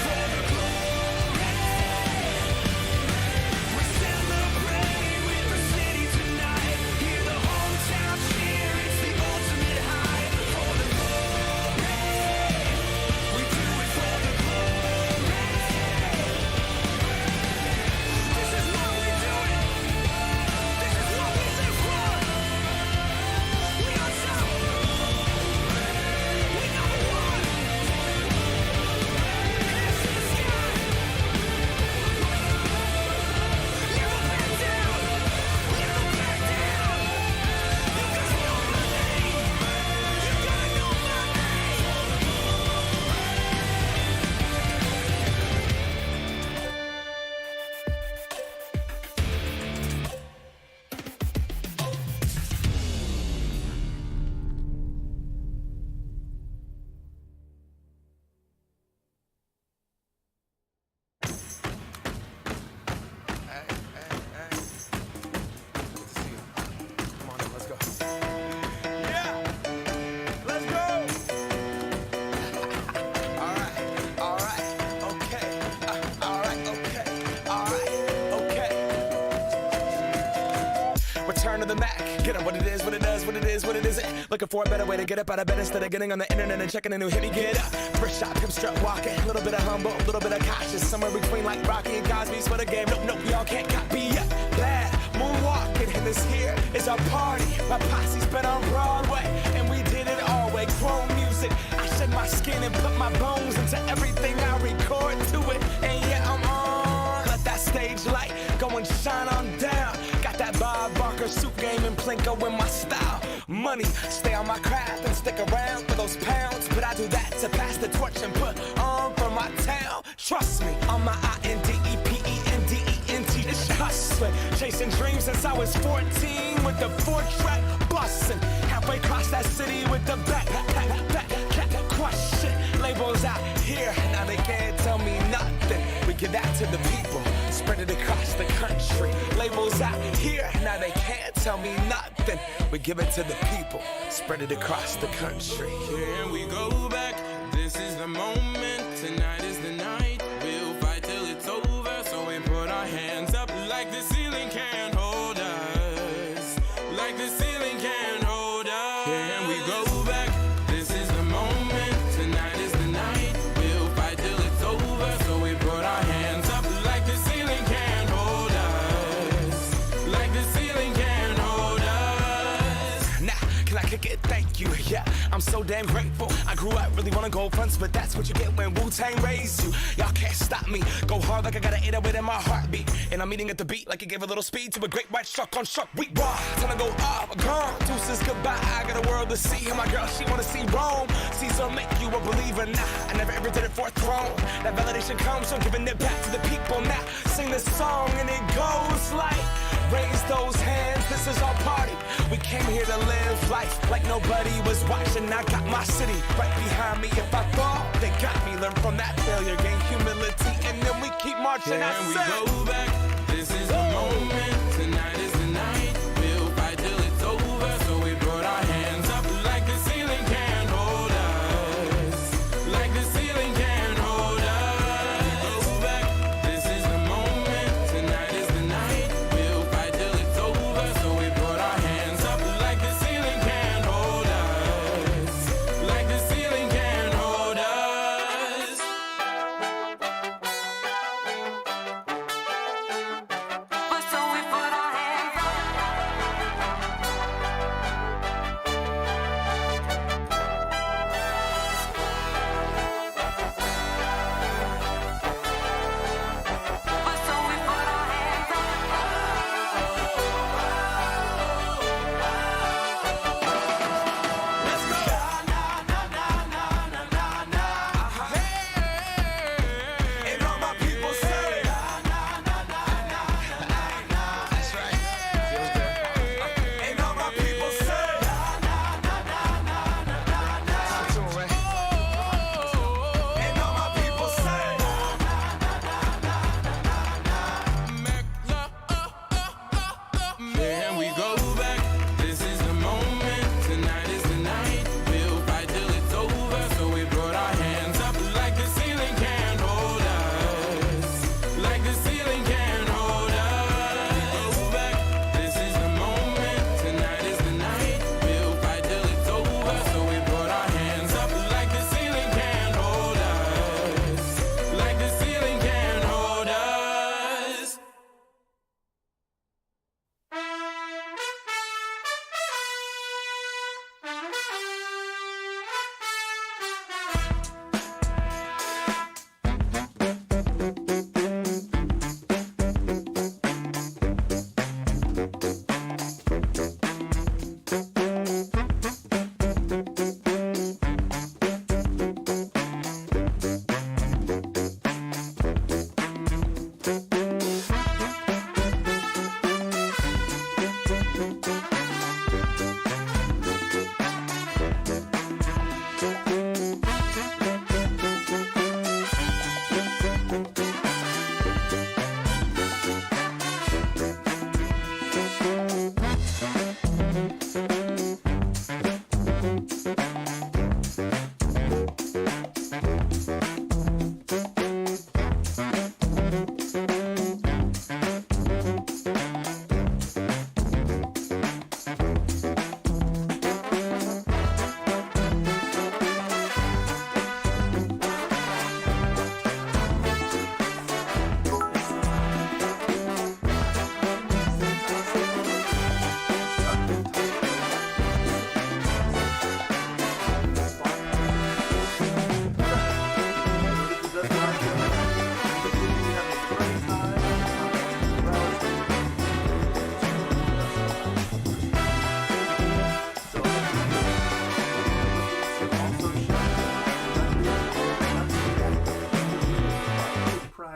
for the glory. We celebrate with the city tonight. Hear the hometown cheer, it's the ultimate high. For the glory, we do it for the glory. This is what we do it. This is what we live for. We are top. We number one. Hands to the sky. Never back down. Never back down. You gotta know my name. You gotta know my name. Come on, let's go. Yeah, let's go. All right, okay. All right, okay. Return to the Mac. Get up what it is, what it does, what it is, what it isn't. Looking for a better way to get up out of bed instead of getting on the internet and checking a new hit. Me get up. First shot, come strut walking. A little bit of humble, a little bit of cautious. Somewhere between like Rocky and Cosby's for the game. Nope, y'all can't copy up. Bad moonwalking, and this here is our party. My posse's been on Broadway, and we did it all way. Chrome music. I shed my skin and put my bones into to everything I record to it. And yeah, I'm on. Let that stage light go and shine on down. Got that Bob Barker suit game and Plinko in my style. Money, stay on my craft and stick around for those pounds. But I do that to pass the torch and put on for my town. Trust me, on my INDEPENDENT, it's hustling. Chasing dreams since I was 14 with the 4-track bustin'. Halfway across that city with the back crush shit. Labels out here, now they can't tell me nothing. We give that to the people, spread it across the country. Labels out here, now they can't tell me nothing. We give it to the people, spread it across the country. Here we go back, this is the moment, tonight is the night. We'll fight till it's over, so we put our hands up like the ceiling can't hold us. Like the ceiling can't hold us. Here we go back, this is the moment, tonight is the night. We'll fight till it's over, so we put our hands up like the ceiling can't hold us. Like the ceiling can't hold us. Now, can I kick it? Thank you, yeah, I'm so damn grateful. I grew up really wanna go fronts, but that's what you get when Wu-Tang raised you. Y'all can't stop me, go hard like I got an 808 in my heartbeat. And I'm eating at the beat like it gave a little speed to a great white shark on shark week. Raw, time to go up, gone, deuces goodbye. I got a world to see, and my girl, she wanna see Rome. Caesar make you a believer, nah, I never ever did it for a throne. That validation comes from giving it back to the people. Now, sing this song and it goes like, raise those hands, this is our party. We came here to live life like nobody was watching. I got my city right behind me. If I fall, they got me. Learn from that failure, gain humility, and then we keep marching. Can we go back? This is the moment. Tonight is the night. We'll fight till it's over. So we put our hands up like the ceiling can't hold us. Like the ceiling can't hold us. Go back. This is the moment. Tonight is the night. We'll fight till it's over. So we put our hands up like the ceiling can't hold us. Like the ceiling can't hold us.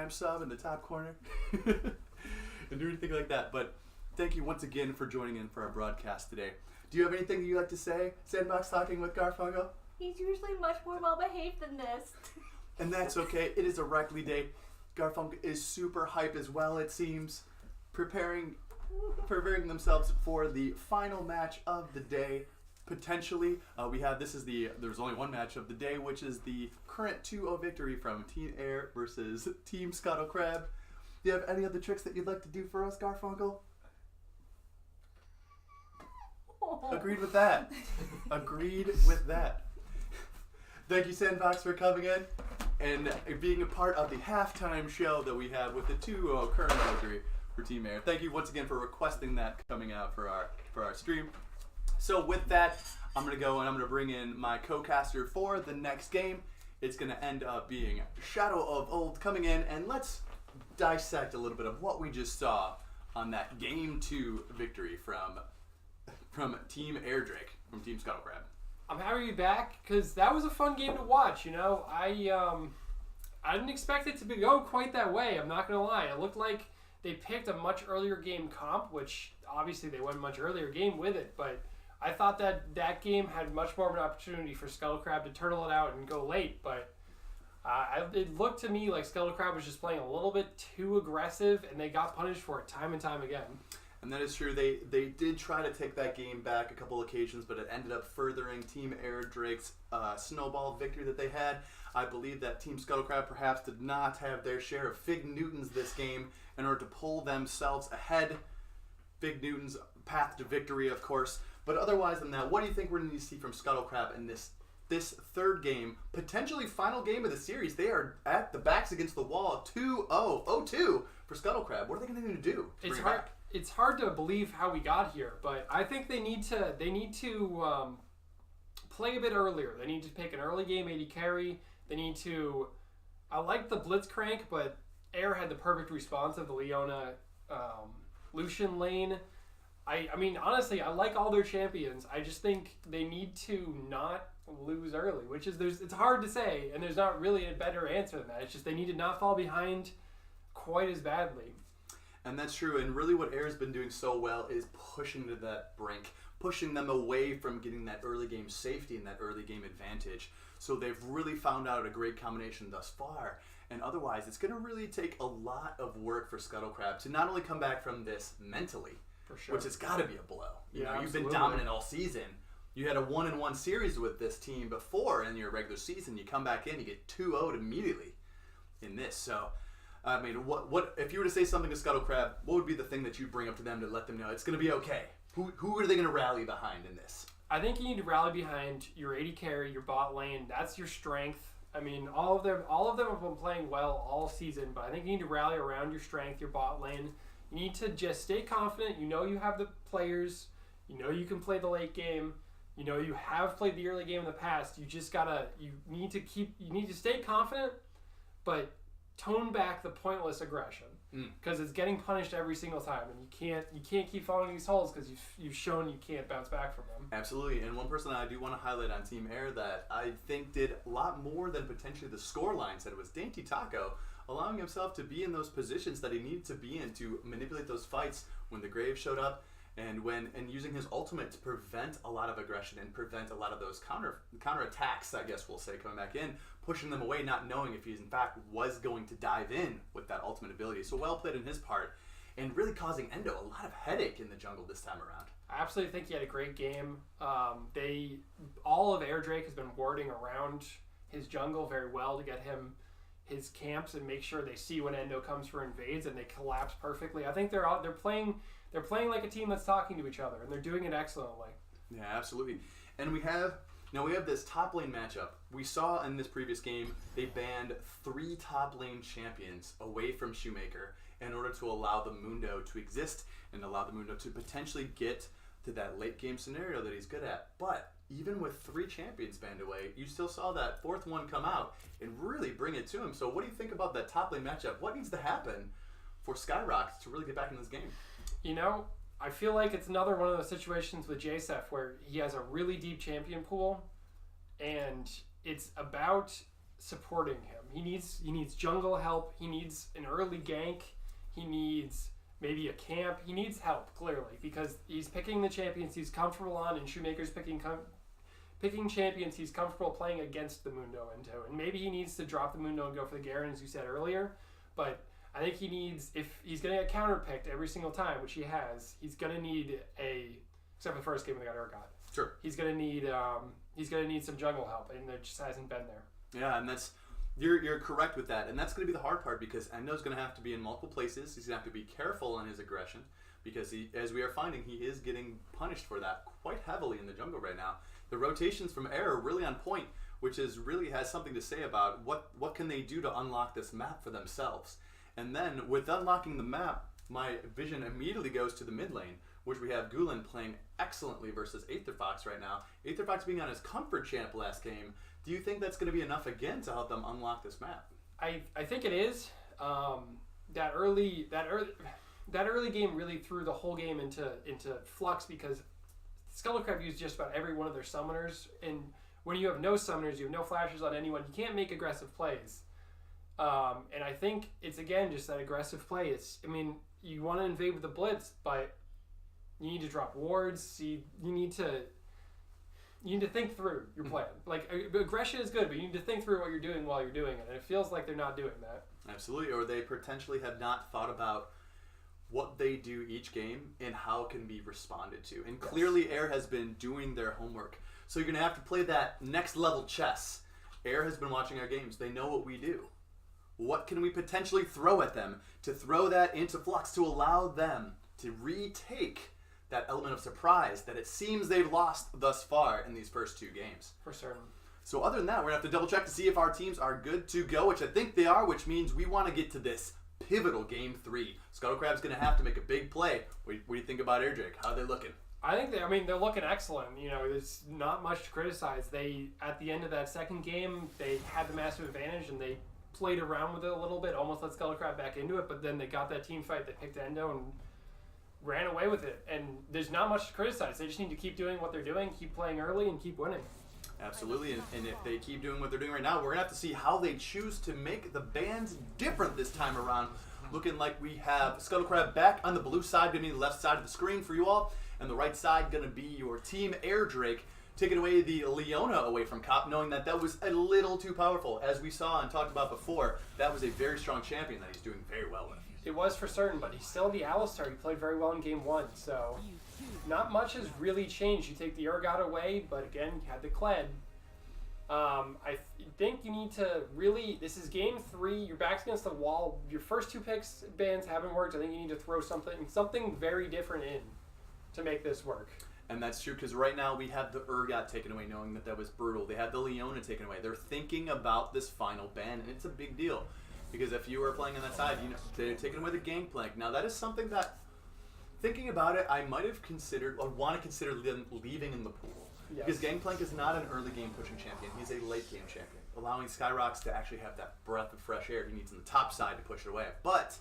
Prime sub in the top corner and do anything like that. But thank you once again for joining in for our broadcast today. Do you have anything you'd like to say, Sandbox Talking with Garfunkel? He's usually much more well behaved than this. And that's okay. It is a Reckley day. Garfunkel is super hype as well, it seems. Preparing themselves for the final match of the day. Potentially, there's only one match of the day, which is the current 2-0 victory from Team Air versus Team Scuttle Crab. Do you have any other tricks that you'd like to do for us, Garfunkel? Agreed with that. Agreed with that. Thank you, Sandbox, for coming in and being a part of the halftime show that we have with the 2-0 current victory for Team Air. Thank you once again for requesting that coming out for our stream. So with that, I'm going to go and I'm going to bring in my co-caster for the next game. It's going to end up being Shadow of Old coming in, and let's dissect a little bit of what we just saw on that Game 2 victory from Team Air Drake, from Team Scuttle Crab. I'm happy to be back because that was a fun game to watch. You know, I didn't expect it to go quite that way. I'm not gonna lie. It looked like they picked a much earlier game comp, which obviously they went a much earlier game with it. But I thought that game had much more of an opportunity for Scuttle Crab to turtle it out and go late. But it looked to me like Scuttle Crab was just playing a little bit too aggressive, and they got punished for it time and time again. And that is true. They did try to take that game back a couple occasions, but it ended up furthering Team Air Drake's snowball victory that they had. I believe that Team Scuttle Crab perhaps did not have their share of Fig Newtons this game in order to pull themselves ahead. Fig Newtons path to victory, of course. But otherwise than that, what do you think we're going to see from Scuttle Crab in this third game, potentially final game of the series? They are at the backs against the wall, 0-2 for Scuttle Crab. What are they going to do to bring it back? It's hard to believe how we got here, but I think they need to play a bit earlier. They need to pick an early game AD carry. They need to. I like the Blitzcrank, but Air had the perfect response of the Leona Lucian lane. I mean, honestly, I like all their champions. I just think they need to not lose early, which is it's hard to say, and there's not really a better answer than that. It's just they need to not fall behind quite as badly. And that's true, and really what Air's been doing so well is pushing to that brink, pushing them away from getting that early game safety and that early game advantage. So they've really found out a great combination thus far. And otherwise, it's going to really take a lot of work for Scuttle Crab to not only come back from this mentally, for sure, which has got to be a blow. You know, you've been absolutely dominant all season. You had a 1-1 series with this team before in your regular season. You come back in, you get 2-0 immediately in this. So I mean, what if you were to say something to Scuttle Crab, what would be the thing that you bring up to them to let them know it's going to be okay? Who are they going to rally behind in this? I think you need to rally behind your AD carry, your bot lane. That's your strength. I mean, all of them have been playing well all season, but I think you need to rally around your strength, your bot lane. You need to just stay confident. You know you have the players. You know you can play the late game. You know you have played the early game in the past. You just you need to stay confident, but tone back the pointless aggression because it's getting punished every single time, and you can't keep falling these holes because you've shown you can't bounce back from them. Absolutely, and one person I do want to highlight on Team Air that I think did a lot more than potentially the scoreline said was Dainty Taco, allowing himself to be in those positions that he needed to be in to manipulate those fights when the Grave showed up. And using his ultimate to prevent a lot of aggression and prevent a lot of those counter attacks, I guess we'll say, coming back in, pushing them away, not knowing if he in fact was going to dive in with that ultimate ability. So well played in his part, and really causing Endo a lot of headache in the jungle this time around. I absolutely think he had a great game. All of Air Drake has been warding around his jungle very well to get him his camps and make sure they see when Endo comes for invades, and they collapse perfectly. I think they're playing like a team that's talking to each other, and they're doing it excellently. Yeah, absolutely. And we have this top lane matchup. We saw in this previous game they banned 3 top lane champions away from Shoemaker in order to allow the Mundo to exist and allow the Mundo to potentially get to that late game scenario that he's good at. But even with 3 champions banned away, you still saw that 4th one come out and really bring it to him. So what do you think about that top lane matchup? What needs to happen for Skyrock to really get back in this game? You know, I feel like it's another one of those situations with JSF where he has a really deep champion pool, and it's about supporting him. He needs jungle help. He needs an early gank. He needs maybe a camp. He needs help, clearly, because he's picking the champions he's comfortable on, and Shoemaker's picking champions he's comfortable playing against the Mundo into. And maybe he needs to drop the Mundo and go for the Garen, as you said earlier. But I think he needs, if he's going to get counterpicked every single time, which he has, he's going to need except for the first game when they got Urgot. Sure. He's going to need some jungle help, and there just hasn't been there. Yeah, and that's you're correct with that, and that's going to be the hard part because Endo's going to have to be in multiple places. He's going to have to be careful in his aggression because as we are finding, he is getting punished for that quite heavily in the jungle right now. The rotations from Air are really on point, which really has something to say about what can they do to unlock this map for themselves. And then with unlocking the map, my vision immediately goes to the mid lane, which we have Gulen playing excellently versus Aetherfox right now. Aetherfox being on his comfort champ last game. Do you think that's going to be enough again to help them unlock this map? I think it is. That early game really threw the whole game into flux because Scuttlecraft used just about every one of their summoners, and when you have no summoners, you have no flashes on anyone, you can't make aggressive plays. And I think it's again just that aggressive play. You want to invade with the blitz, but you need to drop wards. You need to think through your plan. Like aggression is good, but you need to think through what you're doing while you're doing it. And it feels like they're not doing that. Absolutely, or they potentially have not thought about what they do each game and how it can be responded to. And clearly Air has been doing their homework. So you're going to have to play that next level chess. Air has been watching our games. They know what we do. What can we potentially throw at them to throw that into flux to allow them to retake that element of surprise that it seems they've lost thus far in these first two games? For certain. So other than that, we're going to have to double check to see if our teams are good to go, which I think they are, which means we want to get to this pivotal game 3. Scuttlecrab's going to have to make a big play. What do you think about Air Drake? How are they looking? I think they're looking excellent. There's not much to criticize. They, at the end of that second game, they had the massive advantage and they played around with it a little bit, almost let Scuttlecrab back into it, but then they got that team fight, they picked Endo and ran away with it. And there's not much to criticize. They just need to keep doing what they're doing, keep playing early, and keep winning. Absolutely, and if they keep doing what they're doing right now, we're going to have to see how they choose to make the bans different this time around. Looking like we have Scuttlecrab back on the blue side, going to be the left side of the screen for you all, and the right side going to be your team Air Drake, taking away the Leona away from Cop, knowing that was a little too powerful. As we saw and talked about before, that was a very strong champion that he's doing very well with. It was for certain, but he's still the Alistar. He played very well in game 1, so not much has really changed. You take the Urgot away, but again, you had the Kled. I think you need to really, this is game 3, your back's against the wall, your first 2 picks bans haven't worked. I think you need to throw something very different in to make this work. And that's true, because right now we have the Urgot taken away, knowing that was brutal. They had the Leona taken away. They're thinking about this final ban, and it's a big deal. Because if you were playing on that side, they're taking away the Gangplank. Now that is something that, thinking about it, I might have considered, or want to consider them leaving in the pool. Yes. Because Gangplank is not an early game pushing champion. He's a late game champion, allowing Skyrox to actually have that breath of fresh air he needs on the top side to push it away. But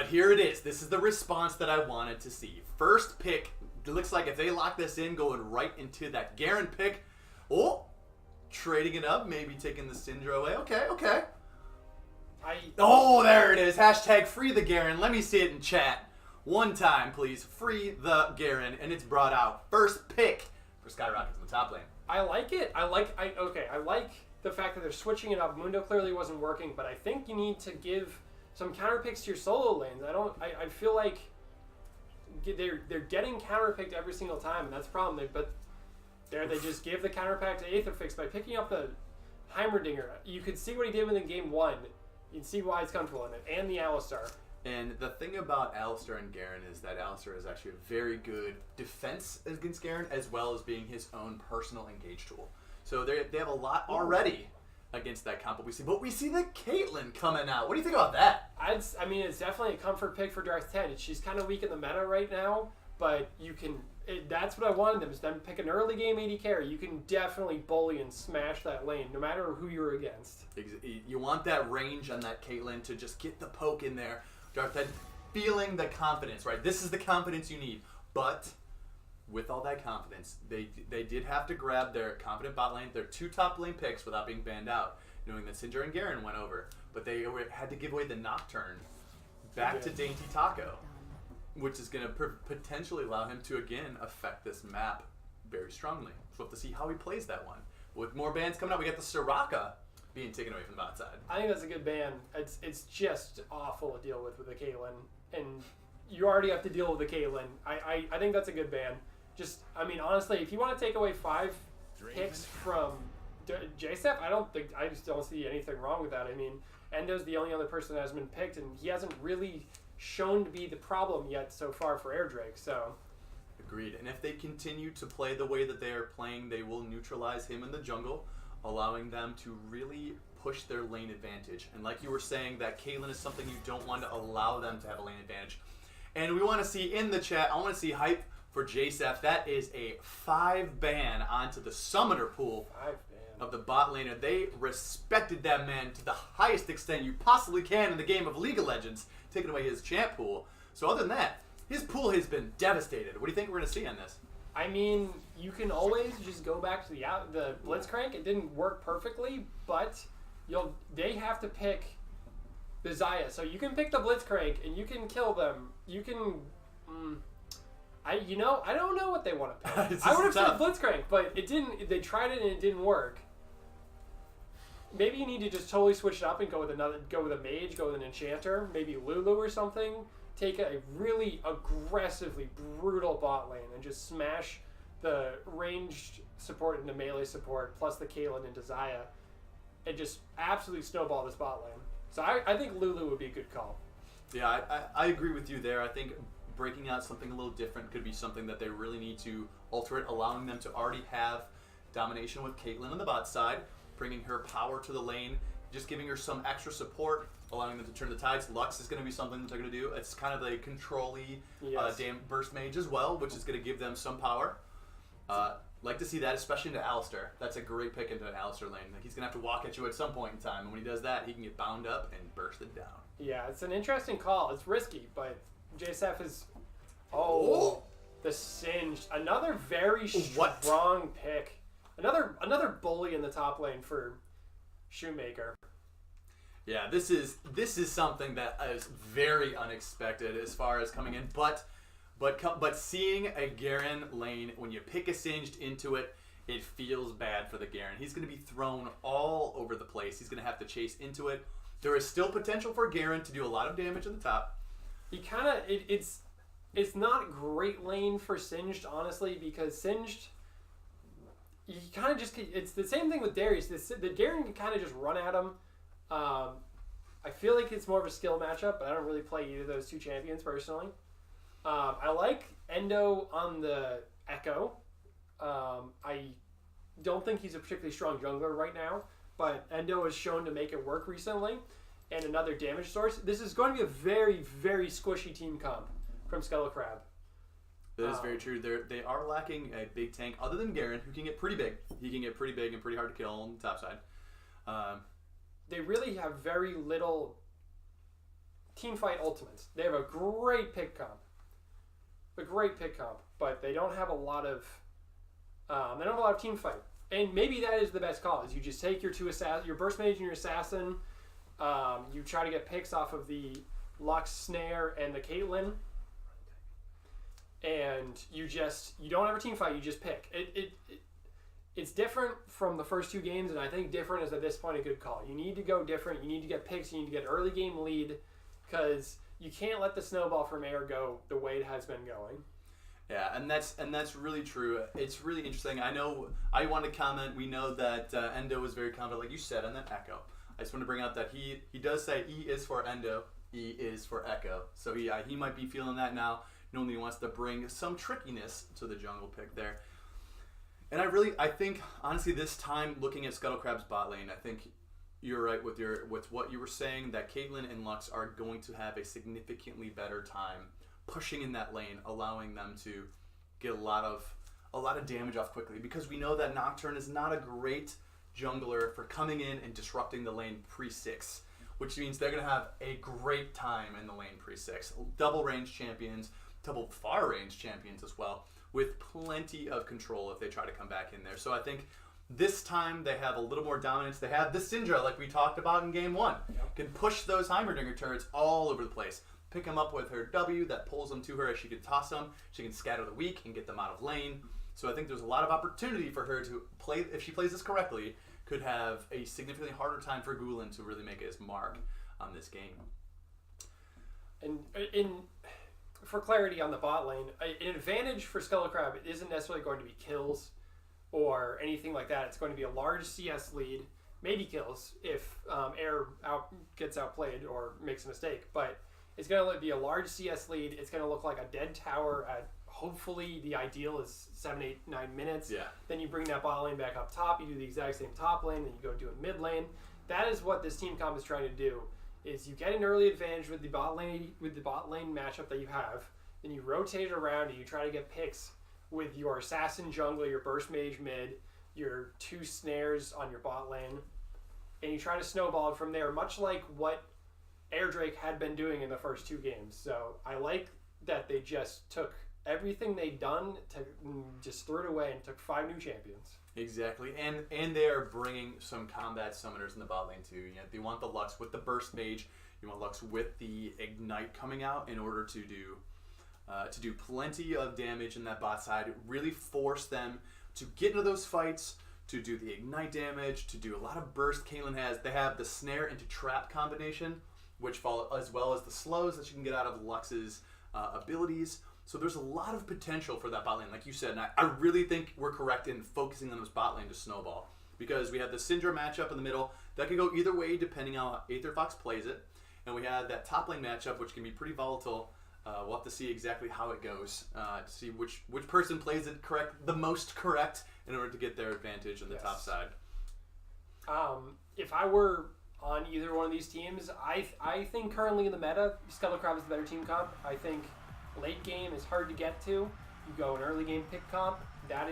here it is. This is the response that I wanted to see. First pick, it looks like if they lock this in, going right into that Garen pick. Oh, trading it up, maybe taking the Syndra away. Okay. Oh, there it is. Hashtag free the Garen. Let me see it in chat. One time, please. Free the Garen. And it's brought out. First pick for Skyrockets in the top lane. I like it. I like the fact that they're switching it up. Mundo clearly wasn't working, but I think you need to give some counter picks to your solo lanes. I feel like they're getting counter picked every single time, and that's the problem. They just gave the counter pick to Aetherfix by picking up the Heimerdinger. You could see what he did within game 1. You'd see why he's comfortable in it, and the Alistar. And the thing about Alistar and Garen is that Alistar is actually a very good defense against Garen, as well as being his own personal engage tool. So they have a lot already against that comp. But we see the Caitlyn coming out. What do you think about that? It's definitely a comfort pick for Darth 10. She's kind of weak in the meta right now, but that's what I wanted them, is them pick an early game AD carry. You can definitely bully and smash that lane, no matter who you're against. You want that range on that Caitlyn to just get the poke in there. Darth 10 feeling the confidence, right? This is the confidence you need. But with all that confidence, they did have to grab their confident bot lane, their 2 top lane picks without being banned out. knowing that Sindri and Garen went over. But they had to give away the Nocturne back to Dainty Taco, which is going to potentially allow him to, again, affect this map very strongly. So we'll have to see how he plays that one. With more bans coming up, we got the Soraka being taken away from the bot side. I think that's a good ban. It's just awful to deal with the Caitlyn, and you already have to deal with the Caitlyn. I think that's a good ban. Just, I mean, honestly, if you want to take away 5 picks from JSF, I just don't see anything wrong with that. I mean, Endo's the only other person that has been picked, and he hasn't really shown to be the problem yet so far for Air Drake, so. Agreed. And if they continue to play the way that they are playing, they will neutralize him in the jungle, allowing them to really push their lane advantage. And like you were saying, that Caitlyn is something you don't want to allow them to have a lane advantage. And we want to see in the chat, I want to see hype for JSF. That is a 5 ban onto the summoner pool of the bot laner. They respected that man to the highest extent you possibly can in the game of League of Legends, taking away his champ pool. So other than that, his pool has been devastated. What do you think we're going to see on this? I mean, you can always just go back to the Blitzcrank. It didn't work perfectly, but they have to pick the Xayah. So you can pick the Blitzcrank and you can kill them. You can. I don't know what they want to pick. I would have said Blitzcrank, but it didn't. They tried it and it didn't work. Maybe you need to just totally switch it up and go with a mage, go with an enchanter, maybe Lulu or something. Take a really aggressively brutal bot lane and just smash the ranged support into melee support plus the Caitlyn into Xayah and just absolutely snowball this bot lane. So I think Lulu would be a good call. Yeah, I agree with you there. I think breaking out something a little different could be something that they really need to alter it, allowing them to already have domination with Caitlyn on the bot side, bringing her power to the lane, just giving her some extra support, allowing them to turn the tides. Lux is going to be something that they're going to do. It's kind of a control-y burst mage as well, which is going to give them some power. Like to see that, especially into Alistar. That's a great pick into an Alistar lane. Like, he's going to have to walk at you at some point in time, and when he does that, he can get bound up and burst it down. Yeah, it's an interesting call. It's risky, but JSF is... the Singed. Another very strong pick. Another bully in the top lane for Shoemaker. Yeah, this is something that is very unexpected as far as coming in, but seeing a Garen lane, when you pick a Singed into it, it feels bad for the Garen. He's going to be thrown all over the place. He's going to have to chase into it. There is still potential for Garen to do a lot of damage at the top. He kind of it's not great lane for Singed, honestly, because Singed, you kind of just, it's the same thing with Darius. The Garen can kind of just run at him. I feel like it's more of a skill matchup, but I don't really play either of those two champions personally. I like Endo on the Echo. I don't think he's a particularly strong jungler right now, but Endo has shown to make it work recently. And another damage source. This is going to be a very, very squishy team comp from Scuttle Crab. That is very true. They are lacking a big tank other than Garen, who can get pretty big. He can get pretty big and pretty hard to kill on the top side. They really have very little teamfight ultimates. They have a great pick comp. But they don't have a lot of team fight. And maybe that is the best call, is you just take your your burst mage and your assassin. You try to get picks off of the Lux Snare and the Caitlyn, and you don't have a team fight. You just pick. It's different from the first two games, and I think different is at this point a good call. You need to go different. You need to get picks. You need to get early game lead, because you can't let the snowball from air go the way it has been going. Yeah, and that's really true. It's really interesting. I know I want to comment. We know that Endo was very confident, like you said, on that Echo. I just want to bring out that he does say E is for Endo, E is for Echo. So he might be feeling that now. Normally he wants to bring some trickiness to the jungle pick there. And I think honestly this time, looking at Scuttle Crab's bot lane, I think you're right with what you were saying, that Caitlyn and Lux are going to have a significantly better time pushing in that lane, allowing them to get a lot of damage off quickly, because we know that Nocturne is not a great jungler for coming in and disrupting the lane pre-6, which means they're going to have a great time in the lane pre-6. Double range champions, double far range champions as well, with plenty of control if they try to come back in there. So I think This time they have a little more dominance. They have the Syndra, like we talked about in Game 1. Can push those Heimerdinger turrets all over the place. Pick them up with her W that pulls them to her as she can toss them. She can scatter the weak and get them out of lane. So I think there's a lot of opportunity for her to play, if she plays this correctly, could have a significantly harder time for Gulen to really make his mark on this game. And for clarity on the bot lane, an advantage for Scuttle Crab isn't necessarily going to be kills or anything like that. It's going to be a large CS lead, maybe kills if Air gets outplayed or makes a mistake. But it's going to be a large CS lead. It's going to look like a dead tower at hopefully the ideal is 7, 8, 9 minutes. Yeah. Then you bring that bot lane back up top. You do the exact same top lane. Then you go do it mid lane. That is what this team comp is trying to do. Is you get an early advantage with the bot lane matchup that you have. Then you rotate it around and you try to get picks with your assassin jungler, your burst mage mid, your 2 snares on your bot lane, and you try to snowball it from there, much like what Air Drake had been doing in the first 2 games. So I like that they just took everything they'd done to just threw it away and took 5 new champions. Exactly, and they are bringing some combat summoners in the bot lane too. You know, they want the Lux with the burst mage. You want Lux with the ignite coming out in order to do plenty of damage in that bot side. Really force them to get into those fights, to do the ignite damage, to do a lot of burst. Caitlyn has. They have the snare into trap combination, which follow as well as the slows that you can get out of Lux's abilities. So there's a lot of potential for that bot lane, like you said, and I really think we're correct in focusing on this bot lane to snowball. Because we have the Syndra matchup in the middle, that can go either way depending on how Aether Fox plays it. And we have that top lane matchup, which can be pretty volatile. We'll have to see exactly how it goes, to see which person plays it the most correct in order to get their advantage on the top side. If I were on either one of these teams, I think currently in the meta, Scuttle Crab is the better team comp. I think late game is hard to get to. You go an early game pick comp, that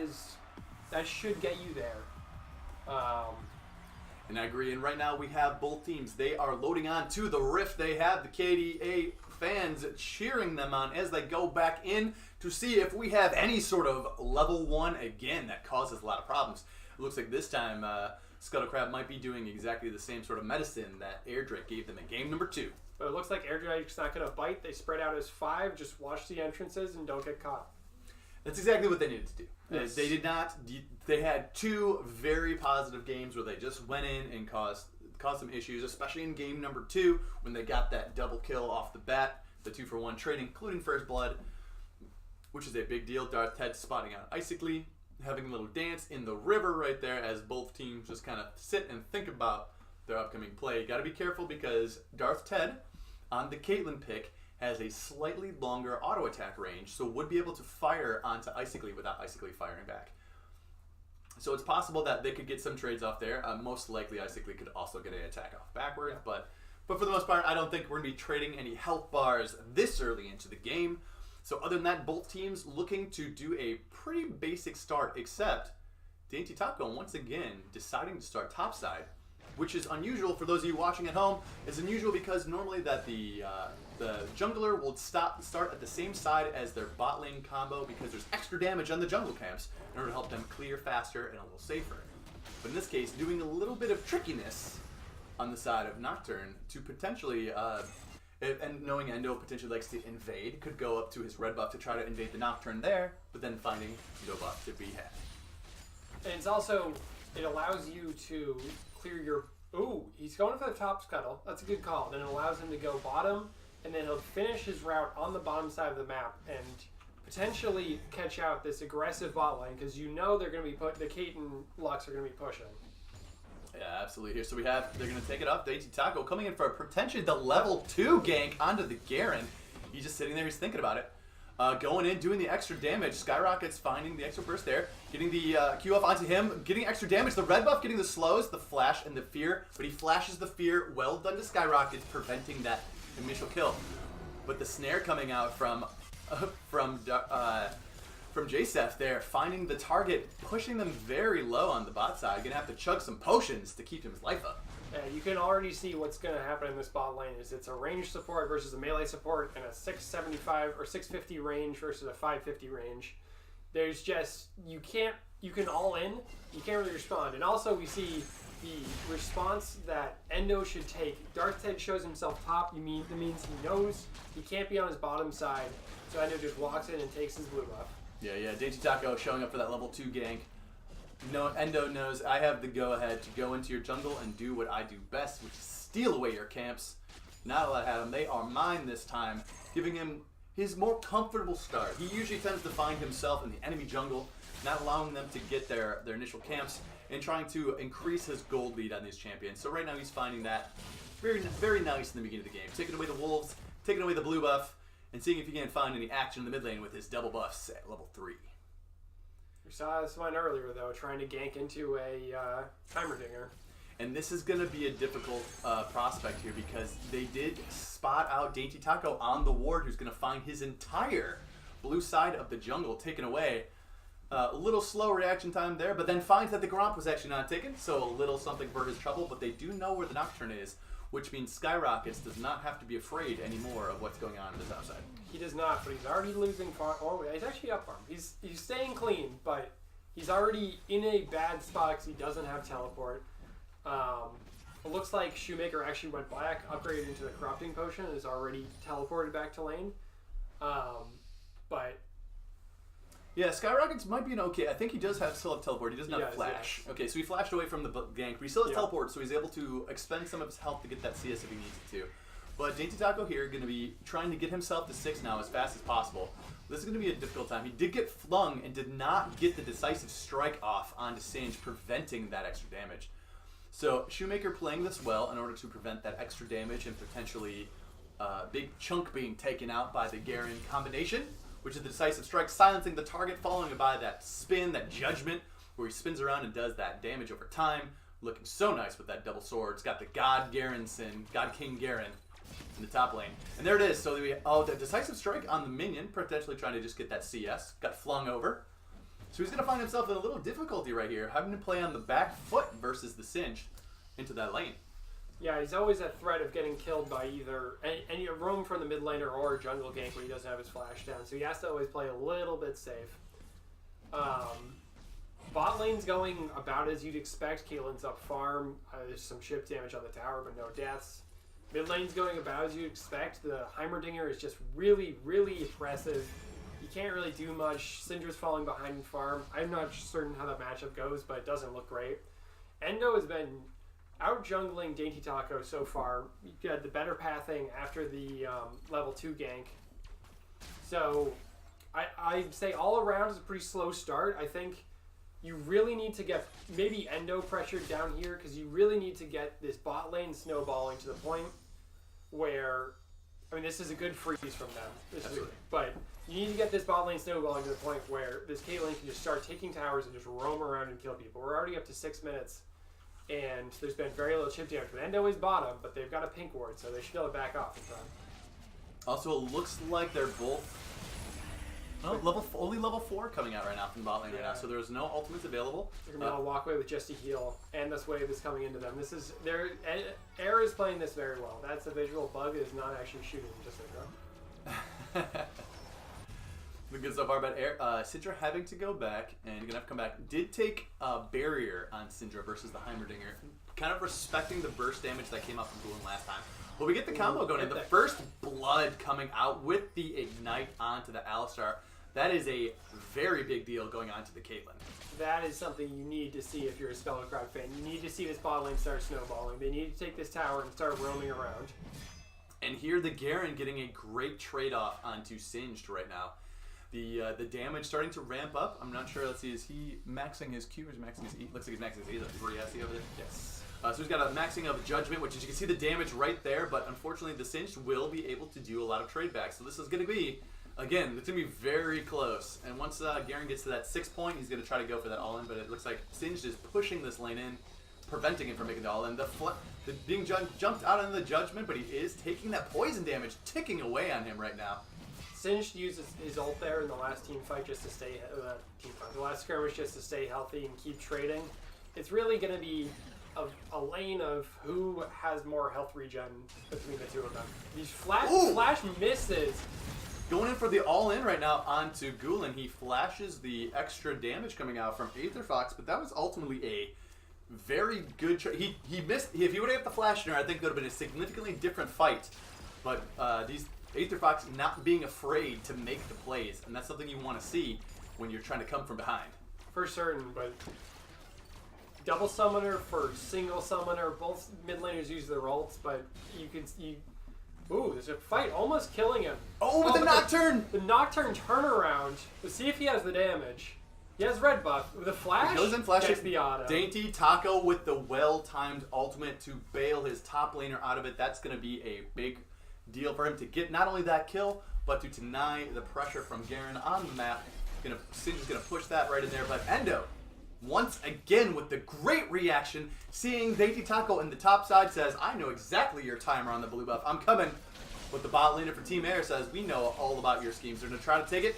should get you there. And I agree. And right now we have both teams. They are loading on to the Rift. They have the KDA fans cheering them on as they go back in to see if we have any sort of level 1 again that causes a lot of problems. It looks like this time Scuttle Crab might be doing exactly the same sort of medicine that Air Drake gave them in game number 2. But it looks like Air Drake's not going to bite. They spread out as 5, just watch the entrances and don't get caught. That's exactly what they needed to do. Yes. They did not. They had 2 very positive games where they just went in and caused some issues, especially in game number 2 when they got that double kill off the bat, the 2-for-1 trade, including First Blood, which is a big deal. Darth Ted spotting out Icically, having a little dance in the river right there as both teams just kind of sit and think about their upcoming play. You got to be careful because Darth Ted on the Caitlyn pick has a slightly longer auto attack range, so would be able to fire onto Icically without Icically firing back. So it's possible that they could get some trades off there. Most likely Icically could also get an attack off backwards, but for the most part, I don't think we're going to be trading any health bars this early into the game. So other than that, both teams looking to do a pretty basic start, except Dainty Taco once again deciding to start topside, which is unusual for those of you watching at home. It's unusual because normally that the jungler will start at the same side as their bot lane combo because there's extra damage on the jungle camps in order to help them clear faster and a little safer. But in this case, doing a little bit of trickiness on the side of Nocturne to potentially, and knowing Endo potentially likes to invade, could go up to his red buff to try to invade the Nocturne there, but then finding no buff to be had. And it's also, it allows you to clear your... Ooh, he's going for the top Scuttle. That's a good call. Then it allows him to go bottom, and then he'll finish his route on the bottom side of the map and potentially catch out this aggressive bot lane because you know they're going to be the Kate and Lux are going to be pushing. Yeah, absolutely. Here, so they're going to take it up. Dainty Taco coming in for potentially the level 2 gank onto the Garen. He's just sitting there, he's thinking about it. Going in, doing the extra damage. Skyrocket's finding the extra burst there. Getting the Q off onto him. Getting extra damage. The red buff getting the slows, the flash, and the fear. But he flashes the fear. Well done to Skyrocket, preventing that initial kill. But the snare coming out from J-Seth there, finding the target, pushing them very low on the bot side. Gonna have to chug some potions to keep his life up. Yeah, you can already see what's going to happen in this bot lane is it's a range support versus a melee support and a 675 or 650 range versus a 550 range. There's just, you can't you can all in, you can't really respond. And also we see the response that Endo should take. Darth Head shows himself top. That means he knows he can't be on his bottom side. So Endo just walks in and takes his blue buff. Yeah. Dainty Taco showing up for that level 2 gank. No, Endo knows I have the go-ahead to go into your jungle and do what I do best, which is steal away your camps. Not let have them. They are mine this time, giving him his more comfortable start. He usually tends to find himself in the enemy jungle, not allowing them to get their initial camps, and trying to increase his gold lead on these champions. So right now he's finding that very, very nice in the beginning of the game. Taking away the wolves, taking away the blue buff, and seeing if he can find any action in the mid lane with his double buffs at level 3. We saw this one earlier, though, trying to gank into a Heimerdinger. And this is going to be a difficult prospect here because they did spot out Dainty Taco on the ward, who's going to find his entire blue side of the jungle taken away. A little slow reaction time there, but then finds that the Gromp was actually not taken, so a little something for his trouble, but they do know where the Nocturne is, which means Skyrockets does not have to be afraid anymore of what's going on the top side. He does not, but he's already losing farm. Oh, he's actually up farm. He's staying clean, but he's already in a bad spot because he doesn't have teleport. It looks like Shoemaker actually went black, upgraded into the corrupting potion, and is already teleported back to lane. But yeah, Skyrockets might be an okay. I think he does still have teleport. He doesn't have flash. Yes. Okay, so he flashed away from the gank, but he still has teleport, so he's able to expend some of his health to get that CS if he needs it to. But Dainty Taco here going to be trying to get himself to 6 now as fast as possible. This is going to be a difficult time. He did get flung and did not get the decisive strike off onto Singe, preventing that extra damage. So Shoemaker playing this well in order to prevent that extra damage and potentially big chunk being taken out by the Garen combination, which is the decisive strike, silencing the target, following by that spin, that judgment, where he spins around and does that damage over time. Looking so nice with that double sword. It's got the God King Garen in the top lane. And there it is. So the decisive strike on the minion, potentially trying to just get that CS, got flung over. So he's going to find himself in a little difficulty right here, having to play on the back foot versus the Singe into that lane. yeah, he's always at threat of getting killed by either any roam from the mid laner or a jungle gank when he doesn't have his flash down. So he has to always play a little bit safe. Bot lane's going about as you'd expect. Caitlyn's up farm. There's some chip damage on the tower, but no deaths. Mid lane's going about as you'd expect. The Heimerdinger is just really, really aggressive. You can't really do much. Syndra's falling behind in farm. I'm not certain how that matchup goes, but it doesn't look great. Endo has been out jungling Dainty Taco so far. You had the better pathing after the level 2 gank. So I'd say all around is a pretty slow start. I think you really need to get maybe Endo pressured down here because you really need to get this bot lane snowballing to the point where, I mean, this is a good freeze from them. But you need to get this bot lane snowballing to the point where this Caitlyn can just start taking towers and just roam around and kill people. We're already up to 6 minutes, and there's been very little chip damage. But Endo is bottom, but they've got a pink ward, so they should be able to back off in time. Also, it looks like they're both only level 4 coming out right now from bot lane right now, so there's no ultimates available. They're going to be able to walk away with just a heal, and this wave is coming into them. This is Air is playing this very well. That's a visual bug. It is not actually shooting, just a throw. Looking good so far, but Syndra having to go back and gonna have to come back. Did take a barrier on Syndra versus the Heimerdinger, kind of respecting the burst damage that came up from Ghoul last time. But we get the combo going, and the first blood coming out with the ignite onto the Alistar. That is a very big deal going on to the Caitlyn. That is something you need to see if you're a Scuttle Crowd fan. You need to see this bot lane start snowballing. They need to take this tower and start roaming around. And here the Garen getting a great trade-off onto Singed right now. The damage starting to ramp up. I'm not sure. Let's see. Is he maxing his Q or is he maxing his E? Looks like he's maxing his E. Is that 3 SE over there? Yes. So he's got a maxing of Judgment, which is you can see the damage right there. But unfortunately, the Singed will be able to do a lot of trade backs. So this is going to be, again, it's going to be very close. And once Garen gets to that 6 point, he's going to try to go for that all-in. But it looks like Singed is pushing this lane in, preventing him from making the all-in. The being jumped out on the Judgment, but he is taking that poison damage, ticking away on him right now. Singed uses his ult there in the last team fight just to stay the last skirmish just to stay healthy and keep trading. It's really going to be a lane of who has more health regen between the two of them. These flash misses Going in for the all-in right now onto Gulen. He flashes the extra damage coming out from Aether Fox, but that was ultimately a very good he missed. If he would have got the flash there, I think it would have been a significantly different fight. But these Aether Fox not being afraid to make the plays, and that's something you want to see when you're trying to come from behind. For certain, but double summoner for single summoner, both mid laners use their ults, but ooh, there's a fight almost killing him. Oh, with the Nocturne! The Nocturne turnaround. Let's see if he has the damage. He has red buff. With the flash, He goes in, flashes gets the auto. Dainty Taco with the well-timed ultimate to bail his top laner out of it. That's going to be a big deal for him to get not only that kill, but to deny the pressure from Garen on the map. Singe is going to push that right in there, but Endo, once again with the great reaction, seeing Dainty Taco in the top side says, I know exactly your timer on the blue buff. I'm coming. But the bot laner for Team Air says, we know all about your schemes. They're going to try to take it.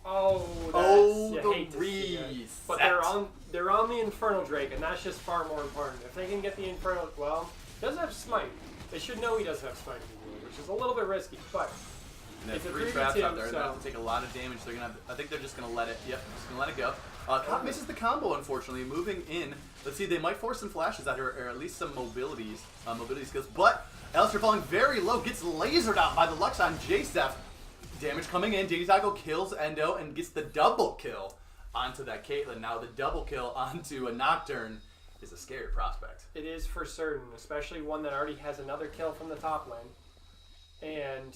Oh, the reset. But they're on the Infernal Drake, and that's just far more important. If they can get the Infernal, well, he doesn't have Smite. They should know he doesn't have Smite anymore, which is a little bit risky, but and it's a 3 traps out there. so. They're going to have to take a lot of damage. They're gonna. I think they're just going to let it. Yep, just going to let it go. Cop misses the combo, unfortunately. Moving in. Let's see, they might force some flashes out here, or at least some mobility skills. But Alistair falling very low, gets lasered out by the Lux on J-Steph. Damage coming in. Dainty Taco kills Endo and gets the double kill onto that Caitlyn. Now the double kill onto a Nocturne is a scary prospect. It is for certain, especially one that already has another kill from the top lane. And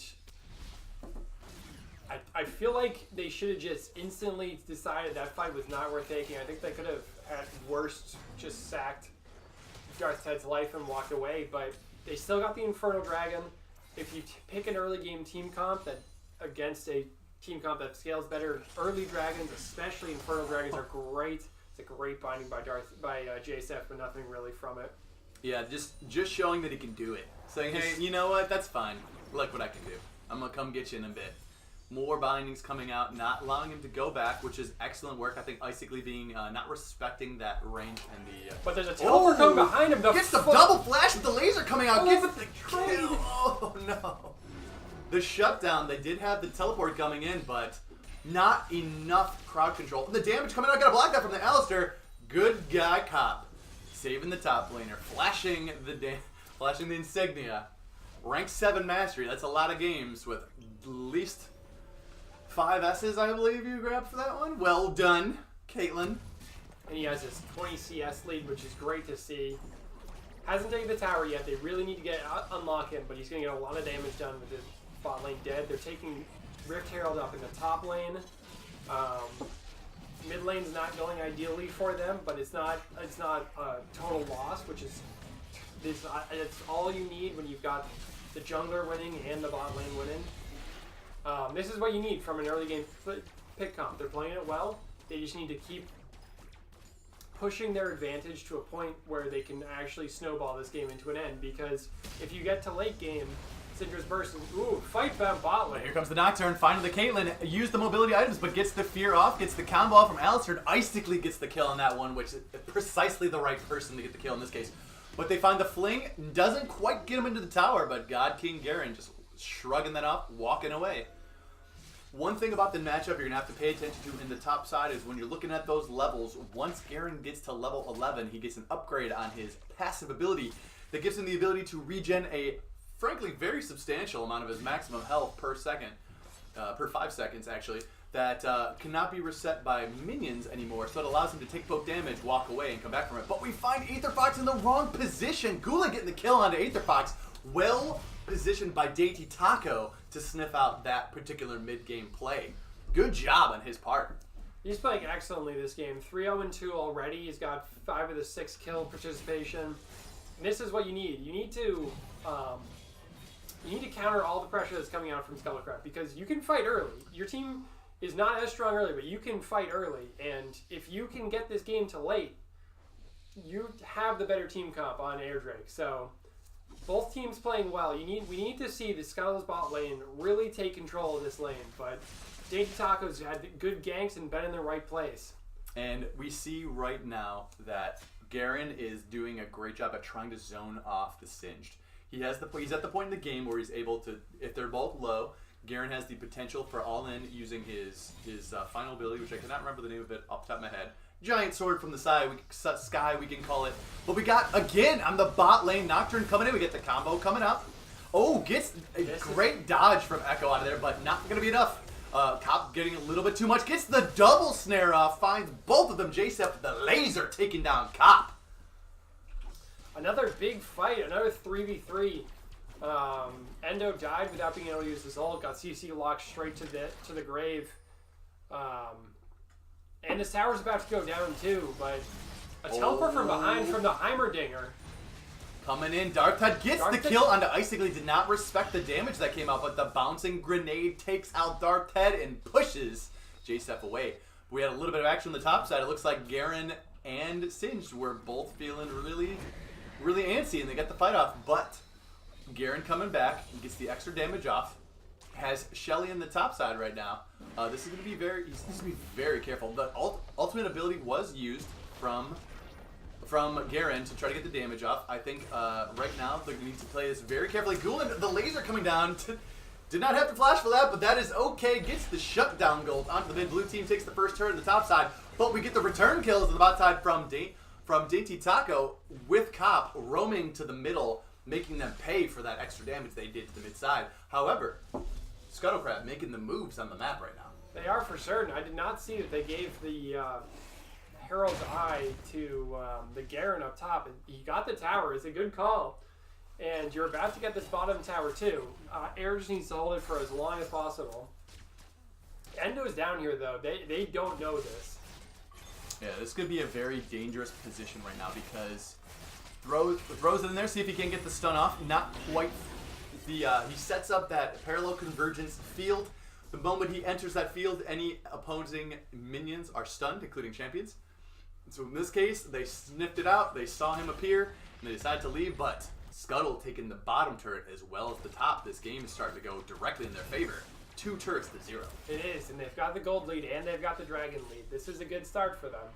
I feel like they should have just instantly decided that fight was not worth taking. I think they could have at worst just sacked Darth Ted's life and walked away, but they still got the Infernal Dragon. If you pick an early game team comp that against a team comp that scales better, early dragons, especially Infernal Dragons, are great. It's a great binding by JSF, but nothing really from it. Yeah, just showing that he can do it. Saying, hey, you know what? That's fine. Look what I can do. I'm going to come get you in a bit. More bindings coming out, not allowing him to go back, which is excellent work. I think Icically being not respecting that range and the... But there's a teleport coming behind him. Gets the double flash with the laser coming out. Gets the kill. Oh, no. The shutdown, they did have the teleport coming in, but not enough crowd control. The damage coming out, got to block that from the Alistair. Good guy, Cop. Saving the top laner. Flashing the insignia. Rank 7 mastery. That's a lot of games with at least 5 S's, I believe you grabbed for that one. Well done, Caitlyn. And he has his 20 CS lead, which is great to see. Hasn't taken the tower yet. They really need to unlock him, but he's going to get a lot of damage done with his bot lane dead. They're taking Rift Herald up in the top lane. Mid lane's not going ideally for them, but it's not a total loss, which is it's all you need when you've got the jungler winning and the bot lane winning. This is what you need from an early game pick comp. They're playing it well. They just need to keep pushing their advantage to a point where they can actually snowball this game into an end. Because if you get to late game, Syndra's burst, fight bound bot lane. Here comes the Nocturne, finding the Caitlyn. Use the mobility items, but gets the fear off, gets the combo off from Alistair. Icically gets the kill on that one, which is precisely the right person to get the kill in this case. But they find the fling, doesn't quite get him into the tower, but God King Garen just shrugging that off, walking away. One thing about the matchup you're going to have to pay attention to in the top side is when you're looking at those levels, once Garen gets to level 11, he gets an upgrade on his passive ability that gives him the ability to regen a, frankly, very substantial amount of his maximum health per second, per 5 seconds actually, that cannot be reset by minions anymore, so it allows him to take poke damage, walk away, and come back from it. But we find Aether Fox in the wrong position. Gulen getting the kill onto Aether Fox. Well positioned by Dainty Taco to sniff out that particular mid-game play. Good job on his part. He's playing excellently this game. 3-0-2 already. He's got 5 of the 6 kill participation. And this is what you need. You need to counter all the pressure that's coming out from Scuttle because you can fight early. Your team is not as strong early, but you can fight early. And if you can get this game to late, you have the better team comp on Air Drake. So both teams playing well. We need to see the Scuttle's bot lane really take control of this lane, but Dainty Taco's had good ganks and been in the right place. And we see right now that Garen is doing a great job at trying to zone off the Singed. He's at the point in the game where he's able to, if they're both low, Garen has the potential for all-in using his final ability, which I cannot remember the name of it off the top of my head. Giant sword from the sky, we can call it. But we got, again, on the bot lane, Nocturne coming in. We get the combo coming up. Oh, gets a great dodge from Echo out of there, but not going to be enough. Cop getting a little bit too much. Gets the double snare off. Finds both of them. J-Sep with the laser taking down Cop. Another big fight. Another 3v3. Endo died without being able to use his ult. Got CC locked straight to the grave. And his tower's about to go down too, but a teleport from behind from the Heimerdinger. Coming in, Darktide gets the kill onto Icicle. Did not respect the damage that came out, but the bouncing grenade takes out Darktide and pushes J-Sep away. We had a little bit of action on the top side. It looks like Garen and Singed were both feeling really, really antsy, and they got the fight off. But Garen coming back, he gets the extra damage off. Has Shelly in the top side right now. This is going to be very careful. The ultimate ability was used from Garen to try to get the damage off. I think right now they're going to need to play this very carefully. Gulen, the laser coming down, did not have to flash for that, but that is okay. Gets the shutdown gold onto the mid. Blue team takes the first turn on the top side, but we get the return kills on the bot side from Dainty Taco with Cop roaming to the middle, making them pay for that extra damage they did to the mid side. However, Scuttlecrab making the moves on the map right now. They are for certain. I did not see that they gave the Herald's Eye to the Garen up top. He got the tower. It's a good call. And you're about to get this bottom tower too. Air just needs to hold it for as long as possible. Endo's down here though. They don't know this. Yeah, this could be a very dangerous position right now because throws it in there, see if he can get the stun off. Not quite. He sets up that parallel convergence field. The moment he enters that field, any opposing minions are stunned, including champions. So in this case, they sniffed it out, they saw him appear, and they decided to leave, but Scuttle taking the bottom turret as well as the top. This game is starting to go directly in their favor. 2 turrets to 0. It is, and they've got the gold lead, and they've got the dragon lead. This is a good start for them.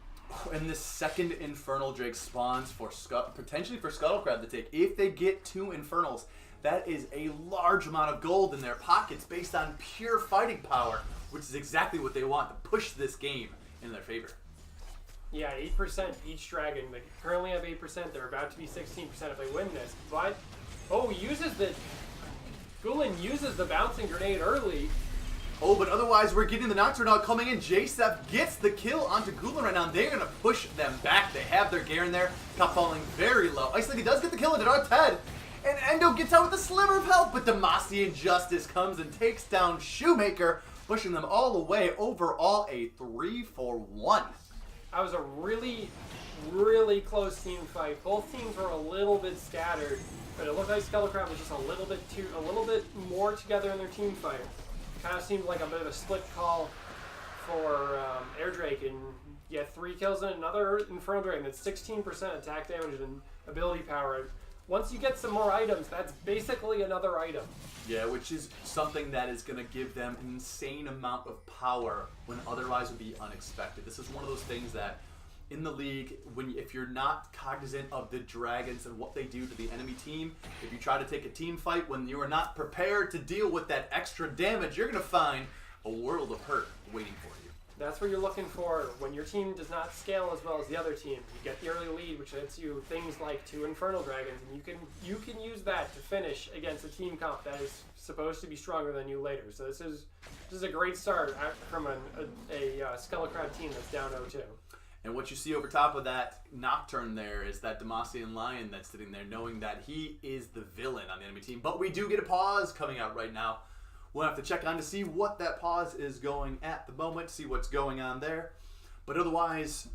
And the second Infernal Drake spawns for potentially for Scuttlecrab to take. If they get 2 Infernals, that is a large amount of gold in their pockets based on pure fighting power, which is exactly what they want to push this game in their favor. Yeah, 8% each dragon. They currently have 8%. They're about to be 16% if they win this. But, Gulen uses the bouncing grenade early. Oh, but otherwise we're getting the Nocturne out coming in. J-Sep gets the kill onto Gulen right now. They're going to push them back. They have their Garen there. Cop falling very low. Icicle does get the kill into Dark's head. And Endo gets out with a sliver of health, but Demacian Justice comes and takes down Shoemaker, pushing them all away. Overall, a 3-for-1. That was a really, really close team fight. Both teams were a little bit scattered, but it looked like Scuttlecrab was just a little bit more together in their team fight. Kind of seemed like a bit of a split call for Air Drake, and you had 3 kills and another Infernal Dragon. That's 16% attack damage and ability power. Once you get some more items, that's basically another item. Yeah, which is something that is going to give them an insane amount of power when otherwise would be unexpected. This is one of those things that in the league, if you're not cognizant of the dragons and what they do to the enemy team, if you try to take a team fight when you are not prepared to deal with that extra damage, you're going to find a world of hurt waiting for you. That's what you're looking for when your team does not scale as well as the other team. You get the early lead, which lets you things like 2 Infernal Dragons, and you can use that to finish against a team comp that is supposed to be stronger than you later. So this is a great start from a Scuttlecrab team that's down 0-2. And what you see over top of that Nocturne there is that Demacian Lion that's sitting there, knowing that he is the villain on the enemy team. But we do get a pause coming out right now. We'll have to check on to see what that pause is going at the moment, see what's going on there. But otherwise,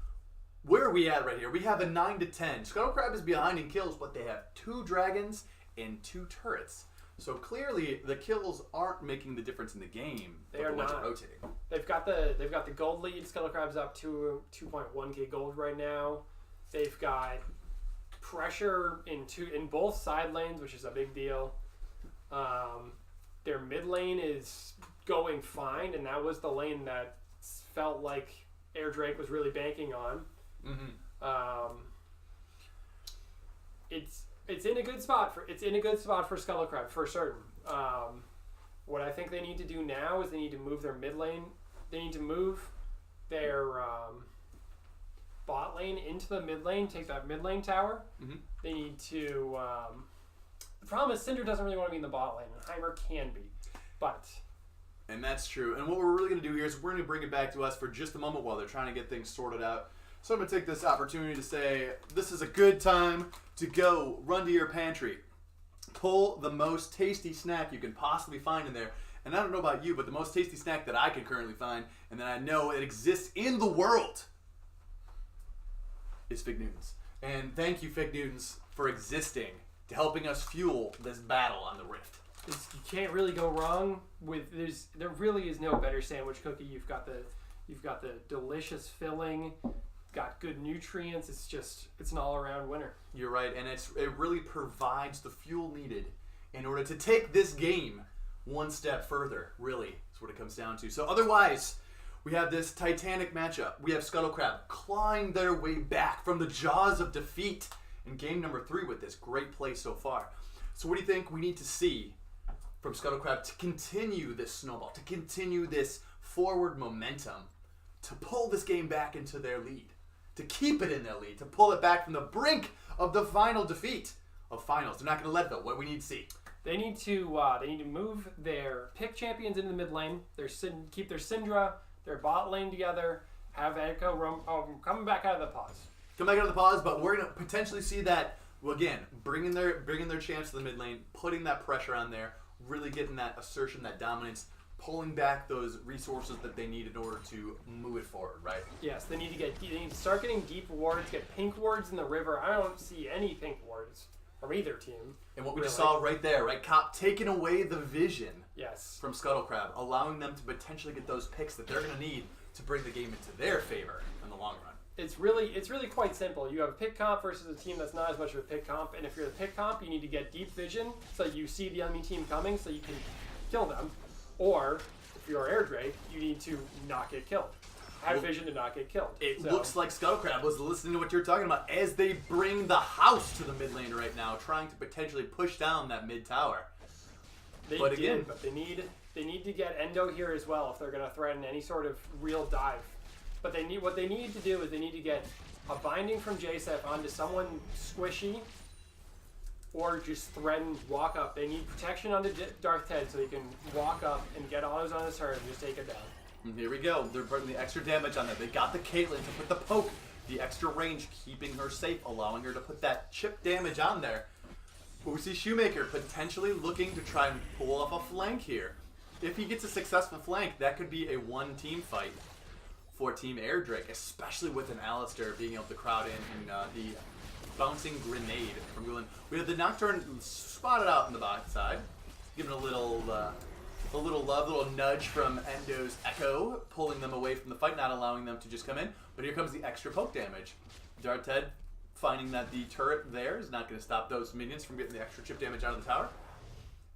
where are we at right here? We have a 9-10. Scuttlecrab is behind in kills, but they have 2 dragons and 2 turrets. So clearly, the kills aren't making the difference in the game. They are not rotating. They've got the gold lead. Scuttlecrab's up to 2.1k gold right now. They've got pressure in both side lanes, which is a big deal. Their mid lane is going fine, and that was the lane that felt like Air Drake was really banking on. Mm-hmm. It's in a good spot for Scuttlecrab for certain. What I think they need to do now is they need to move their mid lane. They need to move their bot lane into the mid lane, take that mid lane tower. Mm-hmm. They need to... the problem is Cinder doesn't really want to be in the bot lane, and Heimer can be. But... And that's true. And what we're really going to do here is we're going to bring it back to us for just a moment while they're trying to get things sorted out. So I'm going to take this opportunity to say this is a good time to go run to your pantry. Pull the most tasty snack you can possibly find in there. And I don't know about you, but the most tasty snack that I can currently find and that I know it exists in the world is Fig Newtons. And thank you, Fig Newtons, for existing to helping us fuel this battle on the Rift. You can't really go wrong with there really is no better sandwich cookie. You've got the delicious filling, got good nutrients. It's an all-around winner. You're right, and it really provides the fuel needed in order to take this game one step further. Really, is what it comes down to. So otherwise, we have this titanic matchup. We have Scuttlecrab clawing their way back from the jaws of defeat in game number 3 with this great play so far. So what do you think we need to see from Scuttlecrab to continue this snowball, to continue this forward momentum, to pull this game back into their lead, to keep it in their lead, to pull it back from the brink of the final defeat of finals? They're not going to let it though. What we need to see. They need to move their pick champions into the mid lane. Keep their Syndra, their bot lane together. Have Echo coming back out of the pause. Come back out of the pause, but we're going to potentially see that. Well, again, bringing their champs to the mid lane, putting that pressure on there, really getting that assertion, that dominance, pulling back those resources that they need in order to move it forward, right? Yes, they need to start getting deep wards, get pink wards in the river. I don't see any pink wards from either team. And what we just saw right there, right, Cop, taking away the vision from Scuttlecrab, allowing them to potentially get those picks that they're going to need to bring the game into their favor in the long run. It's really quite simple. You have a pick comp versus a team that's not as much of a pick comp, and if you're the pick comp, you need to get deep vision so you see the enemy team coming so you can kill them. Or if you're Air Drake, you need to not get killed. Have vision to not get killed. It looks like Scuttlecrab was listening to what you're talking about as they bring the house to the mid lane right now, trying to potentially push down that mid tower. But they need to get Endo here as well if they're going to threaten any sort of real dive. But what they need to do is they need to get a binding from JSEF onto someone squishy, or just threaten walk up. They need protection onto Darth Ted so he can walk up and get autos on his turn and just take it down. And here we go. They're putting the extra damage on that. They got the Caitlyn to put the poke, the extra range, keeping her safe, allowing her to put that chip damage on there. But we see Shoemaker potentially looking to try and pull off a flank here. If he gets a successful flank, that could be a one-team fight for Team Air Drake, especially with an Alistair being able to crowd in the bouncing grenade from Gulen. We have the Nocturne spotted out on the back side, giving a little love, a little nudge from Endo's Echo, pulling them away from the fight, not allowing them to just come in. But here comes the extra poke damage. Darth Ted finding that the turret there is not going to stop those minions from getting the extra chip damage out of the tower.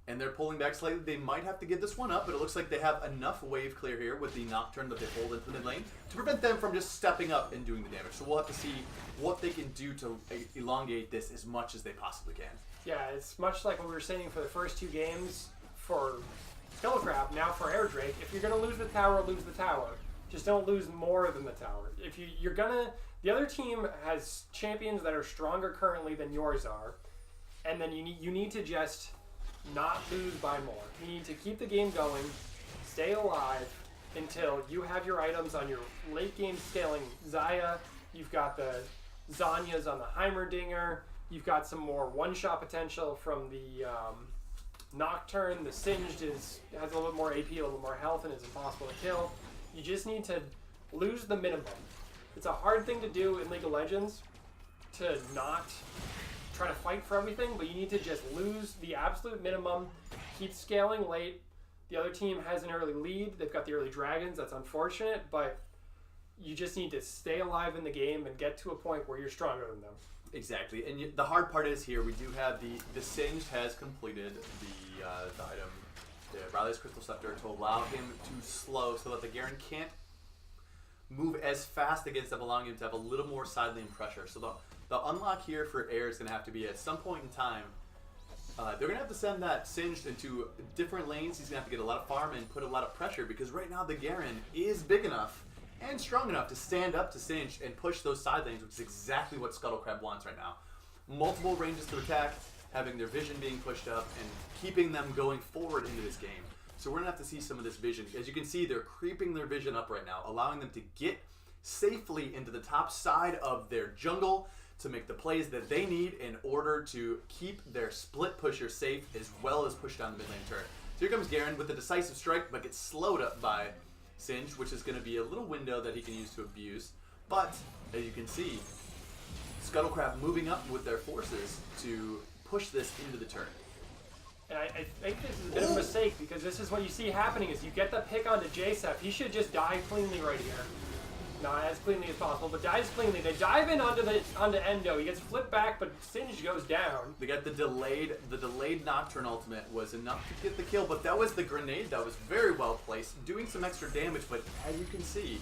And they're pulling back slightly. They might have to give this one up, but it looks like they have enough wave clear here with the Nocturne that they hold into the mid lane to prevent them from just stepping up and doing the damage. So we'll have to see what they can do to elongate this as much as they possibly can. Yeah, it's much like what we were saying for the first 2 games for Scuttlecrab, now for Air Drake. If you're going to lose the tower, lose the tower. Just don't lose more than the tower. If you're going to... The other team has champions that are stronger currently than yours are, and then you need to just not lose by more. You need to keep the game going, stay alive until you have your items on your late game scaling Xayah. You've got the Zanyas on the Heimerdinger. You've got some more one-shot potential from the Nocturne. The Singed has a little bit more AP, a little more health, and is impossible to kill. You just need to lose the minimum. It's a hard thing to do in League of Legends to not try to fight for everything, but you need to just lose the absolute minimum, keep scaling late. The other team has an early lead. They've got the early dragons. That's unfortunate, but you just need to stay alive in the game and get to a point where you're stronger than them. Exactly, and the hard part is here we do have the Singed has completed the item, the Riley's Crystal Scepter, to allow him to slow so that the Garen can't move as fast against them, allowing him to have a little more side lane pressure. So the unlock here for Air is going to have to be at some point in time They're going to have to send that Singed into different lanes. He's going to have to get a lot of farm and put a lot of pressure because right now the Garen is big enough and strong enough to stand up to Singed and push those side lanes, which is exactly what Scuttlecrab wants right now. Multiple ranges to attack, having their vision being pushed up, and keeping them going forward into this game. So we're going to have to see some of this vision. As you can see, they're creeping their vision up right now, allowing them to get safely into the top side of their jungle to make the plays that they need in order to keep their split pusher safe as well as push down the mid lane turret. So here comes Garen with the decisive strike, but gets slowed up by Singed, which is going to be a little window that he can use to abuse. But, as you can see, Scuttlecrab moving up with their forces to push this into the turret. And I think this is a bit of a mistake because this is what you see happening is you get the pick onto Jacef. He should just die cleanly right here. Not as cleanly as possible, but dies cleanly. They dive in onto Endo. He gets flipped back, but Singed goes down. They got the delayed Nocturne ultimate was enough to get the kill, but that was the grenade that was very well placed, doing some extra damage, but as you can see,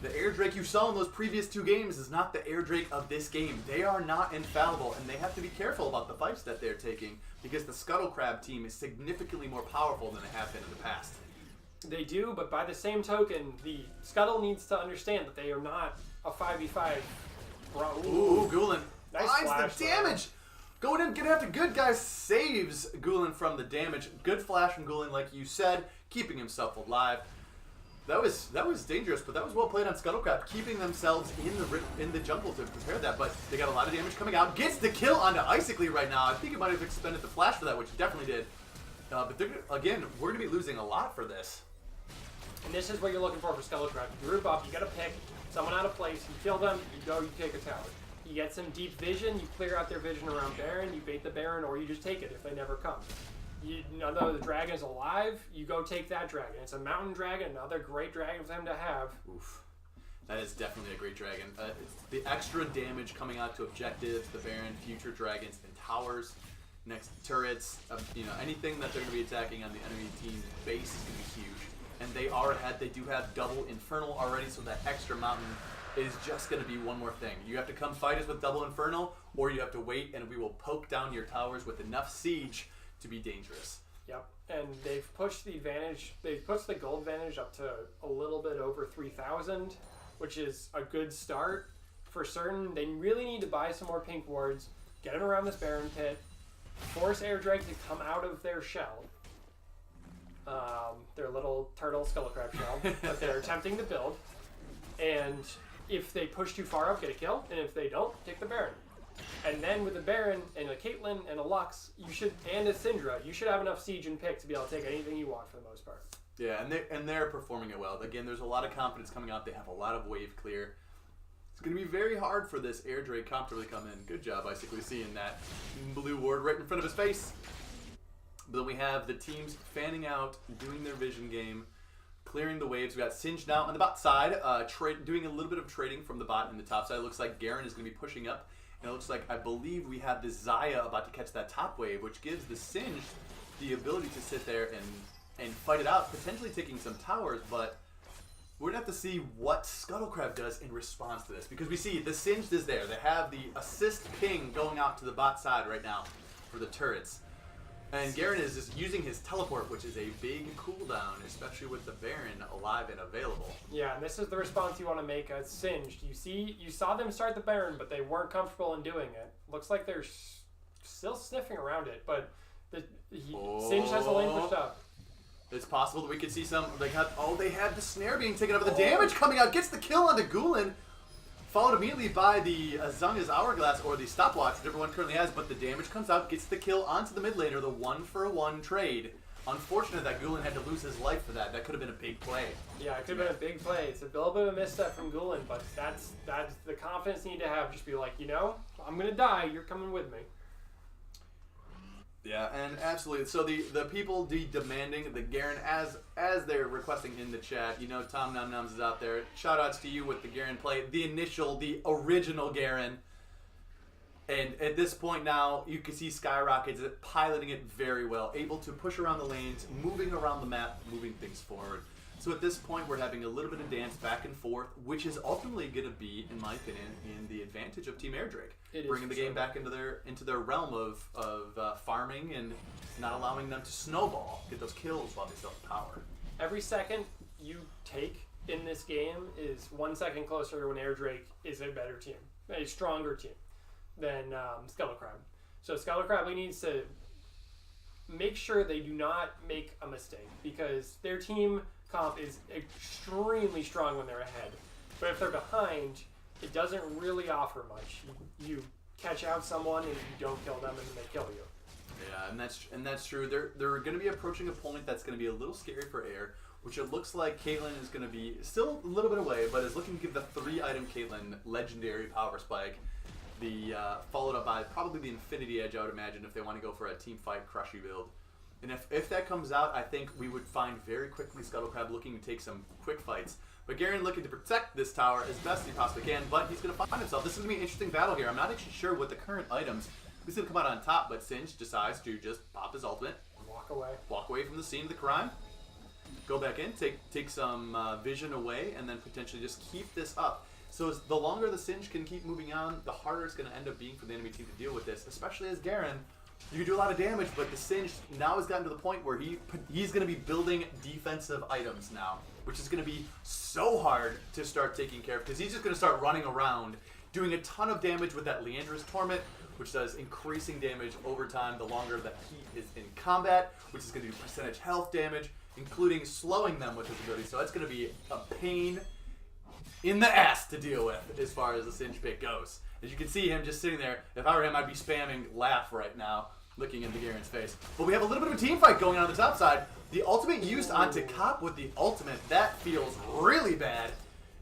the Air Drake you saw in those previous 2 games is not the Air Drake of this game. They are not infallible, and they have to be careful about the fights that they're taking because the Scuttlecrab team is significantly more powerful than they have been in the past. They do, but by the same token, the Scuttle needs to understand that they are not a 5v5. Ooh, Gulen Nice finds flash, the damage. Going in, getting after good guy, saves Gulen from the damage. Good flash from Gulen, like you said, keeping himself alive. That was dangerous, but that was well played on Scuttlecrab, keeping themselves in the jungle to prepare that. But they got a lot of damage coming out. Gets the kill onto Icically right now. I think he might have expended the flash for that, which he definitely did. But again, we're going to be losing a lot for this. And this is what you're looking for Scuttlecrab. You group up, you gotta pick someone out of place, you kill them, you go, you take a tower. You get some deep vision, you clear out their vision around Baron, you bait the Baron, or you just take it if they never come. You know the dragon is alive, you go take that dragon. It's a mountain dragon, another great dragon for them to have. Oof. That is definitely a great dragon. It's the extra damage coming out to objectives, the Baron, future dragons, and towers, next turrets, anything that they're going to be attacking on the enemy team's base is going to be huge. And they do have double Infernal already, so that extra mountain is just going to be one more thing. You have to come fight us with double Infernal, or you have to wait and we will poke down your towers with enough siege to be dangerous. Yep, and they've pushed the advantage, they've pushed the gold advantage up to a little bit over 3,000, which is a good start for certain. They really need to buy some more pink wards, get it around this Baron pit, force Air Drake to come out of their shell. Their little turtle Scuttlecrab shell that they're attempting to build, and if they push too far up, get a kill, and if they don't, take the Baron. And then with a Baron and a Caitlyn and a Lux, and a Syndra, you should have enough siege and pick to be able to take anything you want for the most part. Yeah, and they're performing it well. Again, there's a lot of confidence coming out. They have a lot of wave clear. It's going to be very hard for this Air Drake comp to really come in. Good job, Icically, seeing that blue ward right in front of his face. But then we have the teams fanning out, doing their vision game, clearing the waves. We got Singed now on the bot side, doing a little bit of trading from the bot and the top side. It looks like Garen is going to be pushing up. And it looks like, I believe we have the Xayah about to catch that top wave, which gives the Singed the ability to sit there and fight it out, potentially taking some towers. But we're going to have to see what Scuttlecrab does in response to this. Because we see the Singed is there. They have the assist ping going out to the bot side right now for the turrets. And Garen is just using his teleport, which is a big cooldown, especially with the Baron alive and available. Yeah, and this is the response you want to make as Singed. You saw them start the Baron, but they weren't comfortable in doing it. Looks like they're still sniffing around it, but Singed has the lane pushed up. It's possible that we could see some. They had the snare being taken over. The damage coming out gets the kill on the Gulen. Followed immediately by the Zunga's Hourglass, or the Stopwatch that everyone currently has, but the damage comes out, gets the kill onto the mid laner, the 1-for-1 trade. Unfortunate that Gulen had to lose his life for that. That could have been a big play. Yeah, it could have been a big play. It's a little bit of a misstep from Gulen, but that's the confidence you need to have. Just be like, I'm going to die, you're coming with me. Yeah, and absolutely. So the people demanding the Garen as they're requesting in the chat. Tom Num Nums is out there. Shout outs to you with the Garen play. The original Garen. And at this point now, you can see Skyrockets piloting it very well. Able to push around the lanes, moving around the map, moving things forward. So at this point, we're having a little bit of dance back and forth, which is ultimately going to be, in my opinion, in the advantage of Team Air Drake. Bringing the game back into their realm of farming and not allowing them to snowball, get those kills while they still have power. Every second you take in this game is 1 second closer to when Air Drake is a better team, a stronger team than Scuttle Crab. So Scuttle Crab needs to make sure they do not make a mistake, because their team comp is extremely strong when they're ahead. But if they're behind, it doesn't really offer much. You catch out someone and you don't kill them, and then they kill you. Yeah, and that's true. They're going to be approaching a point that's going to be a little scary for Air, which it looks like Caitlyn is going to be still a little bit away, but is looking to give the 3-item Caitlyn legendary power spike. Followed up by probably the Infinity Edge, I would imagine, if they want to go for a team fight crushy build. And if that comes out, I think we would find very quickly Scuttle Crab looking to take some quick fights. But Garen looking to protect this tower as best he possibly can, but he's going to find himself. This is going to be an interesting battle here. I'm not actually sure what the current items, who's going to come out on top, but Singe decides to just pop his ultimate. Walk away from the scene of the crime. Go back in, take some vision away, and then potentially just keep this up. So the longer the Singe can keep moving on, the harder it's going to end up being for the enemy team to deal with this, especially as Garen. You can do a lot of damage, but the Singe now has gotten to the point where he's going to be building defensive items now, which is going to be so hard to start taking care of, because he's just going to start running around, doing a ton of damage with that Leandra's Torment, which does increasing damage over time the longer that he is in combat, which is going to do percentage health damage, including slowing them with his ability. So that's going to be a pain in the ass to deal with as far as the Singe pick goes. As you can see him just sitting there, if I were him, I'd be spamming laugh right now, looking into Garen's face. But we have a little bit of a team fight going on the top side. The ultimate used onto Cop with the ultimate, that feels really bad,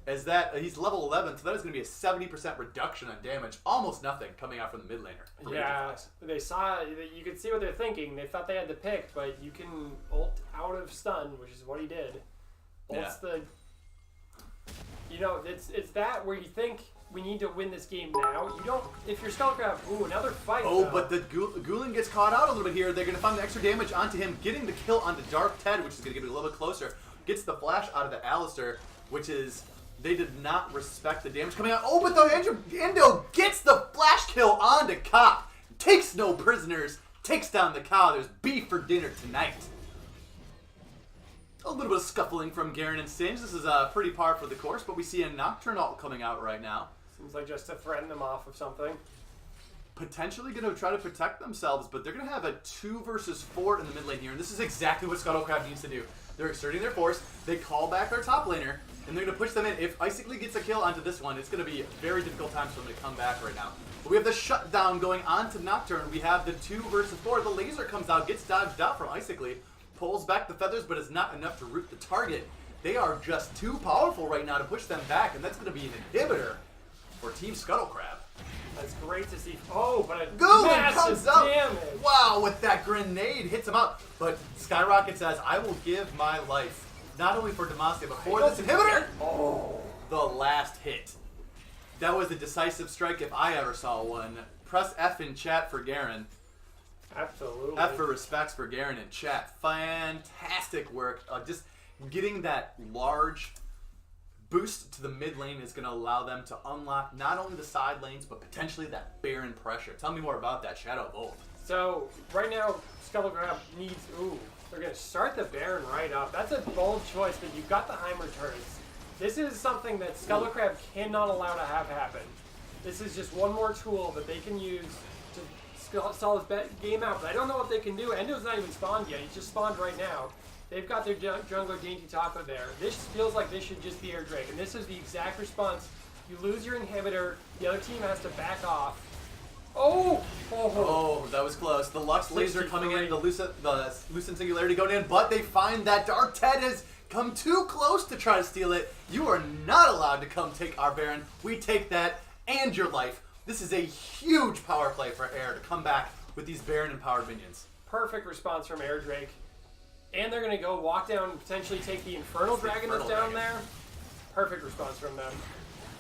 as that he's level 11, so that is going to be a 70% reduction on damage, almost nothing coming out from the mid laner. Yeah, they saw, you could see what they're thinking. They thought they had the pick, but you can ult out of stun, which is what he did. Ult's it's that where you think we need to win this game now. You don't, if you're Scuttle Crab, another fight. Oh, though. But the Gulin gets caught out a little bit here. They're going to find the extra damage onto him, getting the kill onto Dark Ted, which is going to get it a little bit closer. Gets the flash out of the Alistair, which is, they did not respect the damage coming out. Oh, but the Endo gets the flash kill onto Cop. Takes no prisoners, takes down the cow. There's beef for dinner tonight. A little bit of scuffling from Garen and Singe. This is pretty par for the course, but we see a Nocturne ult coming out right now. Seems like just to threaten them off of something. Potentially going to try to protect themselves, but they're going to have a 2 versus 4 in the mid lane here, and this is exactly what Scuttle Crab needs to do. They're exerting their force, they call back their top laner, and they're going to push them in. If Icically gets a kill onto this one, it's going to be very difficult times for them to come back right now. But we have the shutdown going on to Nocturne. We have the 2 versus 4. The laser comes out, gets dodged out from Icically, pulls back the feathers, but it's not enough to root the target. They are just too powerful right now to push them back, and that's going to be an inhibitor for Team Scuttle Crab. That's great to see. Oh, but a Gulin comes up. Damage. Wow, with that grenade, hits him out. But Skyrocket says, I will give my life, not only for Demacia, but for this inhibitor. Oh, the last hit. That was a decisive strike if I ever saw one. Press F in chat for Garen. Absolutely. F for respects for Garen in chat. Fantastic work. Just getting that large boost to the mid lane is going to allow them to unlock not only the side lanes, but potentially that Baron pressure. Tell me more about that, Shadow of Old. So, right now, Scuttle Crab needs... they're going to start the Baron right up. That's a bold choice, but you've got the Heimer turrets. This is something that Scuttle Crab cannot allow to have happen. This is just one more tool that they can use to stall this game out, but I don't know what they can do. Endo's not even spawned yet. He's just spawned right now. They've got their jungler Dainty Taco there. This feels like this should just be Air Drake, and this is the exact response. You lose your inhibitor, the other team has to back off. Oh, that was close. The Lux laser coming in, the Lucent Singularity going in, but they find that Dark Ted has come too close to try to steal it. You are not allowed to come take our Baron. We take that and your life. This is a huge power play for Air to come back with these Baron-empowered minions. Perfect response from Air Drake. And they're going to go walk down and potentially take the Infernal Dragon that's down there. Perfect response from them.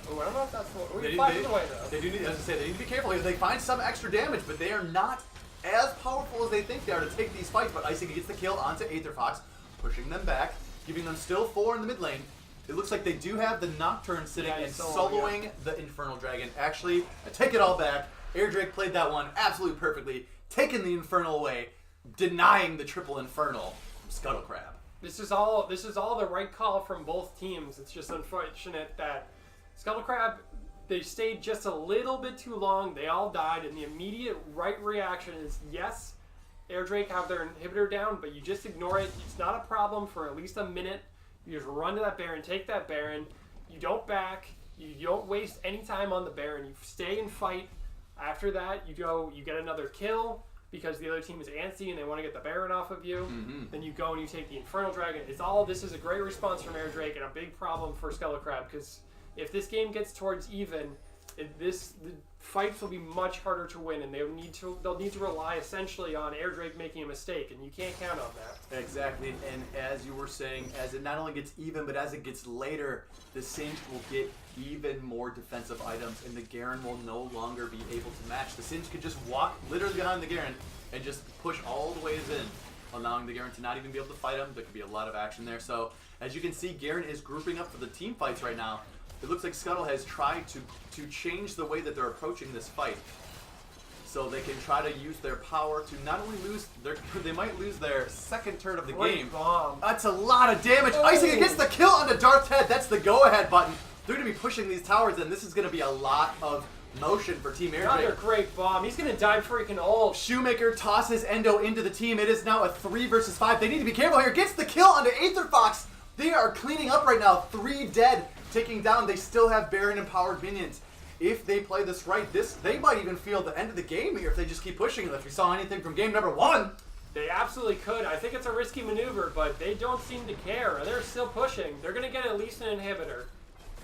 Oh, I don't know if that's what... We can fly the way, though. They do need, as I say, they need to be careful. They find some extra damage, but they are not as powerful as they think they are to take these fights. But Icing gets the kill onto Aether Fox, pushing them back. giving them still 4 in the mid lane. It looks like they do have the Nocturne sitting and soloing the Infernal Dragon. Actually, I take it all back. Airdrake played that one absolutely perfectly, taking the Infernal away, denying the triple Infernal from Scuttle Crab. This is all the right call from both teams. It's just unfortunate that Scuttle Crab, they stayed just a little bit too long. They all died, and the immediate right reaction is, yes, Airdrake have their inhibitor down, but you just ignore it. It's not a problem for at least a minute. You just run to that Baron, take that Baron. You don't back. You don't waste any time on the Baron. You stay and fight. After that, you get another kill because the other team is antsy and they want to get the Baron off of you. Then you go and you take the Infernal Dragon. This is a great response from Airdrake and a big problem for Scuttle Crab, because if this game gets towards even, the fights will be much harder to win, and they'll need to rely essentially on Airdrake making a mistake, and you can't count on that. Exactly, and as you were saying, as it not only gets even, but as it gets later, the Singed will get even more defensive items, and the Garen will no longer be able to match. The Singed could just walk literally behind the Garen and just push all the ways in, allowing the Garen to not even be able to fight him. There could be a lot of action there. So, as you can see, Garen is grouping up for the team fights right now. It looks like Scuttle has tried to change the way that they're approaching this fight, so they can try to use their power to not only they might lose their second turn of the game. Bomb. That's a lot of damage. Icing gets the kill on the Darth Head. That's the go-ahead button. They're going to be pushing these towers, and this is going to be a lot of motion for Team Airdrake. Another great bomb. He's going to die before he can ult. Shoemaker tosses Endo into the team. It is now a 3 versus 5. They need to be careful here. Gets the kill onto Aether Fox. They are cleaning up right now. 3 dead. Taking down, they still have Baron empowered minions. If they play this right, they might even feel the end of the game here if they just keep pushing. If we saw anything from game number 1. They absolutely could. I think it's a risky maneuver, but they don't seem to care. They're still pushing. They're going to get at least an inhibitor.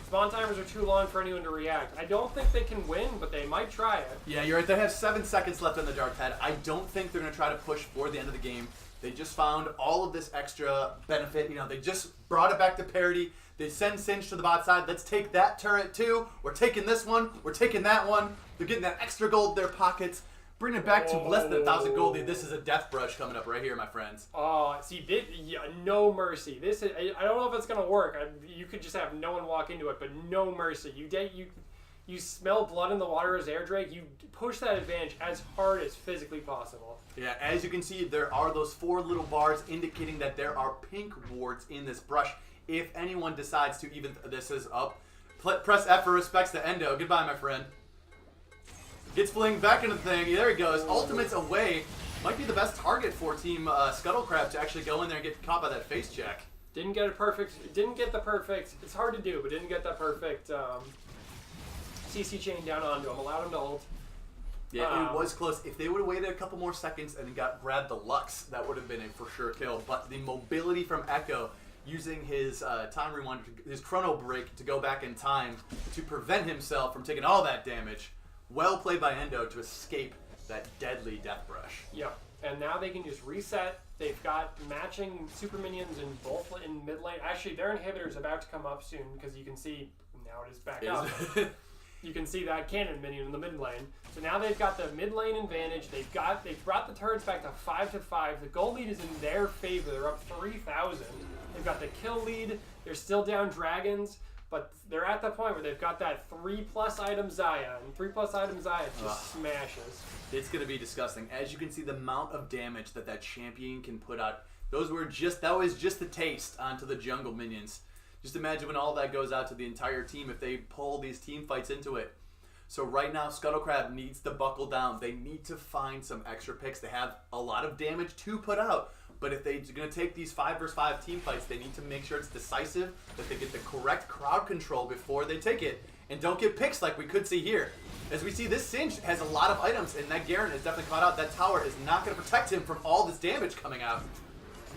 Spawn timers are too long for anyone to react. I don't think they can win, but they might try it. Yeah, you're right. They have 7 seconds left on the Dark Head. I don't think they're going to try to push for the end of the game. They just found all of this extra benefit. They just brought it back to parity. They send Singe to the bot side. Let's take that turret too. We're taking this one. We're taking that one. They're getting that extra gold in their pockets. Bring it back to less than 1,000 gold. This is a death brush coming up right here, my friends. Oh, see, no mercy. I don't know if it's going to work. You could just have no one walk into it, but no mercy. You smell blood in the water as Airdrake. You push that advantage as hard as physically possible. Yeah, as you can see, there are those 4 little bars indicating that there are pink wards in this brush. If anyone decides to even this is up, press F for respects to Endo. Goodbye, my friend. Gets flinged back into the thing. There he goes. Ultimate's away. Might be the best target for Team Scuttle Crab to actually go in there and get caught by that face check. Didn't get the perfect. It's hard to do, but didn't get that perfect CC chain down onto him. Allowed him to ult. Yeah, it was close. If they would have waited a couple more seconds and grabbed the Lux, that would have been a for sure kill. But the mobility from Echo, using his time rewind, his chrono break to go back in time to prevent himself from taking all that damage. Well played by Endo to escape that deadly death brush. Yep, and now they can just reset. They've got matching super minions in mid lane. Actually, their inhibitor is about to come up soon because you can see now it is back up. You can see that cannon minion in the mid lane. So now they've got the mid lane advantage. They've brought the turrets back to 5-5. The gold lead is in their favor. They're up 3,000. They've got the kill lead. They're still down dragons, but they're at the point where they've got that 3+ item Xayah, and 3+ item Xayah just smashes. It's going to be disgusting. As you can see, the amount of damage that champion can put out. That was just the taste onto the jungle minions. Just imagine when all that goes out to the entire team if they pull these team fights into it. So right now, Scuttle Crab needs to buckle down. They need to find some extra picks. They have a lot of damage to put out. But if they're going to take these 5 versus 5 team fights, they need to make sure it's decisive, that they get the correct crowd control before they take it, and don't get picks like we could see here. As we see, this Singe has a lot of items, and that Garen is definitely caught out. That tower is not going to protect him from all this damage coming out.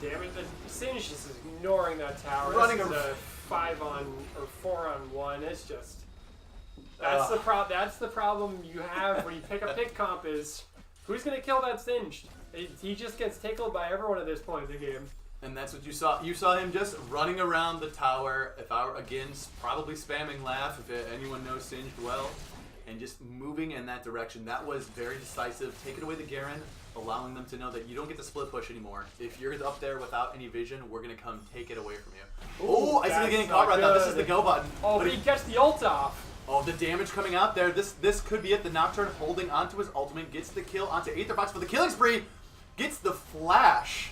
Damn it, the Singe just is ignoring that tower. Running this is a 4-on-1. It's just that's the problem you have when you pick a pick comp is who's going to kill that Singed. He just gets tickled by everyone at this point in the game. And that's what you saw. You saw him just running around the tower. If I were, again, probably spamming laugh if anyone knows Singed well. And just moving in that direction. That was very decisive. Taking away the Garen. allowing them to know that you don't get to split push anymore. If you're up there without any vision, we're going to come take it away from you. Oh, I see getting caught right now. This is the go button. Oh, but he gets the ult off. Oh, the damage coming out there. This could be it. The Nocturne holding onto his ultimate, gets the kill onto Aetherfox for the killing spree, gets the flash.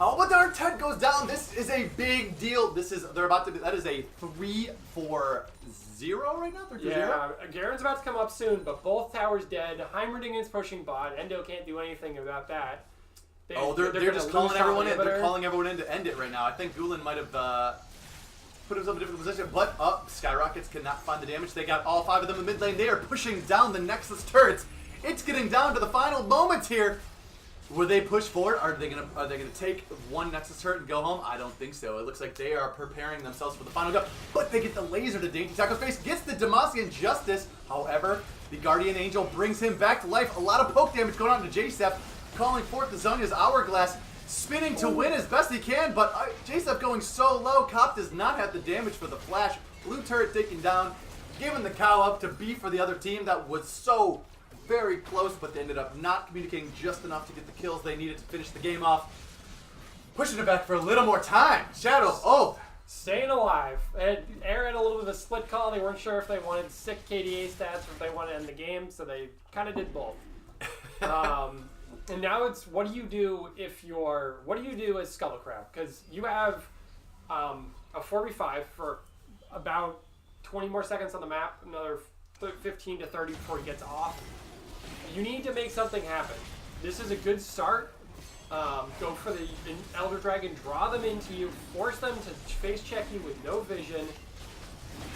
Oh, but our Ted goes down. This is a big deal. That is a 3-4-0 right now? 3-0? Yeah, Garen's about to come up soon, but both towers dead. Heimerdinger is pushing bot. Endo can't do anything about that. They're just calling everyone in. They're calling everyone in to end it right now. I think Gulen might have put himself in a different position, but Skyrockets cannot find the damage. They got all 5 of them in the mid lane. They are pushing down the Nexus turrets. It's getting down to the final moments here. Will they push forward? Are they gonna take one Nexus turret and go home? I don't think so. It looks like they are preparing themselves for the final go. But they get the laser to Dainty Taco's face, gets the Demacian Justice. However, the Guardian Angel brings him back to life. A lot of poke damage going on to J-Step, calling forth the Zhonya's Hourglass, spinning to win as best he can, but J-Step going so low. Cop does not have the damage for the flash. Blue turret taken down, giving the cow up to B for the other team. That was so very close, but they ended up not communicating just enough to get the kills they needed to finish the game off. Pushing it back for a little more time. Shadow, staying alive. Air had a little bit of a split call. They weren't sure if they wanted sick KDA stats or if they wanted to end the game, so they kind of did both. And now it's what do you do as Scuttle Crab? Because you have a 4v5 for about 20 more seconds on the map, another 15 to 30 before he gets off. You need to make something happen. This is a good start. Go for the Elder Dragon, draw them into you, force them to face check you with no vision.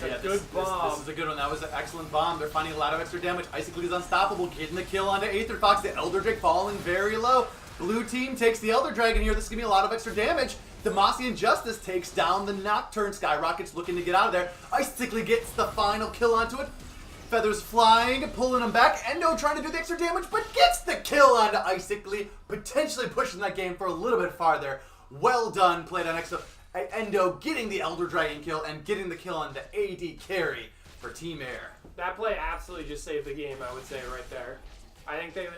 It's a good bomb. This is a good one. That was an excellent bomb. They're finding a lot of extra damage. Icicle is unstoppable, getting the kill onto Aetherfox. The Elder Drake falling very low. Blue team takes the Elder Dragon here. This is going to be a lot of extra damage. Demacian Justice takes down the Nocturne. Skyrocket's looking to get out of there. Icicle gets the final kill onto it. Feathers flying, pulling him back. Endo trying to do the extra damage, but gets the kill onto Icicle, potentially pushing that game for a little bit farther. Well done, played on Exo. Endo getting the Elder Dragon kill and getting the kill onto AD carry for Team Air. That play absolutely just saved the game, I would say, right there. I think they have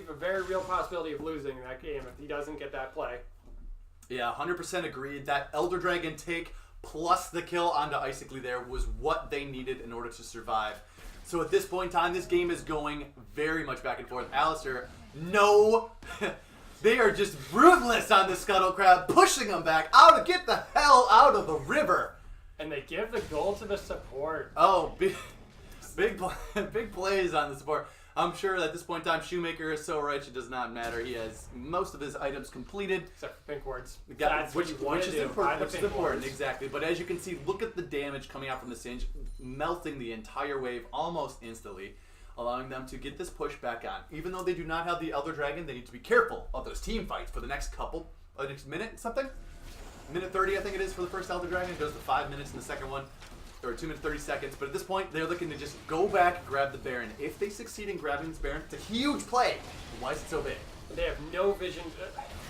a very real possibility of losing that game if he doesn't get that play. Yeah, 100% agreed. That Elder Dragon take plus the kill onto Icicle there was what they needed in order to survive. So at this point in time, this game is going very much back and forth. Alistair, no. They are just ruthless on the Scuttle Crab, pushing them back out to get the hell out of the river. And they give the goal to the support. Oh, big plays on the support. I'm sure at this point in time, Shoemaker is so rich it does not matter. He has most of his items completed. Except for pink wards. Which is important, exactly. But as you can see, look at the damage coming out from the Singe, melting the entire wave almost instantly, allowing them to get this push back on. Even though they do not have the Elder Dragon, they need to be careful of those team fights for the next next minute something? Minute 30, I think it is, for the first Elder Dragon. It goes to 5 minutes in the second one. Or 2 minutes 30 seconds, but at this point they're looking to just go back, grab the Baron. If they succeed in grabbing this Baron, it's a huge play. Why is it so big? They have no vision.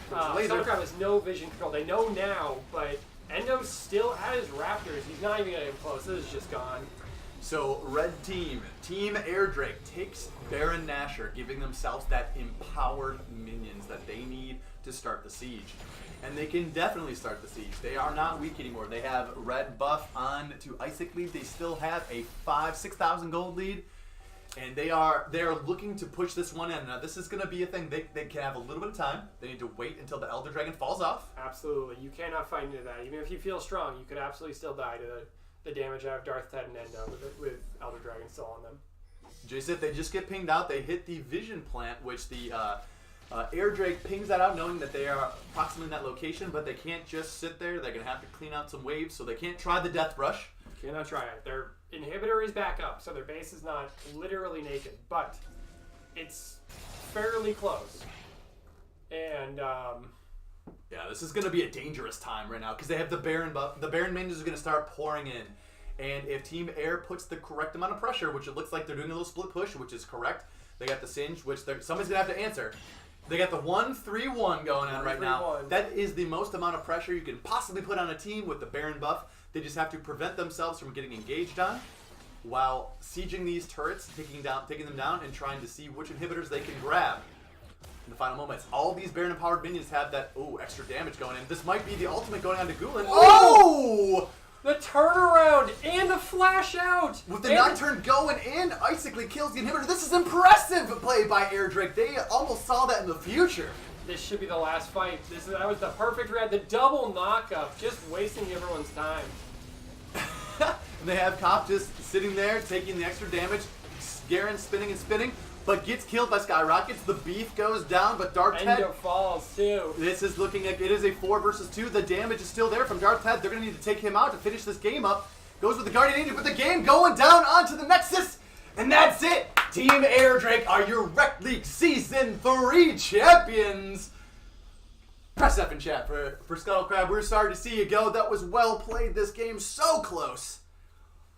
Scuttle Crab has no vision control. They know now, but Endo's still at his Raptors. He's not even getting close. This is just gone. So red team, Team Air Drake takes Baron Nashor, giving themselves that empowered minions that they need to start the siege. And they can definitely start the siege. They are not weak anymore. They have red buff on to Icicle. They still have a 6,000 gold lead. And they are looking to push this one in. Now this is going to be a thing. They can have a little bit of time. They need to wait until the Elder Dragon falls off. Absolutely. You cannot fight into that. Even if you feel strong, you could absolutely still die to the damage out of Darth Ted and Endo with Elder Dragon still on them. J-Sip, they just get pinged out. They hit the Vision Plant, which the Air Drake pings that out knowing that they are approximately in that location, but they can't just sit there. They're going to have to clean out some waves, so they can't try the Death Rush. Cannot try it. Their inhibitor is back up, so their base is not literally naked, but it's fairly close. And, yeah, this is going to be a dangerous time right now because they have the Baron buff. The Baron minions are going to start pouring in. And if Team Air puts the correct amount of pressure, which it looks like they're doing a little split push, which is correct. They got the Singe, which somebody's going to have to answer. They got the 1-3-1 going on right now. That is the most amount of pressure you can possibly put on a team with the Baron buff. They just have to prevent themselves from getting engaged on while sieging these turrets, taking them down, and trying to see which inhibitors they can grab. in the final moments. All these Baron empowered minions have that extra damage going in. This might be the ultimate going on to Gulen. Oh! The turnaround and the flash out! With the Nocturne going in, Icically kills the inhibitor. This is impressive play by Air Drake. They almost saw that in the future. This should be the last fight. That was the perfect red. The double knockup, just wasting everyone's time. And they have Cop just sitting there, taking the extra damage. Garen spinning and spinning, but gets killed by Skyrockets. The beef goes down, but Dark Head Endo falls too. This is looking like it is a 4 versus 2. The damage is still there from Dark Head. They're going to need to take him out to finish this game up. Goes with the Guardian Angel, but the game going down onto the Nexus. And that's it. Team Air Drake are your Rekt League Season 3 champions. Press F in chat for Scuttle Crab. We're sorry to see you go. That was well played. This game so close.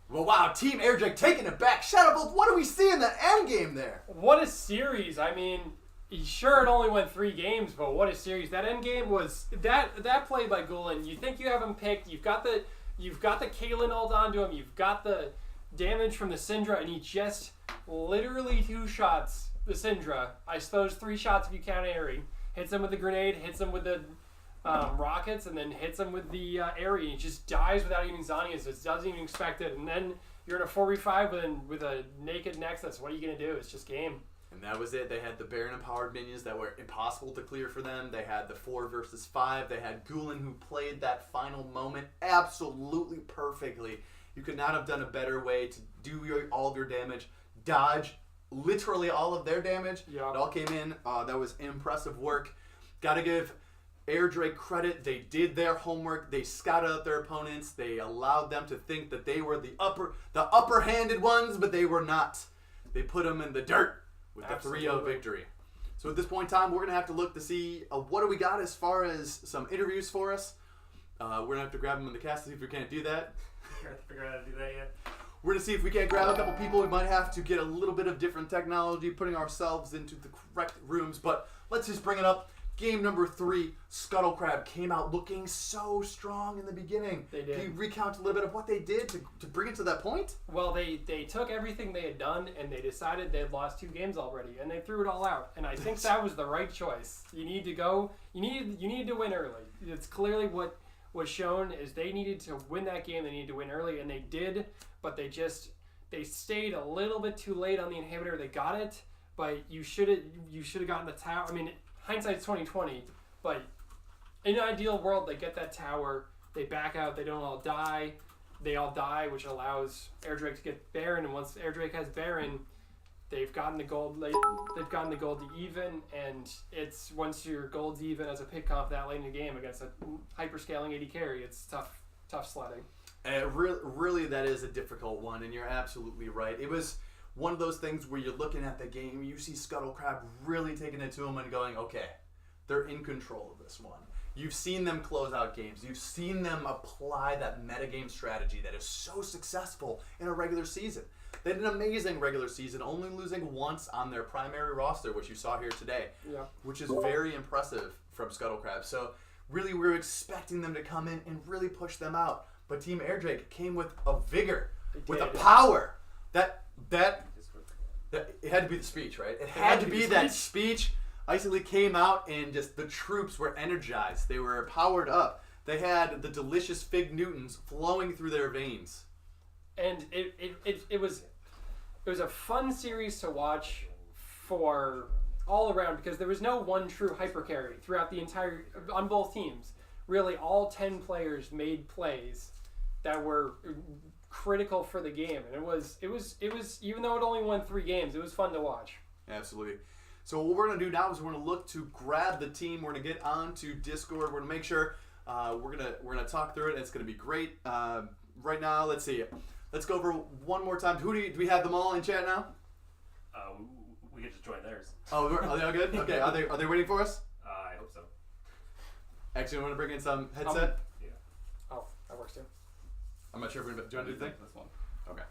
Well, wow, Team Air Drake taking it back. Shadowbolt, what do we see in the end game there? What a series. I mean, sure it only went 3 games, but what a series. That end game was that play by Gulen. You think you have him picked. You've got the Kaelin ult onto him. You've got the damage from the Syndra, and he just literally 2 shots the Syndra. I suppose 3 shots if you count Aerie. Hits him with the grenade, hits him with the rockets, and then hits him with the Aerie. He just dies without even Zhonya's. It doesn't even expect it. And then you're in a 4v5 with a naked Nexus. What are you going to do? It's just game. And that was it. They had the Baron empowered minions that were impossible to clear for them. They had the 4 versus 5. They had Gulen, who played that final moment absolutely perfectly. You could not have done a better way to do all of your damage, dodge literally all of their damage. Yeah. It all came in. That was impressive work. Got to give Air Drake credit. They did their homework. They scouted out their opponents. They allowed them to think that they were the upper-handed ones, but they were not. They put them in the dirt with the 3-0 victory. So at this point in time, we're going to have to look to see what do we got as far as some interviews for us. We're going to have to grab them in the cast to see if we can't do that. I have to figure out how to do that yet. We're going to see if we can't grab a couple people. We might have to get a little bit of different technology, putting ourselves into the correct rooms. But let's just bring it up. Game number 3, Scuttle Crab came out looking so strong in the beginning. They did. Can you recount a little bit of what they did to bring it to that point? Well, they took everything they had done and they decided they had lost 2 games already, and they threw it all out. And I think that was the right choice. You need to go. You needed to win early. It's clearly what was shown is they needed to win that game. They needed to win early, and they did. But they stayed a little bit too late on the inhibitor. They got it, but you should have gotten the tower. I mean, hindsight's 20/20, but in an ideal world, they get that tower, they back out, they don't all die. They all die, which allows Air Drake to get Baron, and once Air Drake has Baron, they've gotten the gold. They've gotten the gold to even, and it's once your gold's even as a pick comp that late in the game against a hyperscaling AD carry, it's tough sledding. Really, that is a difficult one, and you're absolutely right. It was one of those things where you're looking at the game, you see Scuttle Crab really taking it to them and going, okay, they're in control of this one. You've seen them close out games. You've seen them apply that metagame strategy that is so successful in a regular season. They had an amazing regular season, only losing once on their primary roster, which you saw here today, which is very impressive from Scuttle Crab. So really, we were expecting them to come in and really push them out. But Team Air Drake came with a vigor, with a power that it had to be the speech, right? It had to be that speech. Icily came out and just the troops were energized. They were powered up. They had the delicious Fig Newtons flowing through their veins. And it was a fun series to watch for all around because there was no one true hyper carry throughout the entire on both teams. Really, all 10 players made plays that were critical for the game, and it was even though it only won 3 games, it was fun to watch. Absolutely. So what we're gonna do now is we're gonna look to grab the team. We're gonna get onto Discord. We're gonna make sure we're gonna talk through it. It's gonna be great. Right now, let's see. Let's go over one more time. Do we have them all in chat now? We get to join theirs. Oh, are they all good? Okay. Are they waiting for us? I hope so. Actually, I want to bring in some headset. Yeah. Oh, that works too. I'm not sure if we're going to do anything. This one. Okay.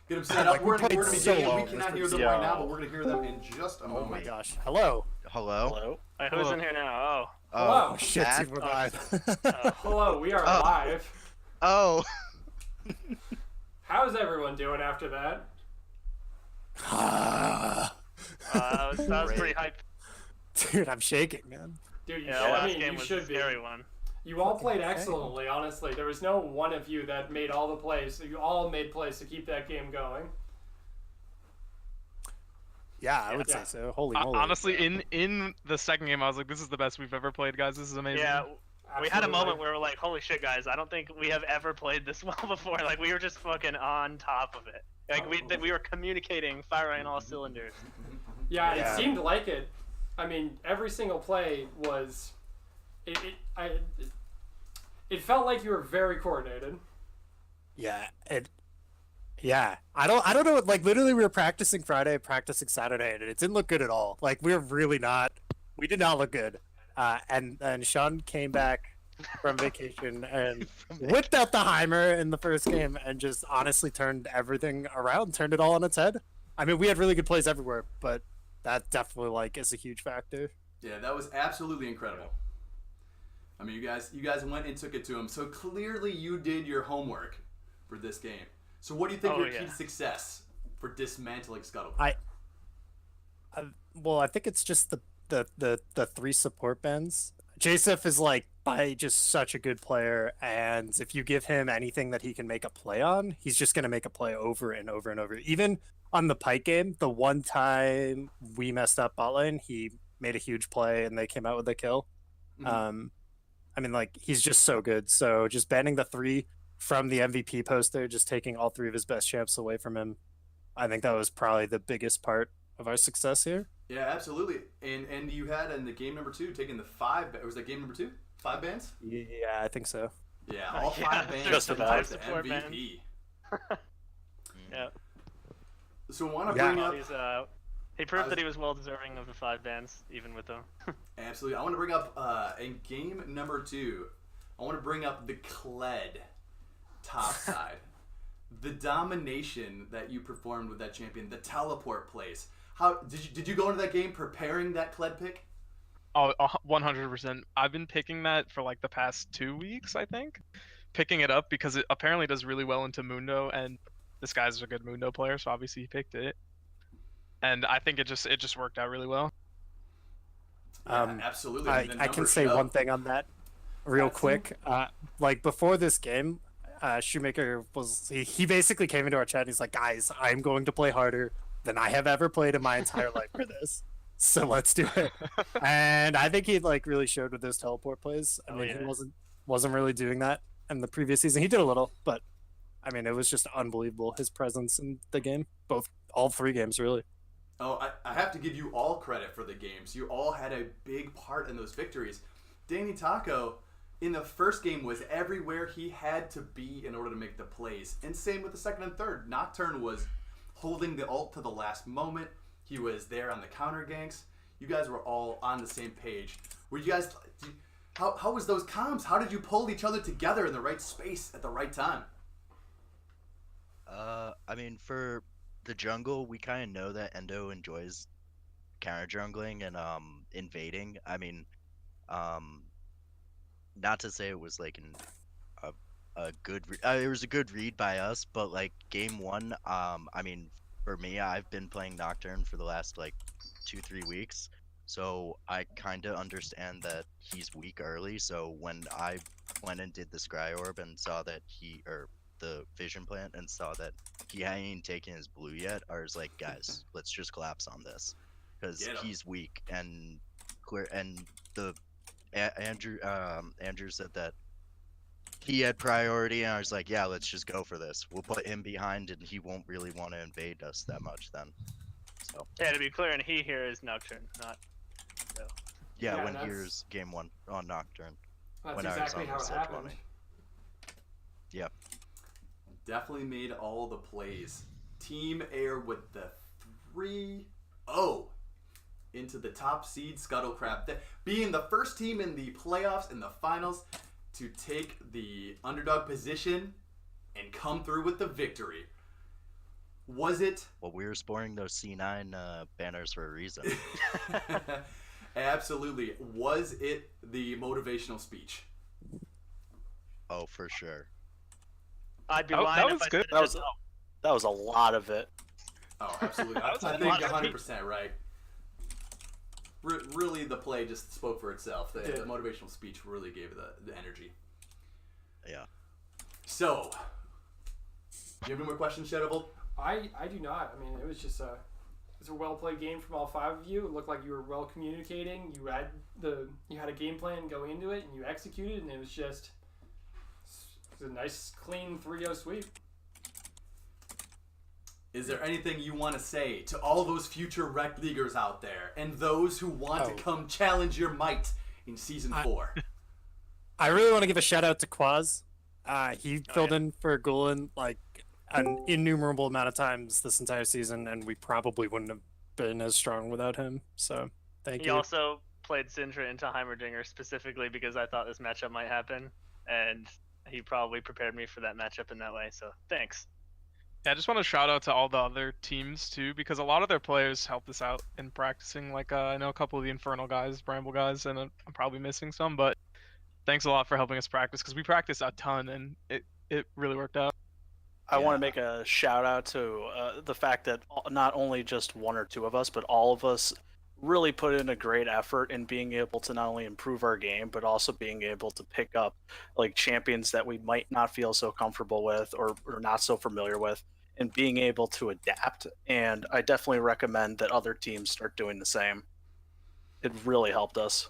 Get them set up. We're going to be solo. We cannot hear them right now, but we're going to hear them in just a moment. Oh my gosh. Hello. Hello. Who's in here now? Hello. Shit, we're live. Hello, we are live. Oh. How's everyone doing after that? That was pretty hype. Dude, I'm shaking, man. Dude, Yeah, the last you game was should a scary one. You all played excellently, honestly. There was no one of you that made all the plays. So you all made plays to keep that game going. Yeah, I would say so. Holy moly. Honestly, in the second game, I was like, this is the best we've ever played, guys. This is amazing. Yeah, we had a moment where we're like, holy shit, guys, I don't think we have ever played this well before. Like, we were just fucking on top of it. Like, we were communicating, firing all cylinders. Yeah, it seemed like it. I mean, every single play was... It felt like you were very coordinated. Yeah, I don't know. Like, literally, we were practicing Friday, practicing Saturday, and it didn't look good at all. Like, we did not look good. And Sean came back from vacation and whipped out the Heimer in the first game and just honestly turned everything around, turned it all on its head. I mean, we had really good plays everywhere, but that definitely is a huge factor. Yeah, that was absolutely incredible. I mean, you guys went and took it to him. So clearly, you did your homework for this game. So what do you think your key to success for dismantling Scuttle? I think it's just the 3 support bends. Joseph is by just such a good player, and if you give him anything that he can make a play on, he's just gonna make a play over and over and over. Even on the Pike game, the one time we messed up bot lane, he made a huge play and they came out with a kill. Mm-hmm. I mean, he's just so good. So just banning the 3 from the MVP poster, just taking all 3 of his best champs away from him, I think that was probably the biggest part of our success here. Yeah, absolutely. And you had in the game number 2 taking the 5. Was that game number 2? 5 bans? Yeah, I think so. Yeah, all 5 bans. Just about the MVP. Yeah. So I want to bring up. He proved that he was well deserving of the 5 bans, even with them. Absolutely. I want to bring up in game number 2. I want to bring up the Kled top side, the domination that you performed with that champion, the teleport plays. How did you go into that game preparing that Kled pick? Oh, 100%. I've been picking that for the past 2 weeks, I think. Picking it up because it apparently does really well into Mundo, and this guy's a good Mundo player, so obviously he picked it. And I think it just worked out really well. Yeah, absolutely. I can say one thing on that real quick. Before this game, Shoemaker he basically came into our chat and he's like, guys, I'm going to play harder than I have ever played in my entire life for this. So let's do it. And I think he really showed with those teleport plays. I mean, he wasn't really doing that in the previous season. He did a little, but I mean, it was just unbelievable, his presence in the game. All 3 games, really. Oh, I have to give you all credit for the games. You all had a big part in those victories. Danny Taco, in the first game, was everywhere he had to be in order to make the plays. And same with the second and third. Nocturne was holding the ult to the last moment. He was there on the counter ganks. You guys were all on the same page. Were you guys... How was those comms? How did you pull each other together in the right space at the right time? I mean, for the jungle, we kind of know that Endo enjoys counter jungling and invading. I mean, not to say it was a good it was a good read by us, but game 1, I mean, for me, I've been playing Nocturne for the last 2-3 weeks, so I kind of understand that he's weak early. So when I went and did the Scry Orb and saw that the Vision Plant and saw that he hadn't even taken his blue yet, I was like, guys, let's just collapse on this because he's weak. And Andrew said that he had priority, and I was like, yeah, let's just go for this. We'll put him behind, and he won't really want to invade us that much then. So yeah, to be clear, and he here is Nocturne, not. So. Yeah, when here's game 1 on Nocturne. That's when exactly I was on how it happened. Yep. Definitely made all the plays. Team Air with the 3-0 into the top seed Scuttle Crab, being the first team in the playoffs in the finals to take the underdog position and come through with the victory. Was it? Well, we were sporting those C9 banners for a reason. Absolutely. Was it the motivational speech? Oh, for sure. I'd be lying if I said That was a lot of it. Oh, absolutely. I think 100% right. really the play just spoke for itself. The Yeah. motivational speech really gave the energy. Yeah. So, do you have any more questions, Shadowbolt? I do not. I mean, it was just a well played game from all five of you. It looked like you were well communicating. You had a game plan going into it, and you executed, and it was a nice, clean 3-0 sweep. Is there anything you want to say to all those future Rekt Leaguers out there and those who want to come challenge your might in Season 4? I really want to give a shout out to Quaz. He filled in for Gulen like an innumerable amount of times this entire season, and we probably wouldn't have been as strong without him. So thank He you. also played Syndra into Heimerdinger specifically because I thought this matchup might happen, and he probably prepared me for that matchup in that way. So thanks. Yeah, I just want to shout out to all the other teams too, because a lot of their players helped us out in practicing. Like I know a couple of the Infernal guys, Bramble guys, and I'm probably missing some, but thanks a lot for helping us practice because we practiced a ton and it really worked out. I want to make a shout out to the fact that not only just one or two of us, but all of us really put in a great effort in being able to not only improve our game, but also being able to pick up like champions that we might not feel so comfortable with or not so familiar with, and being able to adapt. And I definitely recommend that other teams start doing the same. It really helped us.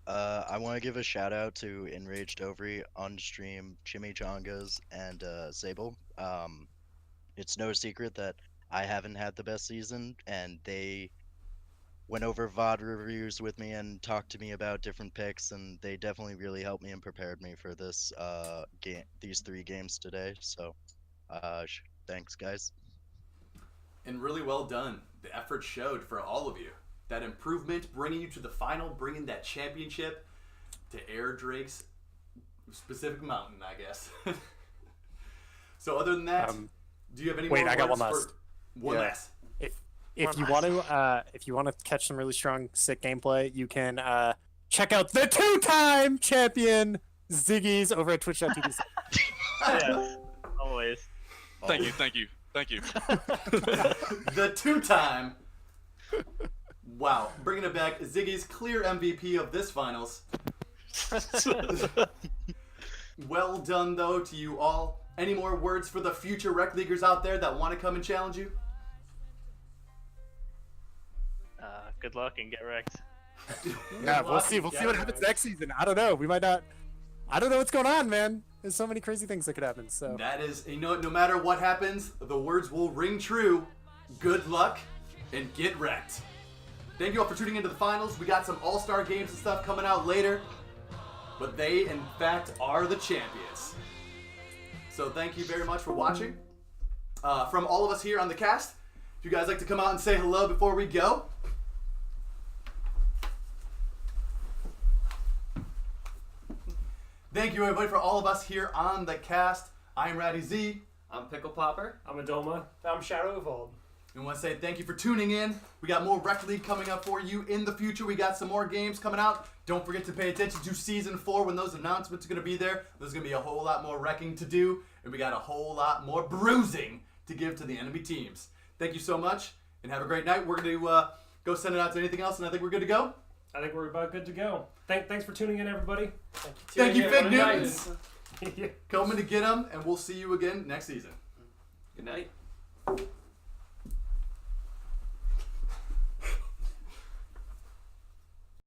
I want to give a shout out to Enraged Ovary, Unstream, Chimichangas, and Sable. It's no secret that I haven't had the best season, and they went over VOD reviews with me and talked to me about different picks, and they definitely really helped me and prepared me for this game, these 3 games today. So, thanks, guys. And really well done. The effort showed for all of you. That improvement, bringing you to the final, bringing that championship to Air Drake's specific mountain, I guess. So other than that, do you have any more words? I got one last. One last. If you want to catch some really strong, sick gameplay, you can check out the 2-time champion Ziggy's over at twitch.tv. Yes, always. Thank you. The 2-time. Wow, bringing it back, Ziggy's clear MVP of this finals. Well done, though, to you all. Any more words for the future Rekt Leaguers out there that want to come and challenge you? Good luck and get wrecked. Yeah, we'll see. We'll see what happens next season. I don't know. We might not. I don't know what's going on, man. There's so many crazy things that could happen. So that is, no matter what happens, the words will ring true. Good luck and get wrecked. Thank you all for tuning into the finals. We got some all-star games and stuff coming out later, but they, in fact, are the champions. So thank you very much for watching. From all of us here on the cast, if you guys like to come out and say hello before we go. Thank you, everybody, for all of us here on the cast. I'm Ratty Z. I'm Pickle Popper. I'm Adoma. I'm Shadow Evolved. We want to say thank you for tuning in. We got more Rekt League coming up for you in the future. We got some more games coming out. Don't forget to pay attention to Season 4 when those announcements are going to be there. There's going to be a whole lot more wrecking to do, and we got a whole lot more bruising to give to the enemy teams. Thank you so much, and have a great night. We're going to go send it out to anything else, and I think we're good to go. I think we're about good to go. Thanks for tuning in, everybody. Thank you, Fig Newtons. Newtons. Coming to get them, and we'll see you again next season. Good night.